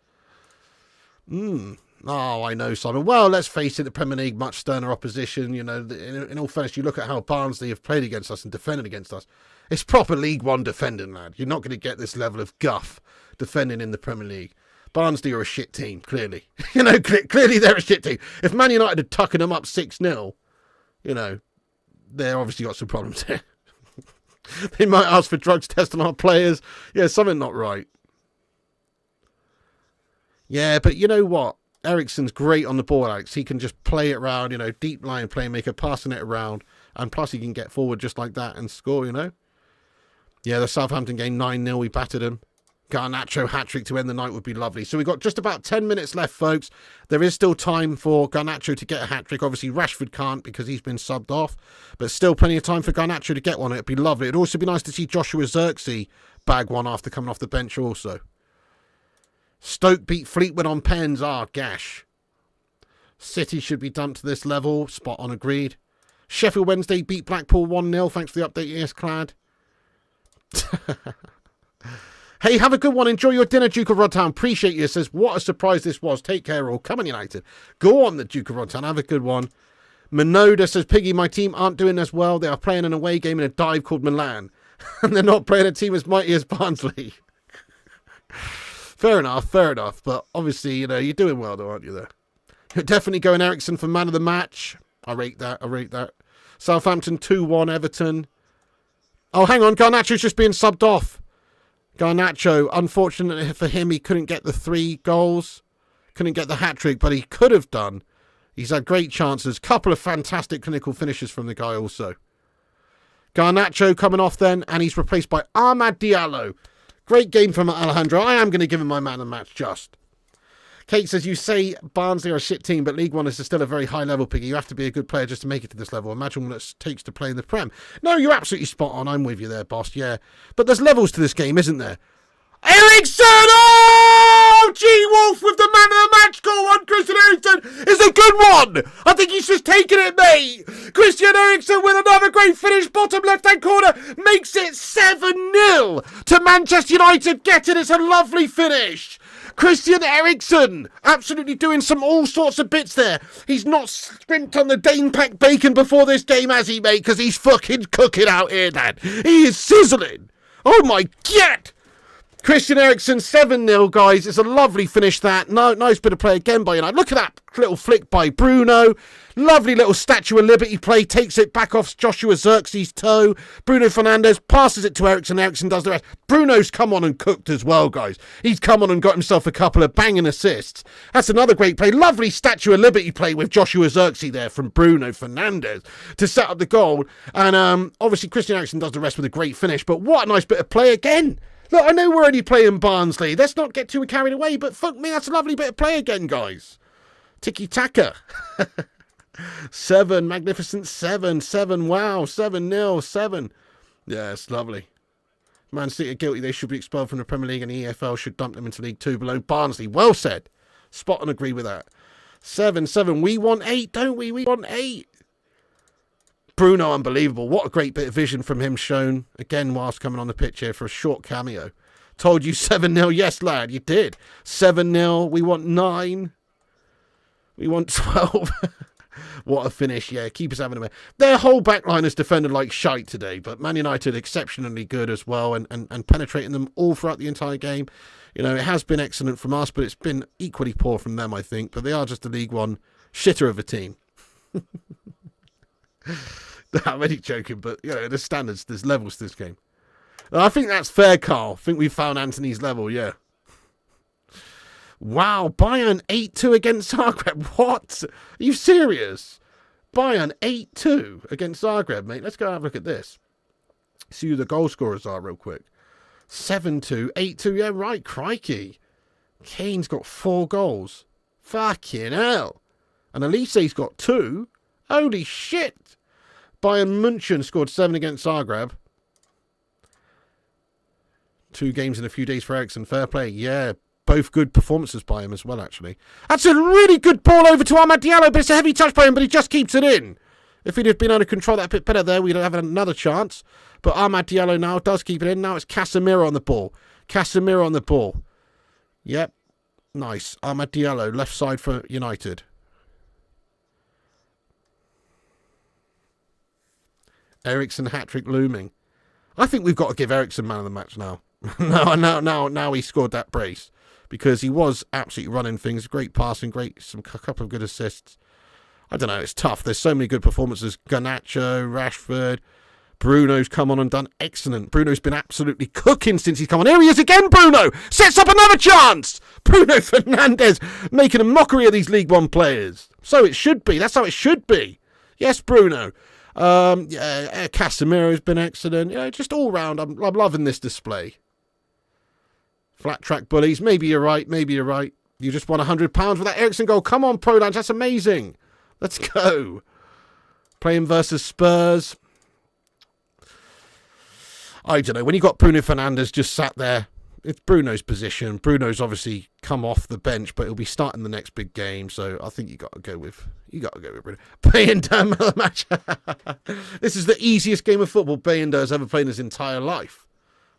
Oh, I know, Simon. Well, let's face it, the Premier League, much sterner opposition. You know, in all fairness, you look at how Barnsley have played against us and defended against us. It's proper League One defending, lad. You're not going to get this level of guff defending in the Premier League. Barnsley are a shit team, clearly. You know, clearly they're a shit team. If Man United had tucking them up 6-0, you know, they've obviously got some problems there. They might ask for drugs test on our players. Yeah, something not right. Yeah, but you know what? Eriksen's great on the ball, Alex. He can just play it around, you know, deep line playmaker, passing it around. And plus he can get forward just like that and score, you know. Yeah, the Southampton game 9-0, we battered him. Garnacho hat-trick to end the night would be lovely. So we've got just about 10 minutes left, folks. There is still time for Garnacho to get a hat-trick. Obviously, Rashford can't because he's been subbed off. But still plenty of time for Garnacho to get one. It'd be lovely. It'd also be nice to see Joshua Zirkzee bag one after coming off the bench also. Stoke beat Fleetwood on pens. Ah, gash. City should be dumped to this level. Spot on, agreed. Sheffield Wednesday beat Blackpool 1-0. Thanks for the update, ES-Clad. Hey, have a good one. Enjoy your dinner, Duke of Rodtown. Appreciate you. Says, what a surprise this was. Take care, all. Come on, United. Go on, the Duke of Rodtown. Have a good one. Minoda says, Piggy, my team aren't doing as well. They are playing an away game in a dive called Milan. And they're not playing a team as mighty as Barnsley. Fair enough, fair enough. But obviously, you know, you're doing well, though, aren't you, there? You're definitely going Eriksen for man of the match. I rate that. I rate that. Southampton 2-1, Everton. Oh, hang on. Garnacho's just being subbed off. Garnacho, unfortunately for him, he couldn't get the 3 goals. Couldn't get the hat-trick, but he could have done. He's had great chances. Couple of fantastic clinical finishes from the guy also. Garnacho coming off then, and he's replaced by Ahmad Diallo. Great game from Alejandro. I am going to give him my man of the match, just. Kate says, you say Barnsley are a shit team, but League One is still a very high level, Piggy. You have to be a good player just to make it to this level. Imagine what it takes to play in the Prem. No, you're absolutely spot on. I'm with you there, boss. Yeah. But there's levels to this game, isn't there? Eriksen! Oh! G-Wolf with the man of the match goal on Christian Eriksen is a good one! I think he's just taking it, mate! Christian Eriksen with another great finish, bottom left-hand corner, makes it 7-0 to Manchester United. Get it, it's a lovely finish! Christian Eriksen, absolutely doing some all sorts of bits there. He's not scrimped on the Dane pack bacon before this game, has he, mate? Because he's fucking cooking out here, Dad. He is sizzling. Oh, my God. Christian Eriksen, 7-0, guys. It's a lovely finish, that. No, nice bit of play again by United. Look at that little flick by Bruno. Lovely little Statue of Liberty play. Takes it back off Joshua Zirkzee's toe. Bruno Fernandes passes it to Eriksen. Eriksen does the rest. Bruno's come on and cooked as well, guys. He's come on and got himself a couple of banging assists. That's another great play. Lovely Statue of Liberty play with Joshua Zirkzee there from Bruno Fernandes to set up the goal. And obviously Christian Eriksen does the rest with a great finish. But what a nice bit of play again. Look, I know we're only playing Barnsley. Let's not get too carried away, but fuck me, that's a lovely bit of play again, guys. Tiki-taka. 7, magnificent 7. 7, wow, 7-0, 7. Yeah, it's lovely. Man City are guilty. They should be expelled from the Premier League and the EFL should dump them into League 2 below Barnsley. Well said. Spot on, agree with that. 7-7. We want 8, don't we? We want 8. Bruno, unbelievable. What a great bit of vision from him shown. Again, whilst coming on the pitch here for a short cameo. Told you 7-0. Yes, lad, you did. 7-0. We want 9. We want 12. What a finish. Yeah, keepers having a minute. Their whole backline has defended like shite today, but Man United exceptionally good as well and penetrating them all throughout the entire game. You know, it has been excellent from us, but it's been equally poor from them, I think. But they are just a League One shitter of a team. I'm only joking, but, you know, there's standards, there's levels to this game. I think that's fair, Carl. I think we found Anthony's level, yeah. Wow, Bayern 8-2 against Zagreb. What? Are you serious? Bayern 8-2 against Zagreb, mate. Let's go have a look at this. See who the goal scorers are real quick. 7-2, 8-2. Yeah, right, crikey. Kane's got 4 goals. Fucking hell. And Elise's got 2. Holy shit. Bayern München scored 7 against Zagreb. 2 games in a few days for Ericsson. Fair play. Yeah, both good performances by him as well, actually. That's a really good ball over to Amad Diallo, but it's a heavy touch by him, but he just keeps it in. If he'd have been able to control that a bit better there, we'd have another chance. But Amad Diallo now does keep it in. Now it's Casemiro on the ball. Casemiro on the ball. Yep. Nice. Amad Diallo, left side for United. Ericsson hat-trick looming. I think we've got to give Ericsson man of the match now. now he scored that brace. Because he was absolutely running things. Great passing, couple of good assists. I don't know, it's tough. There's so many good performances. Garnacho, Rashford, Bruno's come on and done excellent. Bruno's been absolutely cooking since he's come on. Here he is again, Bruno! Sets up another chance! Bruno Fernandes making a mockery of these League One players. So it should be. That's how it should be. Yes, Bruno. Casemiro's been excellent. You know, just all round, I'm loving this display. Flat track bullies. Maybe you're right. Maybe you're right. You just won £100 with that Ericsson goal. Come on, Pro Lounge. That's amazing. Let's go. Playing versus Spurs. I don't know. When you got Bruno Fernandes just sat there, it's Bruno's position. Bruno's obviously come off the bench, but he'll be starting the next big game. So I think you got to go with Bruno. Bayender match. This is the easiest game of football Bayender has ever played in his entire life.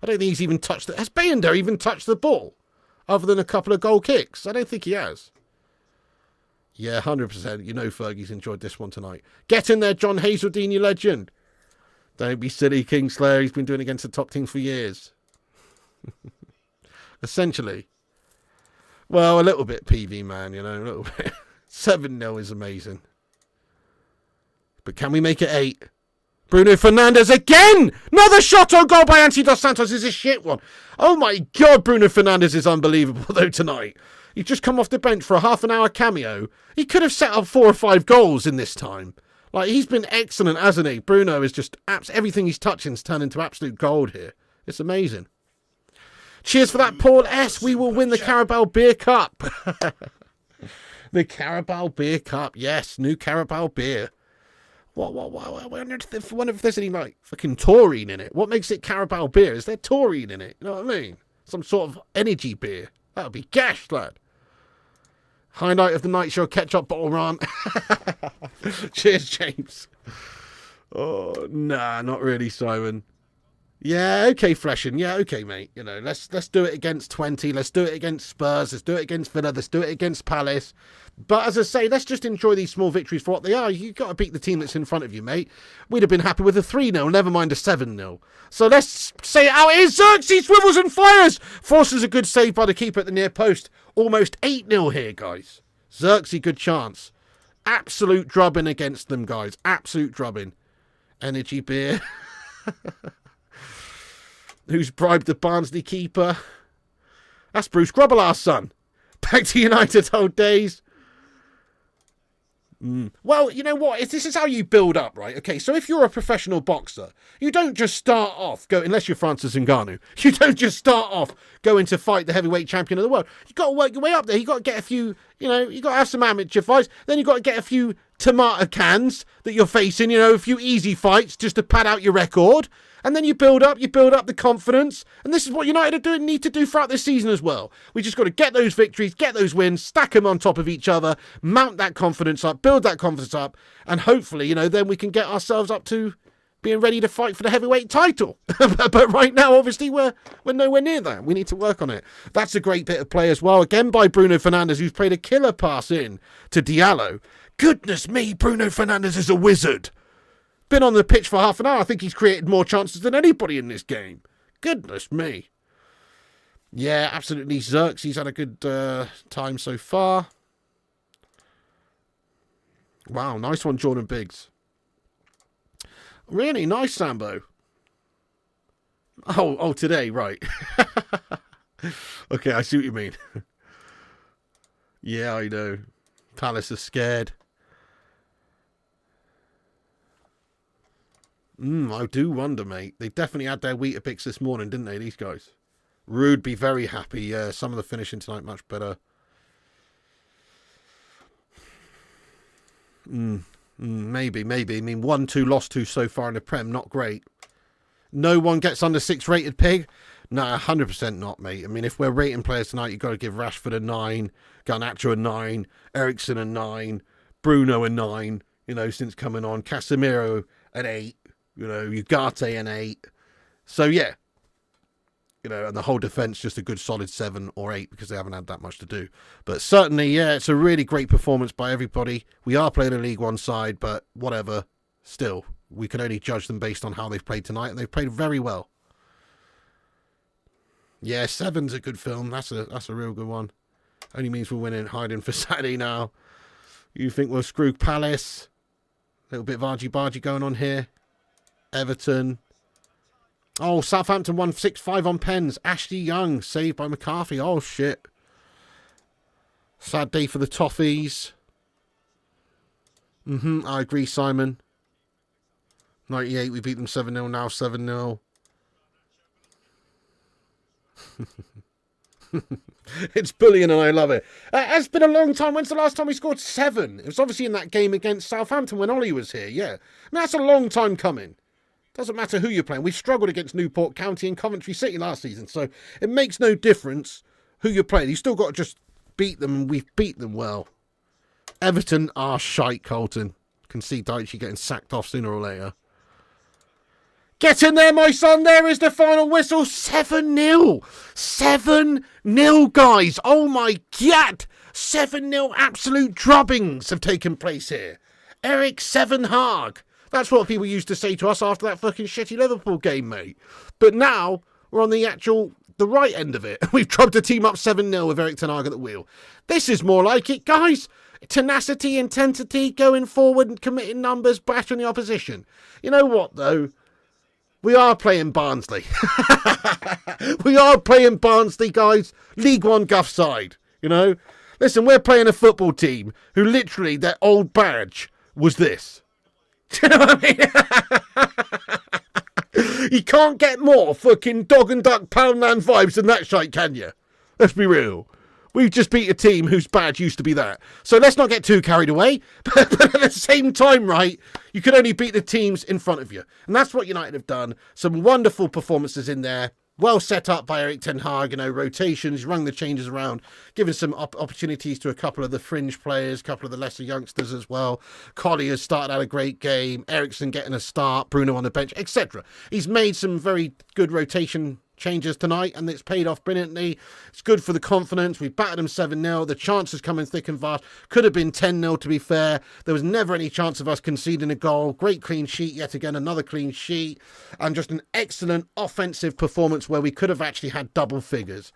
I don't think he's even touched it. Has Bayender even touched the ball? Other than a couple of goal kicks? I don't think he has. Yeah, 100%. You know Fergie's enjoyed this one tonight. Get in there, John Hazeldine, you legend. Don't be silly, Kingslayer. He's been doing it against the top teams for years. Essentially. Well, a little bit PV, man, you know, a little bit. 7-0 is amazing. But can we make it 8? Bruno Fernandes again! Another shot on goal by Anthony Dos Santos. Is a shit one. Oh my God, Bruno Fernandes is unbelievable though tonight. He's just come off the bench for a half-an-hour cameo. He could have set up 4 or 5 goals in this time. Like, he's been excellent, hasn't he? Bruno is just... everything he's touching's turned into absolute gold here. It's amazing. Cheers for that, Paul S. We will win the Carabao Beer Cup. The Carabao Beer Cup. Yes, new Carabao beer. What? I wonder if there's any, like, fucking taurine in it. What makes it Carabao beer? Is there taurine in it? You know what I mean? Some sort of energy beer. That would be gash, lad. Highlight of the night show, ketchup bottle rant. Cheers, James. Oh, nah, not really, Simon. Yeah, okay, Freshen. Yeah, okay, mate. You know, let's do it against 20. Let's do it against Spurs. Let's do it against Villa. Let's do it against Palace. But as I say, let's just enjoy these small victories for what they are. You've got to beat the team that's in front of you, mate. We'd have been happy with a 3-0, never mind a 7-0. So let's say it out. Here's Xerxes, swivels and fires. Forces a good save by the keeper at the near post. Almost 8-0 here, guys. Xerxes, good chance. Absolute drubbing against them, guys. Absolute drubbing. Energy beer. Who's bribed the Barnsley keeper? That's Bruce Grobbelaar's son. Back to United old days. Well, you know what? This is how you build up, right? Okay, so if you're a professional boxer, you don't just start off, unless you're Francis Ngannou, you don't just start off going to fight the heavyweight champion of the world. You've got to work your way up there. You've got to get a few, you've got to have some amateur fights. Then you've got to get a few tomato cans that you're facing, a few easy fights just to pad out your record. And then you build up the confidence. And this is what United need to do throughout this season as well. We just got to get those victories, get those wins, stack them on top of each other, mount that confidence up, build that confidence up. And hopefully, then we can get ourselves up to being ready to fight for the heavyweight title. But right now, obviously, we're nowhere near that. We need to work on it. That's a great bit of play as well. Again by Bruno Fernandes, who's played a killer pass in to Diallo. Goodness me, Bruno Fernandes is a wizard. Been on the pitch for half an hour. I think he's created more chances than anybody in this game. Goodness me. Yeah, absolutely. Xerxes had a good time so far. Wow, nice one, Jordan Biggs. Really nice, Sambo. Oh, today, right. Okay, I see what you mean. Yeah, I know. Palace are scared. I do wonder, mate. They definitely had their Weetabix this morning, didn't they, these guys? Rude be very happy. Yeah, some of the finishing tonight much better. Maybe. I mean, 1-2 lost to so far in the Prem, not great. No one gets under 6 rated, Pig? No, 100% not, mate. I mean, if we're rating players tonight, you've got to give Rashford a 9, Garnacho a 9, Eriksen a 9, Bruno a 9, since coming on, Casemiro an 8, Ugarte an 8. So, yeah. And the whole defence just a good solid 7 or 8 because they haven't had that much to do. But certainly, yeah, it's a really great performance by everybody. We are playing a League One side, but whatever. Still, we can only judge them based on how they've played tonight, and they've played very well. Yeah, 7's a good film. That's a real good one. Only means we're winning, hiding for Saturday now. You think we'll screw Palace? A little bit of argy-bargy going on here. Everton. Oh, Southampton won 6-5 on pens. Ashley Young saved by McCarthy. Oh, shit. Sad day for the Toffees. I agree, Simon. 98, we beat them 7-0, now 7-0. It's bullying and I love it. It's been a long time. When's the last time we scored 7? It was obviously in that game against Southampton when Ollie was here, yeah. And that's a long time coming. Doesn't matter who you're playing. We struggled against Newport County and Coventry City last season, so it makes no difference who you're playing. You still got to just beat them, and we've beat them well. Everton are shite, Colton. Can see Daichi getting sacked off sooner or later. Get in there, my son. There is the final whistle. 7-0. 7-0, guys. Oh, my God. 7-0 absolute drubbings have taken place here. Eric Seven Haag. That's what people used to say to us after that fucking shitty Liverpool game, mate. But now, we're on the right end of it. We've drubbed a team up 7-0 with Erik ten Hag at the wheel. This is more like it, guys. Tenacity, intensity, going forward and committing numbers, battering the opposition. You know what, though? We are playing Barnsley. We are playing Barnsley, guys. League One Guff side, Listen, we're playing a football team who literally, their old badge was this. Do you know what I mean? You can't get more fucking dog and duck Poundland vibes than that shite, can you? Let's be real. We've just beat a team whose badge used to be that. So let's not get too carried away. But at the same time, right, you can only beat the teams in front of you. And that's what United have done. Some wonderful performances in there. Well set up by Erik ten Hag, rotations, rung the changes around, giving some opportunities to a couple of the fringe players, a couple of the lesser youngsters as well. Collier started out a great game, Ericsson getting a start, Bruno on the bench, etc. He's made some very good rotation changes tonight, and it's paid off brilliantly. It's good for the confidence. We battered them 7-0. The chances coming thick and fast. Could have been 10-0 to be fair. There was never any chance of us conceding a goal. Great clean sheet yet again, another clean sheet, and just an excellent offensive performance where we could have actually had double figures.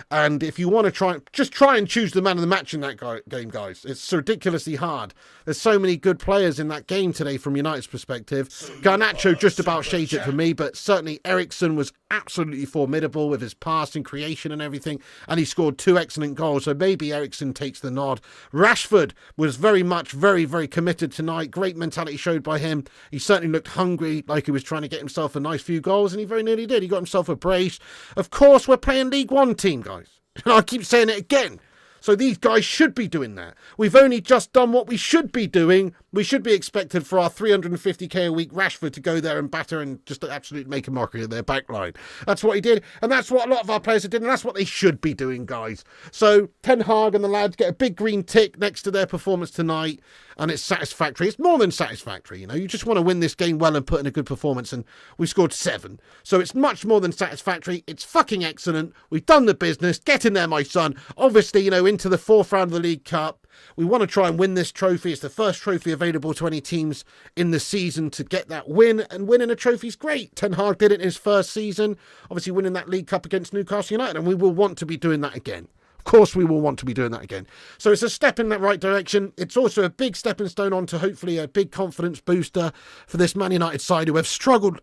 And if you want to try and choose the man of the match in that game, guys. It's ridiculously hard. There's so many good players in that game today from United's perspective. Garnacho just about shades it for me, but certainly Eriksen was absolutely formidable with his passing, creation and everything, and he scored 2 excellent goals, so maybe Eriksen takes the nod. Rashford was very committed tonight. Great mentality showed by him. He certainly looked hungry, like he was trying to get himself a nice few goals, and he very nearly did. He got himself a brace. Of course, we're playing League One team, guys, and I keep saying it again. So these guys should be doing that. We've only just done what we should be doing We should be expected for our 350k a week Rashford to go there and batter and just absolutely make a mockery of their backline. That's what he did, and that's what a lot of our players did, and that's what they should be doing, guys. So Ten Hag and the lads get a big green tick next to their performance tonight, and it's satisfactory. It's more than satisfactory, you know. You just want to win this game well and put in a good performance, and we scored 7. So it's much more than satisfactory. It's fucking excellent. We've done the business. Get in there, my son. Obviously, you know, into the 4th round of the League Cup. We want to try and win this trophy. It's the first trophy available to any teams in the season to get that win, and winning a trophy is great. Ten Hag did it in his first season, obviously winning that League Cup against Newcastle United, and we will want to be doing that again. Of course we will want to be doing that again. So it's a step in that right direction. It's also a big stepping stone on to hopefully a big confidence booster for this Man United side who have struggled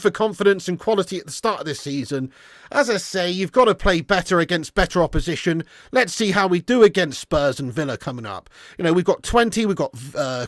for confidence and quality at the start of this season. As I say, you've got to play better against better opposition. Let's see how we do against Spurs and Villa coming up. You know, we've got 20, we've got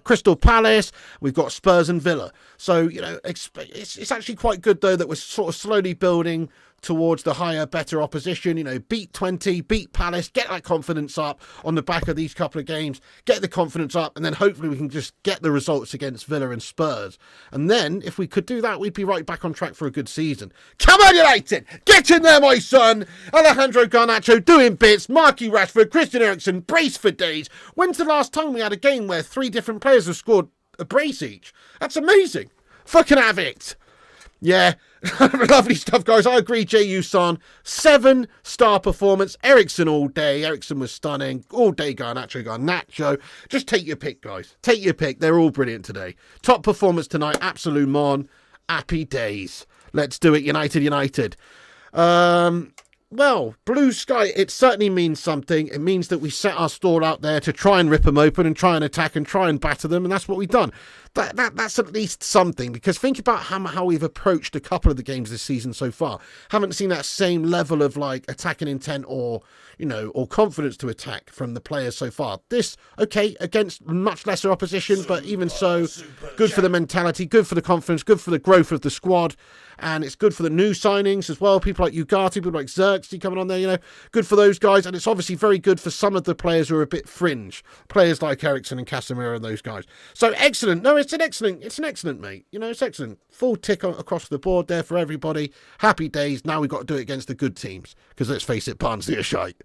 Crystal Palace, we've got Spurs and Villa. So, you know, it's actually quite good, though, that we're sort of slowly building towards the higher, better opposition. You know, beat 20, beat Palace, get that confidence up on the back of these couple of games, get the confidence up, and then hopefully we can just get the results against Villa and Spurs. And then, if we could do that, we'd be right back on track for a good season. Come on, United! Get in there, my son! Alejandro Garnacho doing bits, Marky Rashford, Christian Eriksen, brace for days. When's the last time we had a game where 3 different players have scored a brace each? That's amazing. Fucking have it. Yeah, lovely stuff, guys. I agree, J.U.Son. 7-star performance. Eriksen all day. Eriksen was stunning. All day, Garnacho. Just take your pick, guys. Take your pick. They're all brilliant today. Top performance tonight. Absolute mon. Happy days. Let's do it, United. Well, blue sky, it certainly means something. It means that we set our stall out there to try and rip them open and try and attack and try and batter them, and that's what we've done. That's at least something, because think about how we've approached a couple of the games this season so far. Haven't seen that same level of like attacking intent or, you know, or confidence to attack from the players so far. This, okay, against much lesser opposition, but even so, good for the mentality, good for the confidence, good for the growth of the squad, and it's good for the new signings as well. People like Ugarte, people like Xerxes coming on there, you know, good for those guys, and it's obviously very good for some of the players who are a bit fringe, players like Eriksen and Casemiro and those guys. So excellent. No, it's an excellent, mate. You know, it's excellent. Full tick across the board there for everybody. Happy days. Now we've got to do it against the good teams, because let's face it, Barnsley are shite.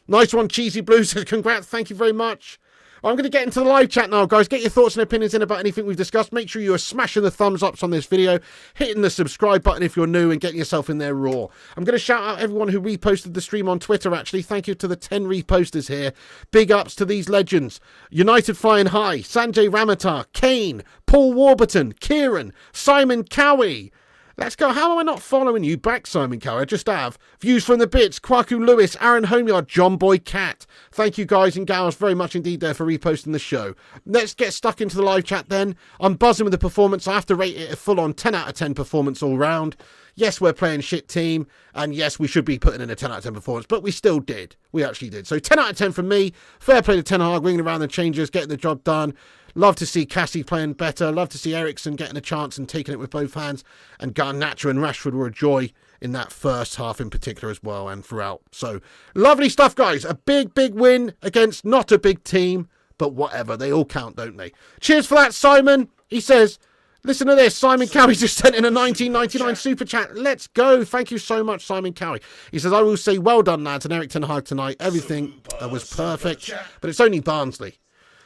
Nice one, Cheesy Blue says congrats. Thank you very much. I'm going to get into the live chat now, guys. Get your thoughts and opinions in about anything we've discussed. Make sure you are smashing the thumbs ups on this video, hitting the subscribe button if you're new, and getting yourself in there raw. I'm going to shout out everyone who reposted the stream on Twitter, actually. Thank you to the 10 reposters here. Big ups to these legends. United Flying High, Sanjay Ramatar, Kane, Paul Warburton, Kieran, Simon Cowie. Let's go. How am I not following you back, Simon Cowie? I just have. Views from the bits. Kwaku Lewis, Aaron Homeyard, John Boy Cat. Thank you guys and gals very much indeed there for reposting the show. Let's get stuck into the live chat then. I'm buzzing with the performance. I have to rate it a full-on 10 out of 10 performance all round. Yes, we're playing shit team, and yes, we should be putting in a 10 out of 10 performance, but we still did. We actually did. So 10 out of 10 from me. Fair play to Ten Hag, ringing around the changes, getting the job done. Love to see Cassie playing better. Love to see Eriksen getting a chance and taking it with both hands. And Garnacho and Rashford were a joy in that first half in particular as well, and throughout. So lovely stuff, guys. A big, big win against not a big team, but whatever. They all count, don't they? Cheers for that, Simon. He says, listen to this. Simon Cowie just sent in a 1999 super chat. Let's go. Thank you so much, Simon Cowie. He says, I will say well done, lads, and Erik ten Hag tonight. Everything was perfect, but it's only Barnsley.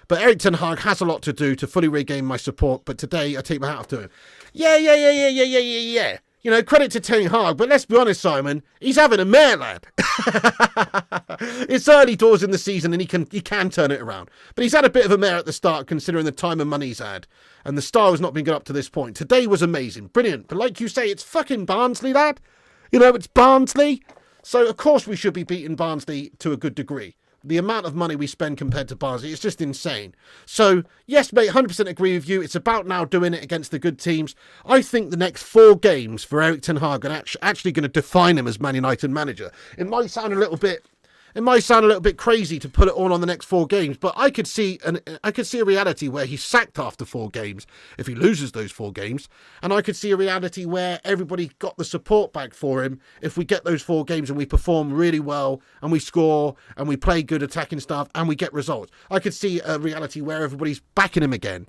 But Erik ten Hag has a lot to do to fully regain my support, but today I take my hat off to him. Yeah. You know, credit to Ten Hag, but let's be honest, Simon, he's having a mare, lad. It's early doors in the season and he can turn it around. But he's had a bit of a mare at the start considering the time and money he's had. And the style has not been good up to this point. Today was amazing, brilliant. But like you say, it's fucking Barnsley, lad. You know, it's Barnsley. So, of course, we should be beating Barnsley to a good degree. The amount of money we spend compared to Barnsley, it's just insane. So, yes, mate, 100% agree with you. It's about now doing it against the good teams. I think the next 4 games for Erik ten Hag are actually going to define him as Man United manager. It might sound a little bit It might sound a little bit crazy to put it all on the next 4 games, but I could see a reality where he's sacked after 4 games if he loses those 4 games, and I could see a reality where everybody got the support back for him if we get those 4 games and we perform really well and we score and we play good attacking stuff and we get results. I could see a reality where everybody's backing him again,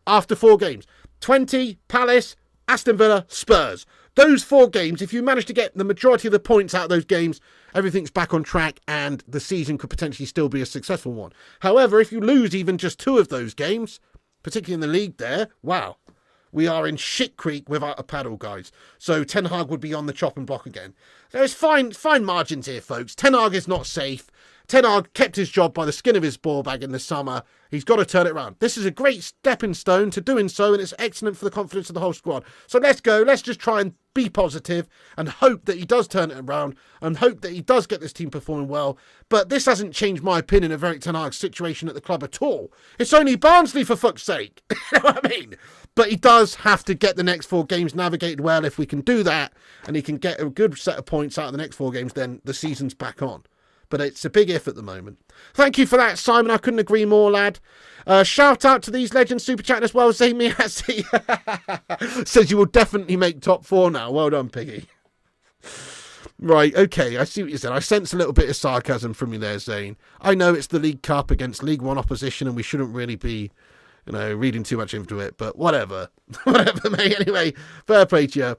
after 4 games. 20, Palace, Aston Villa, Spurs. Those 4 games, if you manage to get the majority of the points out of those games, everything's back on track and the season could potentially still be a successful one. However, if you lose even just 2 of those games, particularly in the league there, wow, we are in shit creek without a paddle, guys. So Ten Hag would be on the chopping block again. There's fine margins here, folks. Ten Hag is not safe. Ten Hag kept his job by the skin of his ball bag in the summer. He's got to turn it around. This is a great stepping stone to doing so, and it's excellent for the confidence of the whole squad. So let's go. Let's just try and be positive and hope that he does turn it around and hope that he does get this team performing well. But this hasn't changed my opinion of Erik Ten Hag's situation at the club at all. It's only Barnsley, for fuck's sake. You know what I mean? But he does have to get the next 4 games navigated well. If we can do that and he can get a good set of points out of the next 4 games, then the season's back on. But it's a big if at the moment. Thank you for that, Simon. I couldn't agree more, lad. Shout out to these legends super chatting as well. Zane Miazzi says you will definitely make top 4 now. Well done, Piggy. Right, okay. I see what you said. I sense a little bit of sarcasm from you there, Zane. I know it's the League Cup against League One opposition and we shouldn't really be, reading too much into it. But whatever. Whatever, mate. Anyway, fair play to you.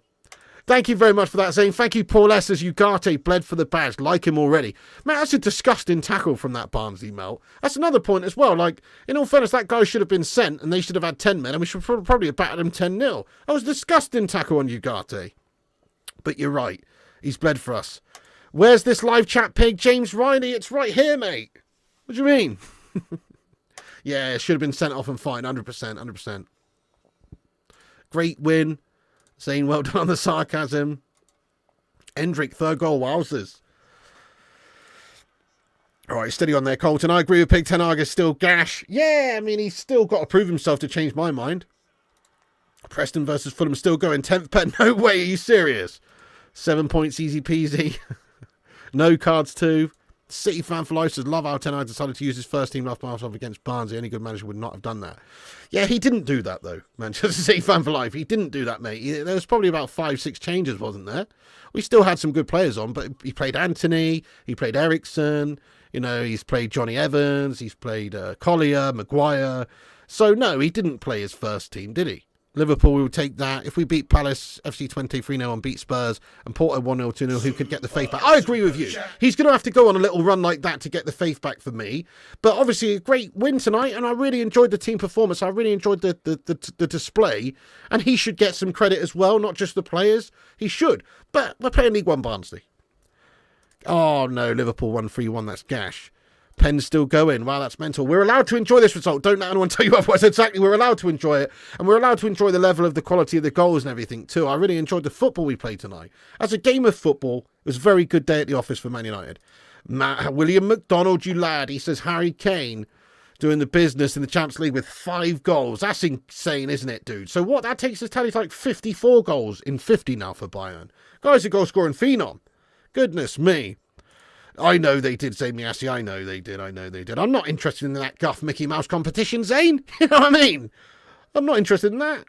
Thank you very much for that, Zane. Thank you, Paul S. as Ugarte bled for the badge. Like him already. Man, that's a disgusting tackle from that Barnsley melt. That's another point as well. Like, in all fairness, that guy should have been sent and they should have had 10 men and we should probably have battered him 10-0. That was a disgusting tackle on Ugarte. But you're right. He's bled for us. Where's this live chat, Pig? James Riley, it's right here, mate. What do you mean? Yeah, it should have been sent off and fined. 100%, 100%. Great win. Zane, well done on the sarcasm. Endrick, 3rd goal, wowzers. All right, steady on there, Colton. I agree with Pig. Ten Hag is still gash. Yeah, I mean, he's still got to prove himself to change my mind. Preston versus Fulham still going 10th, but no way, are you serious? 7 points, easy peasy. No cards too. City fan for life says, love how Ten Hag decided to use his first team last half against Barnsley. Any good manager would not have done that. Yeah, he didn't do that, though. Manchester City fan for life. He didn't do that, mate. There was probably about 5-6 changes, wasn't there? We still had some good players on, but he played Anthony, he played Ericsson, he's played Johnny Evans, he's played Collier, Maguire. So, no, he didn't play his first team, did he? Liverpool, we will take that. If we beat Palace, FC 23-0 and beat Spurs, and Porto 1-0, 2-0, who could get the faith back? I agree with you. He's going to have to go on a little run like that to get the faith back for me. But obviously, a great win tonight, and I really enjoyed the team performance. I really enjoyed the display, and he should get some credit as well, not just the players. He should. But we're playing League One Barnsley. Oh, no, Liverpool 1-3-1, that's gash. Penn's still going. Wow, that's mental. We're allowed to enjoy this result. Don't let anyone tell you otherwise. Exactly. We're allowed to enjoy it. And we're allowed to enjoy the level of the quality of the goals and everything too. I really enjoyed the football we played tonight. As a game of football, it was a very good day at the office for Man United. William McDonald, you lad. He says Harry Kane doing the business in the Champions League with 5 goals. That's insane, isn't it, dude? So what? That takes his tally to like 54 goals in 50 now for Bayern. Guy's a goal-scoring phenom. Goodness me. I know they did, Zane Miassi. I know they did. I'm not interested in that guff Mickey Mouse competition, Zane. You know what I mean? I'm not interested in that.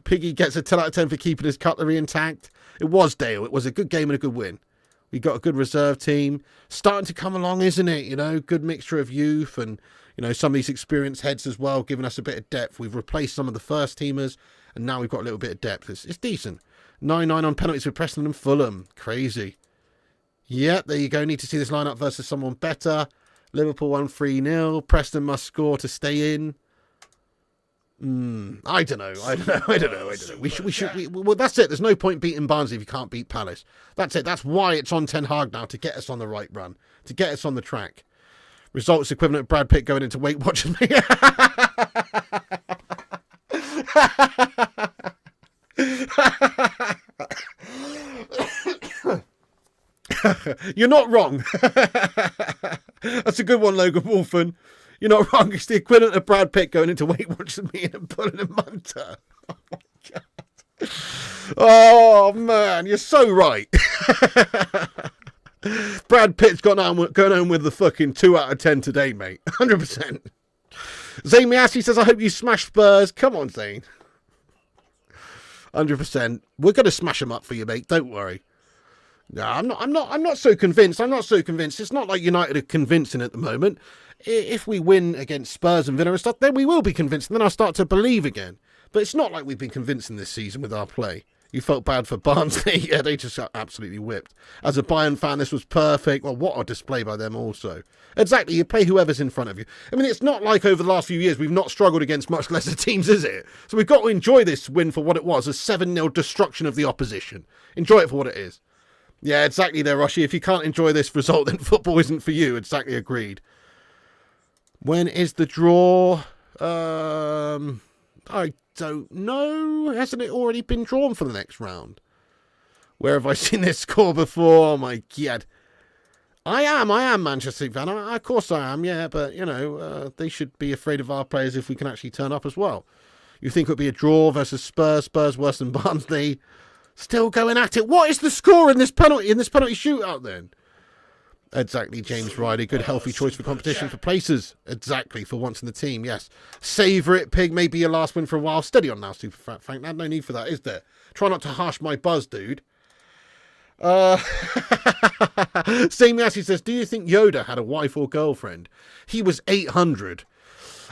Piggy gets a 10 out of 10 for keeping his cutlery intact. It was Dale. It was a good game and a good win. We got a good reserve team. Starting to come along, isn't it? Good mixture of youth and, some of these experienced heads as well, giving us a bit of depth. We've replaced some of the first teamers, and now we've got a little bit of depth. It's decent. 9-9 on penalties with Preston and Fulham. Crazy. Yeah, there you go. Need to see this lineup versus someone better. Liverpool 1-3-0. Preston must score to stay in. I don't know. Well, that's it. There's no point beating Barnsley if you can't beat Palace. That's it. That's why it's on Ten Hag now, to get us on the right run, to get us on the track. Results equivalent of Brad Pitt going into Weight Watchers. You're not wrong. That's a good one, Logan Wolfen. You're not wrong. It's the equivalent of Brad Pitt going into Weight Watchers and pulling a munter. Oh my God. Oh man, you're so right. Brad Pitt's going home with the fucking 2 out of 10 today, mate. 100%. Zane Miassi says, I hope you smash Spurs. Come on, Zane. 100%. We're going to smash them up for you, mate. Don't worry. No, I'm not so convinced. It's not like United are convincing at the moment. If we win against Spurs and Villa and stuff, then we will be convinced. And then I'll start to believe again. But it's not like we've been convincing this season with our play. You felt bad for Barnsley. Yeah, they just got absolutely whipped. As a Bayern fan, this was perfect. Well, what a display by them also. Exactly, you play whoever's in front of you. I mean, it's not like over the last few years we've not struggled against much lesser teams, is it? So we've got to enjoy this win for what it was, a 7-0 destruction of the opposition. Enjoy it for what it is. Yeah, exactly there, Roshi. If you can't enjoy this result, then football isn't for you. Exactly agreed. When is the draw? I don't know. Hasn't it already been drawn for the next round? Where have I seen this score before? Oh my god. I am Manchester City fan. Of course I am, yeah, but, you know, they should be afraid of our players if we can actually turn up as well. You think it would be a draw versus Spurs? Spurs worse than Barnsley. Still going at it. What is the score in this penalty shootout then? Exactly, James Riley. Good, healthy choice for competition for places. Exactly, for once in the team, yes. Savour it, Pig. Maybe your last win for a while. Steady on now, Super Fat Frank. No need for that, is there? Try not to harsh my buzz, dude. Same as he says, do you think Yoda had a wife or girlfriend? He was 800.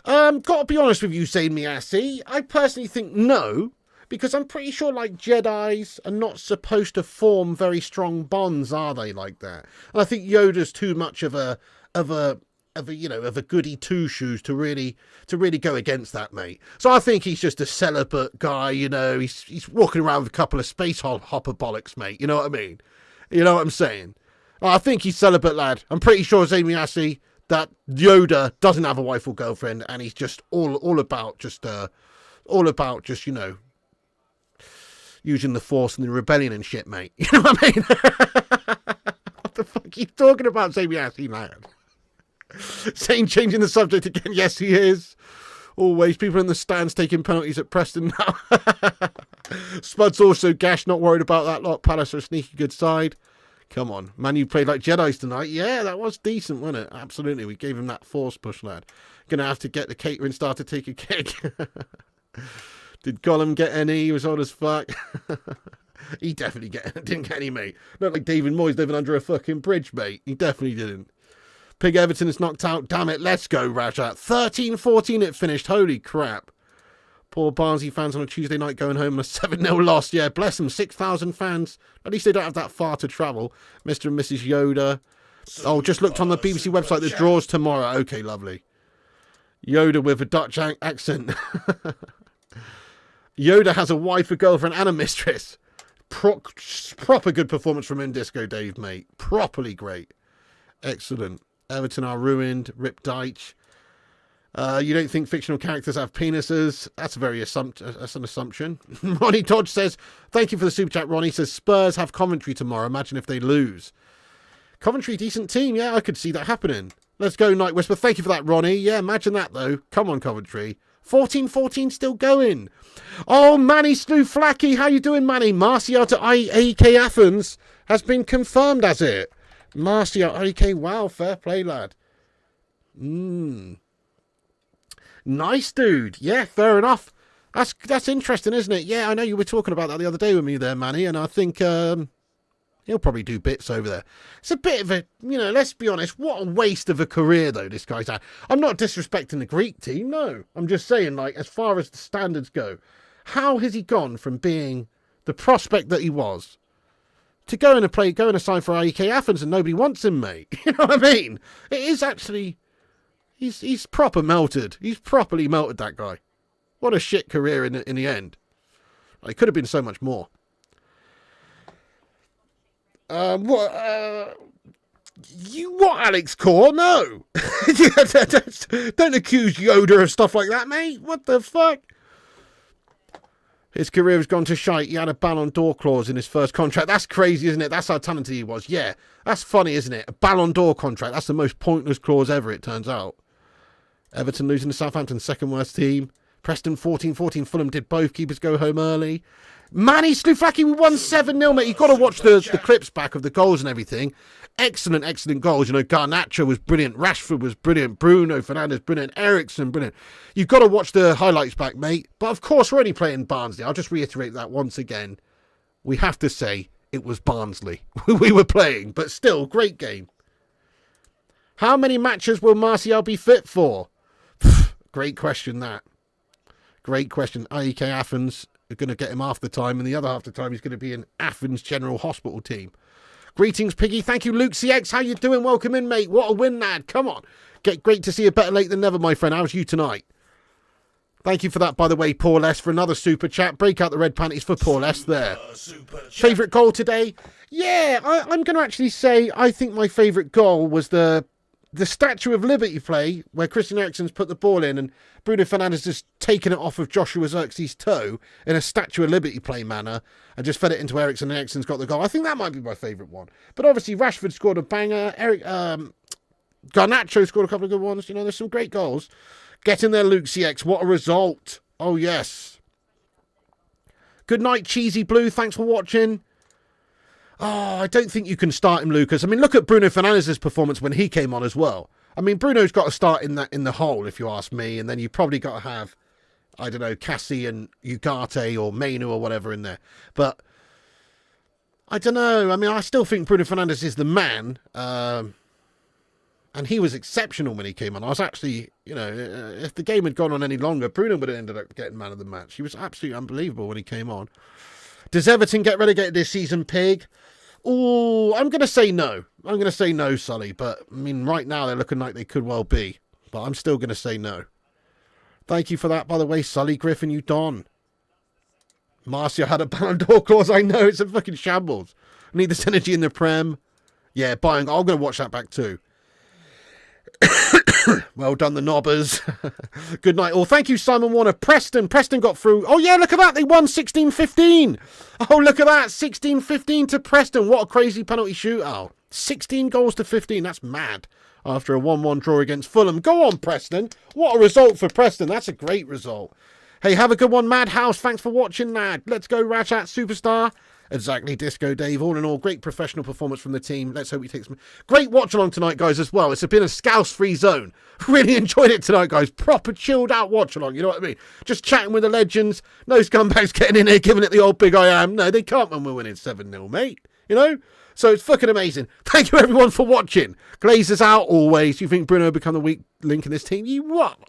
Gotta be honest with you, Zane Miassi. I personally think no. Because I'm pretty sure, like, Jedis are not supposed to form very strong bonds, are they, like that? And I think Yoda's too much of a goody two shoes to really go against that, mate. So I think he's just a celibate guy, you know. He's walking around with a couple of space hopper bollocks, mate. You know what I mean? You know what I'm saying? I think he's celibate, lad. I'm pretty sure, Zane Miassi, that Yoda doesn't have a wife or girlfriend, and he's just all about just you know, using the Force and the rebellion and shit, mate. You know what I mean? What the fuck are you talking about, Zane Miassi, man? Saying changing the subject again. Yes, he is. Always. People in the stands taking penalties at Preston now. Spud's also gash, not worried about that lot. Palace are a sneaky good side. Come on. Man, you played like Jedis tonight. Yeah, that was decent, wasn't it? Absolutely. We gave him that force push, lad. Gonna have to get the catering star to take a kick. Did Gollum get any? He was old as fuck. He definitely didn't get any, mate. Not like David Moyes living under a fucking bridge, mate. He definitely didn't. Pig Everton is knocked out. Damn it, let's go, Rajat. 13-14 it finished. Holy crap. Poor Barnsley fans on a Tuesday night going home on a 7-0 loss. Yeah, bless them. 6,000 fans. At least they don't have that far to travel. Mr. and Mrs. Yoda. Oh, just looked on the BBC website. The draw's tomorrow. Okay, lovely. Yoda with a Dutch accent. Yoda has a wife, a girlfriend, and a mistress. Proper good performance from Indisco Dave, mate. Properly great. Excellent. Everton are ruined. Rip Deitch. You don't think fictional characters have penises? That's that's an assumption. Ronnie Dodge says, thank you for the super chat, Ronnie. Says, Spurs have Coventry tomorrow. Imagine if they lose. Coventry, decent team. Yeah, I could see that happening. Let's go, Night Whisper. Thank you for that, Ronnie. Yeah, imagine that, though. Come on, Coventry. 14-14 still going. Oh, Manny Slew Flacky. How you doing, Manny? Martial to AEK Athens has been confirmed as it. Martial, AEK. Wow, fair play, lad. Nice, dude. Yeah, fair enough. That's interesting, isn't it? Yeah, I know you were talking about that the other day with me there, Manny, and I think he'll probably do bits over there. It's a bit of a, you know, let's be honest, what a waste of a career, though, this guy's had. I'm not disrespecting the Greek team, no. I'm just saying, like, as far as the standards go, how has he gone from being the prospect that he was to going to sign for AEK Athens and nobody wants him, mate? You know what I mean? It is actually, he's proper melted. He's properly melted, that guy. What a shit career in the end. It could have been so much more. What, Alex Core? No. Don't accuse Yoda of stuff like that, mate. What the fuck? His career has gone to shite. He had a Ballon d'Or clause in his first contract. That's crazy, isn't it? That's how talented he was. Yeah, that's funny, isn't it? A Ballon d'Or contract. That's the most pointless clause ever, it turns out. Everton losing to Southampton, second worst team. Preston 14-14. Fulham did both. Keepers go home early. Manny Slufaki, we won 7-0, mate. You've got to watch the clips back of the goals and everything. Excellent, excellent goals. You know, Garnacho was brilliant. Rashford was brilliant. Bruno Fernandes, brilliant. Ericsson, brilliant. You've got to watch the highlights back, mate. But of course, we're only playing Barnsley. I'll just reiterate that once again. We have to say it was Barnsley we were playing, but still, great game. How many matches will Martial be fit for? Great question, that. Great question. AEK Athens are going to get him half the time, and the other half the time he's going to be in Athens General Hospital team. Greetings, Piggy. Thank you, Luke CX. How you doing? Welcome in, mate. What a win, lad. Come on. Great to see you. Better late than never, my friend. How's you tonight? Thank you for that, by the way, Paul S, for another super chat. Break out the red panties for Paul S there. Favourite goal today? Yeah, I'm going to actually say I think my favourite goal was the Statue of Liberty play where Christian Eriksen's put the ball in and Bruno Fernandes has taken it off of Joshua Zirkzee toe in a Statue of Liberty play manner and just fed it into Eriksen, and Eriksen's got the goal. I think that might be my favourite one. But obviously Rashford scored a banger. Garnacho scored a couple of good ones. You know, there's some great goals. Get in there, Luke CX. What a result. Oh, yes. Good night, Cheesy Blue. Thanks for watching. Oh, I don't think you can start him, Lucas. I mean, look at Bruno Fernandes' performance when he came on as well. I mean, Bruno's got to start in the hole, if you ask me, and then you've probably got to have, I don't know, Cassie and Ugarte or Mainu or whatever in there. But I don't know. I mean, I still think Bruno Fernandes is the man, and he was exceptional when he came on. I was actually, you know, if the game had gone on any longer, Bruno would have ended up getting man of the match. He was absolutely unbelievable when he came on. Does Everton get relegated this season, Pig? Oh, I'm going to say no. I'm going to say no, Sully. But, I mean, right now they're looking like they could well be. But I'm still going to say no. Thank you for that, by the way, Sully Griffin, you don. Marcia had a Ballon d'Or clause. I know, it's a fucking shambles. I need this energy in the Prem. Yeah, buying. I'm going to watch that back too. Well done, the Knobbers. Good night all. Thank you, Simon Warner. Preston got through. Oh, yeah, look at that. They won 16-15. Oh, look at that. 16-15 to Preston. What a crazy penalty shootout. 16 goals to 15. That's mad. After a 1-1 draw against Fulham. Go on, Preston. What a result for Preston. That's a great result. Hey, have a good one, Madhouse. Thanks for watching, lad. Let's go, Rajat Superstar. Exactly, Disco Dave. All in all, great professional performance from the team. Let's hope we take some great watch along tonight, guys, as well. It's been a scouse-free zone. Really enjoyed it tonight, guys. Proper chilled out watch along, you know what I mean? Just chatting with the legends. No scumbags getting in here, giving it the old big I am. No, they can't when we're winning 7-0, mate. You know? So it's fucking amazing. Thank you, everyone, for watching. Glazers out always. You think Bruno will become the weak link in this team? You what?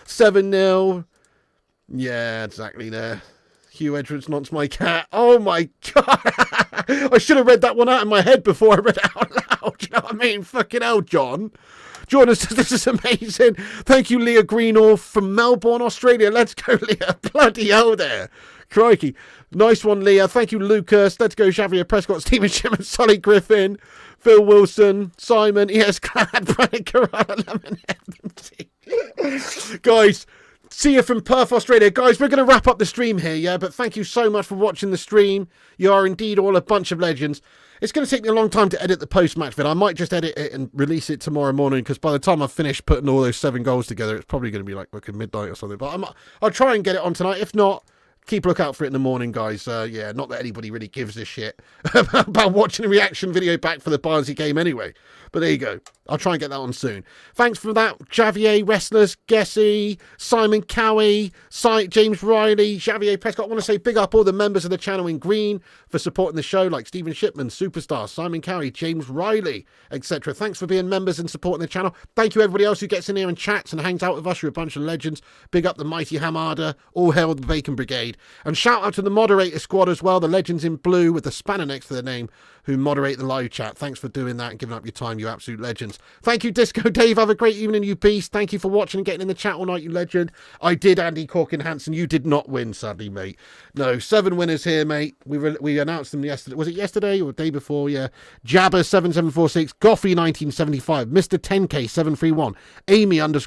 7-0. Yeah, exactly there. Hugh Edwards nonce my cat. Oh my God. I should have read that one out in my head before I read it out loud. You know what I mean? Fucking hell, John. Jordan says this is amazing. Thank you, Leah Greenall from Melbourne, Australia. Let's go, Leah. Bloody hell there. Crikey. Nice one, Leah. Thank you, Lucas. Let's go, Xavier Prescott, Stephen Shipman, Solly Griffin, Phil Wilson, Simon, ES Clad, Brian Carrara, Lemon Guys, see you from Perth, Australia. Guys, we're going to wrap up the stream here, yeah? But thank you so much for watching the stream. You are indeed all a bunch of legends. It's going to take me a long time to edit the post-match vid. I might just edit it and release it tomorrow morning, because by the time I've finished putting all those 7 goals together, it's probably going to be like midnight or something. But I'll try and get it on tonight. If not, keep a lookout for it in the morning, guys. Yeah, not that anybody really gives a shit about watching a reaction video back for the Barnsley game anyway. But there you go. I'll try and get that on soon. Thanks for that, Javier Wrestlers, Gessie, Simon Cowie, James Riley, Javier Prescott. I want to say big up all the members of the channel in green for supporting the show, like Stephen Shipman, Superstar, Simon Cowie, James Riley, etc. Thanks for being members and supporting the channel. Thank you, everybody else who gets in here and chats and hangs out with us. You're a bunch of legends. Big up the mighty Hamada. All hail the Bacon Brigade. And shout out to the moderator squad as well, the legends in blue with the spanner next to their name, who moderate the live chat. Thanks for doing that and giving up your time, you absolute legends. Thank you, Disco Dave. Have a great evening, you beast. Thank you for watching and getting in the chat all night, you legend. I did, Andy Corkin Hansen. You did not win, sadly, mate. No, 7 winners here, mate. We announced them yesterday. Was it yesterday or the day before? Yeah. Jabber 7746, Goffy 1975, Mr. 10K 731, Amy _17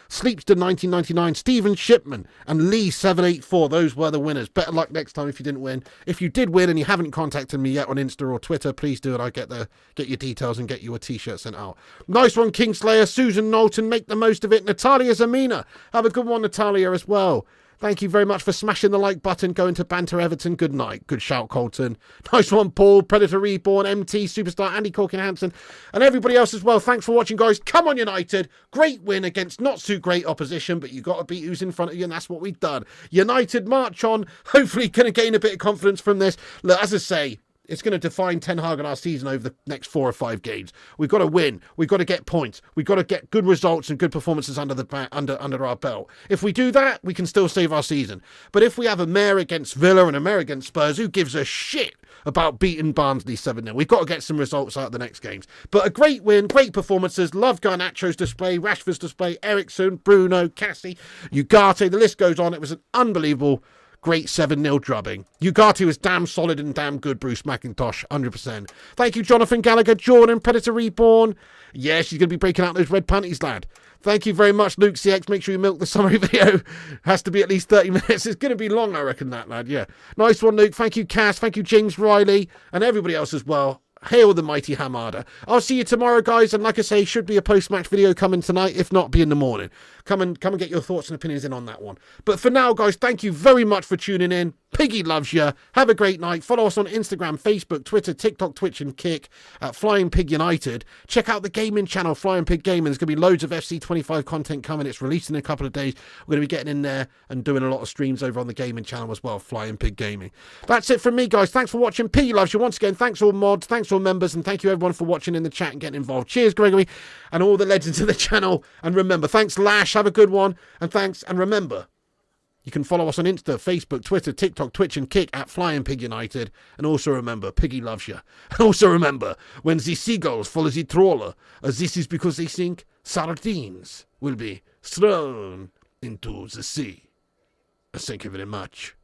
Sleepster 1999, Stephen Shipman, and Lee 784. Those were the winners. Better luck next time if you didn't win. If you did win and you haven't contacted me yet on Insta or Twitter, please do it. I get your details and get you a t-shirt sent out. Nice one, Kingslayer. Susan Knowlton, make the most of it. Natalia Zamina, have a good one, Natalia, as well. Thank you very much for smashing the like button. Going to Banter Everton. Good night. Good shout, Colton. Nice one, Paul. Predator Reborn, MT, Superstar, Andy Corkin Hansen, and everybody else as well. Thanks for watching, guys. Come on, United. Great win against not too great opposition, but you got to beat who's in front of you, and that's what we've done. United march on. Hopefully going to gain a bit of confidence from this. Look, as I say, it's going to define Ten Hag and our season over the next 4 or 5 games. We've got to win. We've got to get points. We've got to get good results and good performances under our belt. If we do that, we can still save our season. But if we have a mare against Villa and a mare against Spurs, who gives a shit about beating Barnsley 7-0? We've got to get some results out of the next games. But a great win, great performances. Love Garnacho's display, Rashford's display, Ericsson, Bruno, Cassie, Ugarte. The list goes on. It was an unbelievable great 7-0 drubbing. Ugarte was damn solid and damn good, Bruce McIntosh, 100%. Thank you, Jonathan Gallagher, Jordan, Predator Reborn. Yeah, she's going to be breaking out those red panties, lad. Thank you very much, Luke CX. Make sure you milk the summary video. Has to be at least 30 minutes. It's going to be long, I reckon, that, lad. Yeah. Nice one, Luke. Thank you, Cass. Thank you, James Riley, and everybody else as well. Hail the mighty Hamada. I'll see you tomorrow, guys. And like I say, should be a post-match video coming tonight. If not, be in the morning. Come and get your thoughts and opinions in on that one. But for now, guys, thank you very much for tuning in. Piggy loves you. Have a great night. Follow us on Instagram, Facebook, Twitter, TikTok, Twitch, and Kick at Flying Pig United. Check out the gaming channel, Flying Pig Gaming. There's going to be loads of FC25 content coming. It's released in a couple of days. We're going to be getting in there and doing a lot of streams over on the gaming channel as well, Flying Pig Gaming. That's it from me, guys. Thanks for watching. Piggy loves you. Once again, thanks all mods, thanks all members, and thank you everyone for watching in the chat and getting involved. Cheers, Gregory, and all the legends of the channel. And remember, thanks, Lash. Have a good one. And thanks. And remember, you can follow us on Insta, Facebook, Twitter, TikTok, Twitch, and Kick at Flying Pig United. And also remember, Piggy loves you. And also remember, when the seagulls follow the trawler, this is because they think sardines will be thrown into the sea. Thank you very much.